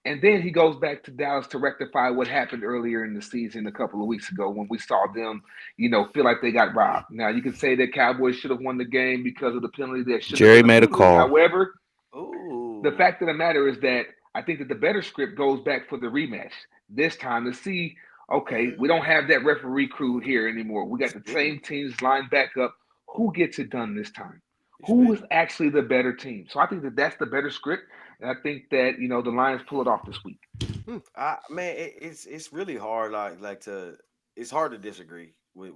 S4: And then he goes back to Dallas to rectify what happened earlier in the season a couple of weeks ago when we saw them, feel like they got robbed. Now, you can say that Cowboys should have won the game because of the penalty that should
S1: Jerry
S4: have been
S1: made a
S4: penalty.
S1: call.
S4: However,
S3: Ooh.
S4: the fact of the matter is that I think that the better script goes back for the rematch this time to see, okay, we don't have that referee crew here anymore. We got the same teams lined back up. Who gets it done this time? Who is actually the better team? So I think that that's the better script. And I think that, the Lions pull it off this week.
S3: Man, it's really hard. It's hard to disagree with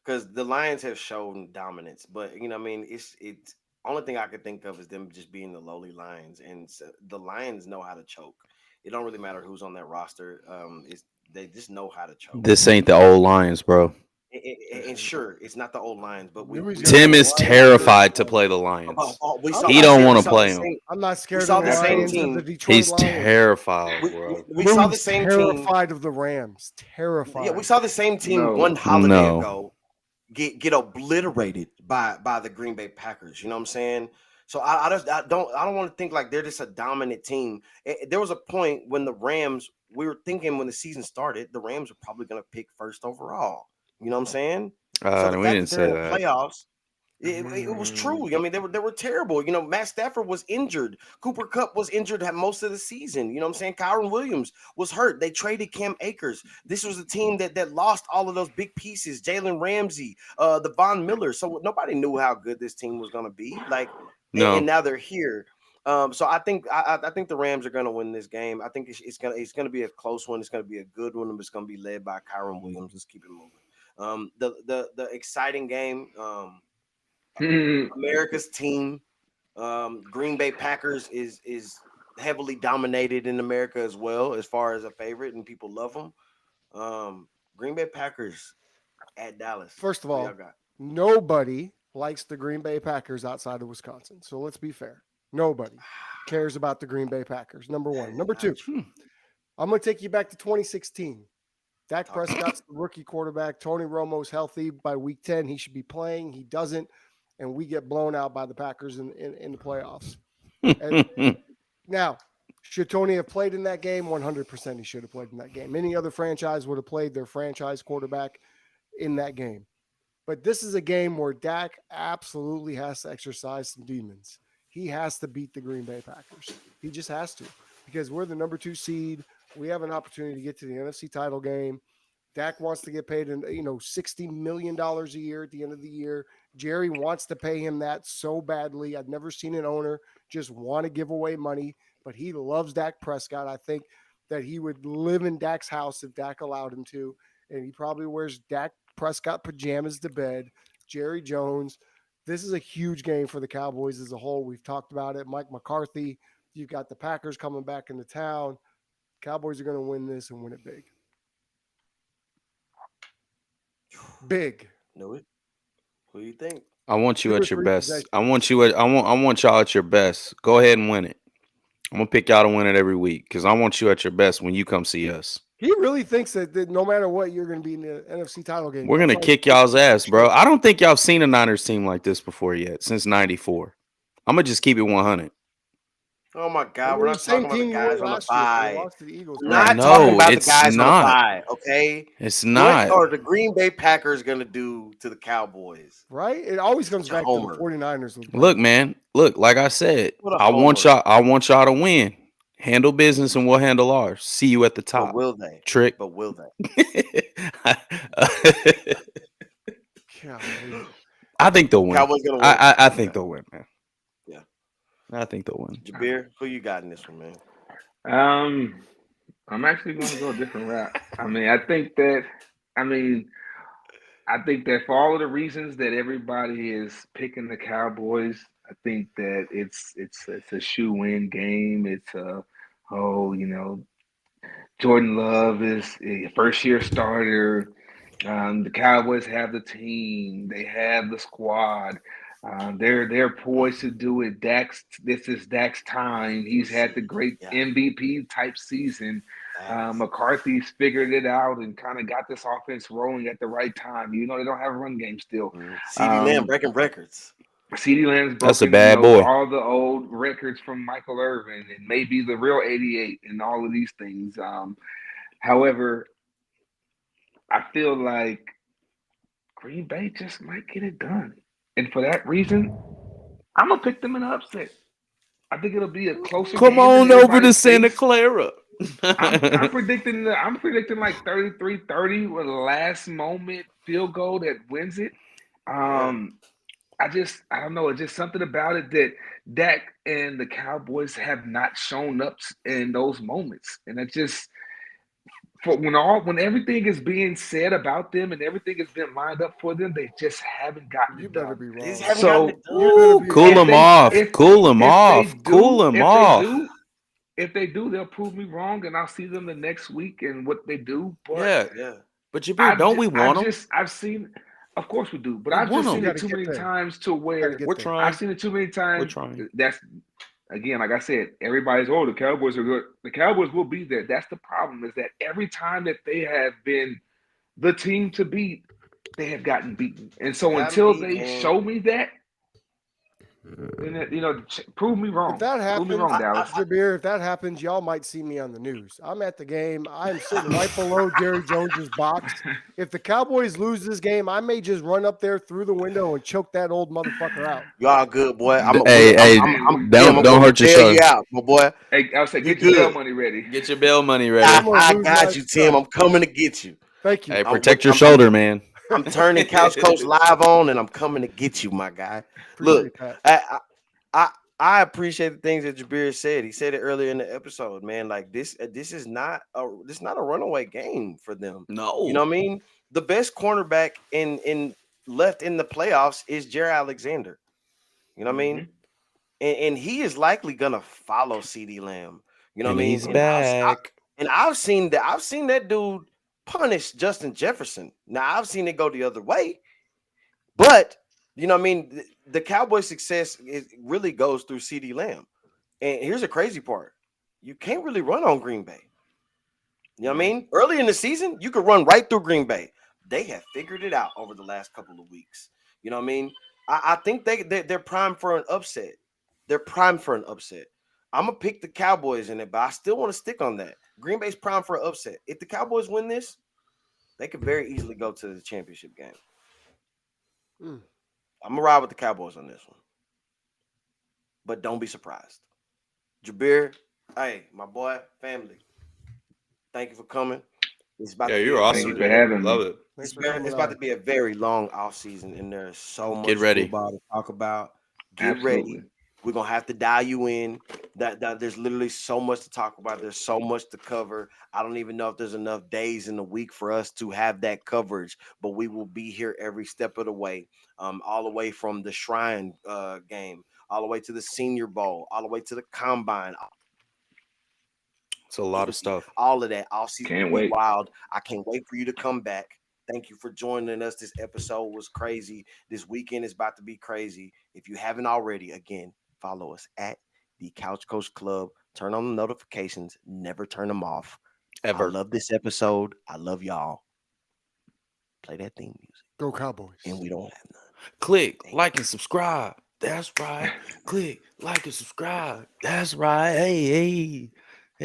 S3: because the Lions have shown dominance, but it's only thing I could think of is them just being the lowly Lions, and so the Lions know how to choke. It don't really matter who's on that roster. They just know how to choke.
S1: This ain't the old Lions, bro.
S3: And sure, it's not the old Lions, but
S1: Tim is terrified to play the Lions. He don't want to play them.
S2: I'm not scared
S3: saw
S2: of the
S3: the same
S2: Lions
S3: team.
S2: of the Detroit
S1: He's
S2: Lions.
S1: terrified, bro.
S3: We saw the
S2: Moon's
S3: same team.
S2: terrified of the Rams. Terrified.
S3: Yeah, we saw the same team
S4: No.
S3: one holiday
S1: No.
S3: ago get obliterated by the Green Bay Packers. You know what I'm saying? So I don't want to think like they're just a dominant team. There was a point when the Rams, we were thinking when the season started, the Rams were probably going to pick first overall. You know what I'm saying?
S1: We didn't say
S3: in the
S1: that.
S3: playoffs. It was true. I mean, they were terrible. Matt Stafford was injured. Cooper Kupp was injured most of the season. You know what I'm saying? Kyron Williams was hurt. They traded Cam Akers. This was a team that lost all of those big pieces. Jalen Ramsey, the Von Miller. So nobody knew how good this team was going to be.
S1: No.
S3: And now they're here. So I think the Rams are going to win this game. I think it's going to be a close one. It's going to be a good one. It's going to be led by Kyron Williams. Let's keep it moving. The exciting game. America's team, Green Bay Packers is heavily dominated in America as well, as far as a favorite, and people love them. Green Bay Packers at Dallas.
S2: First of
S3: Who
S2: all,
S3: y'all got?
S2: nobody likes the Green Bay Packers outside of Wisconsin. So let's be fair. Nobody cares about the Green Bay Packers. Number one. Number two, I'm going to take you back to 2016. Dak Prescott's the rookie quarterback. Tony Romo's healthy by week 10. He should be playing. He doesn't. And we get blown out by the Packers in the playoffs. Now, should Tony have played in that game? 100% he should have played in that game. Any other franchise would have played their franchise quarterback in that game. But this is a game where Dak absolutely has to exercise some demons. He has to beat the Green Bay Packers. He just has to, because we're the number 2 seed. We have an opportunity to get to the NFC title game. Dak wants to get paid, $60 million a year at the end of the year. Jerry wants to pay him that so badly. I've never seen an owner just want to give away money, but he loves Dak Prescott. I think that he would live in Dak's house if Dak allowed him to, and he probably wears Dak Prescott pajamas to bed. Jerry Jones. This is a huge game for the Cowboys as a whole. We've talked about it. Mike McCarthy. You've got the Packers coming back into town. Cowboys are going to win this and win it big. Big.
S3: Know it. Who do you think?
S1: I want you
S2: Two or
S1: at your
S2: three
S1: best.
S2: possessions.
S1: I want y'all at your best. Go ahead and win it. I'm gonna pick y'all to win it every week because I want you at your best when you come see us.
S2: He really thinks that no matter what, you're going to be in the NFC title game.
S1: We're gonna kick y'all's ass, bro. I don't think y'all seen a Niners team like this before yet since '94. I'm gonna just keep it 100.
S3: Oh my God, we're not talking about the guys on the bye.
S2: Lost to the Eagles.
S3: Not
S1: No,
S3: talking about the
S1: it's
S3: guys
S1: not.
S3: on the bye, okay?
S1: It's
S3: What
S1: not.
S3: are the Green Bay Packers going to do to the Cowboys?
S2: Right? It always comes back
S3: Homer.
S2: to the 49ers.
S1: Look, man. Look, like I said,
S3: What a
S1: I want
S3: homer.
S1: y'all to win. Handle business and we'll handle ours. See you at the
S3: But
S1: top.
S3: will they?
S1: Trick.
S3: But will they?
S2: Golly.
S1: I think they'll win.
S3: Cowboys going to win.
S1: I think they'll win, man.
S3: Yeah.
S1: I think they'll win.
S3: Jabir, who you got in this one, man?
S4: I'm actually going to go a different route. I think that for all of the reasons that everybody is picking the Cowboys, I think that it's a shoe-in game. It's Jordan Love is a first-year starter. The Cowboys have the team. They have the squad. They're poised to do it. This is Dak's time. He's had the great MVP type season. McCarthy's figured it out and kind of got this offense rolling at the right time. They don't have a run game still.
S3: CeeDee Lamb breaking records.
S4: CeeDee Lamb's broken,
S1: That's a bad boy.
S4: all the old records from Michael Irvin and maybe the real 88 and all of these things. However, I feel like Green Bay just might get it done. And for that reason, I'm going to pick them in an upset. I think it'll be a closer
S1: Come
S4: game than
S1: on over to
S4: everybody
S1: Santa
S4: thinks.
S1: I'm
S4: I'm predicting like 33-30 with a last moment field goal that wins it. I don't know. It's just something about it that Dak and the Cowboys have not shown up in those moments. And it just when everything is being said about them and everything has been lined up for them, they just haven't gotten
S2: You
S4: it
S2: better
S4: done.
S2: be wrong.
S3: These haven't
S4: So-
S3: gotten it done.
S1: Ooh, cool them off. Cool them
S4: If
S1: off.
S4: they do-
S1: Cool them
S4: if
S1: off.
S4: If they do, they'll prove me wrong, and I'll see them the next week and what they do. But
S1: Yeah. But Jabir, don't we want them?
S4: I've seen, of course we do, but
S1: We
S4: I've
S1: want
S4: just
S1: 'em.
S4: seen
S2: You
S4: it too
S2: gotta
S4: many
S2: get there.
S4: times to where
S2: get
S1: We're
S2: there.
S1: trying.
S4: I've seen it too many times.
S1: trying.
S4: That's again, like I said, everybody's the Cowboys are good. The Cowboys will be there. That's the problem, is that every time that they have been the team to beat, they have gotten beaten. And so
S3: Gotten
S4: until
S3: beat,
S4: they
S3: man.
S4: show me that, then prove me wrong.
S2: If that
S4: Prove me
S2: happens,
S4: wrong, Dallas.
S2: Jabir, if that happens, y'all might see me on the news. I'm at the game. I'm sitting right below Jerry Jones's box. If the Cowboys lose this game, I may just run up there through the window and choke that old motherfucker out.
S3: You all good, boy.
S1: Don't
S3: gonna
S1: hurt your
S3: bail
S1: shoulder.
S3: you out, my boy.
S4: Hey, I'll say,
S3: You
S4: get your bail
S3: good.
S4: money ready.
S1: Get your bail money ready.
S2: I'm gonna
S3: I
S2: lose
S3: got
S2: my
S3: you, Tim.
S2: stuff.
S3: I'm coming to get you.
S2: Thank you.
S1: Hey, protect your shoulder, man.
S3: I'm turning Couch Coach live on, and I'm coming to get you, my guy. Look,
S2: Appreciate that.
S3: I appreciate the things that Jabir said. He said it earlier in the episode, man. Like this is not a runaway game for them.
S1: No.
S3: You know what I mean? The best cornerback in left in the playoffs is Jerry Alexander. You know what I mean? and he is likely gonna follow CD Lamb. You know what I
S1: And
S3: mean?
S1: he's back.
S3: I've seen that dude punish Justin Jefferson. Now I've seen it go the other way, but you know what I mean. The Cowboys' success really goes through CD Lamb. And here's the crazy part: you can't really run on Green Bay. You know what I mean? Early in the season, you could run right through Green Bay. They have figured it out over the last couple of weeks. You know what I mean? I think they're primed for an upset. They're primed for an upset. I'm gonna pick the Cowboys in it, but I still want to stick on that. Green Bay's primed for an upset. If the Cowboys win this, they could very easily go to the championship game.
S2: Mm.
S3: I'm gonna ride with the Cowboys on this one, but don't be surprised. Jabir, hey, my boy, family. Thank you for coming. It's about
S1: Yeah,
S3: to be
S1: you're
S3: a
S1: awesome.
S4: Thank you for having
S1: Love
S4: me.
S1: it.
S2: Thanks for
S3: it's
S2: coming
S3: about
S2: on.
S3: to be a very long off season, and there's so much
S1: Get ready.
S3: football to talk about. Get
S4: Absolutely.
S3: ready. We're gonna have to dial you in. That there's literally so much to talk about. There's so much to cover. I don't even know if there's enough days in the week for us to have that coverage, but we will be here every step of the way. All the way from the Shrine game, all the way to the Senior Bowl, all the way to the Combine.
S1: It's a lot of stuff.
S3: All of that. All season
S4: Can't
S3: will be
S4: wait.
S3: wild. I can't wait for you to come back. Thank you for joining us. This episode was crazy. This weekend is about to be crazy. If you haven't already, again, follow us at the Couch Coach Club. Turn on the notifications. Never turn them off.
S1: Ever.
S3: I love this episode. I love y'all. Play that theme music.
S2: Go Cowboys.
S3: And we don't have none.
S1: Click, like, and subscribe. That's right. Click, like, and subscribe. That's right. Hey, hey.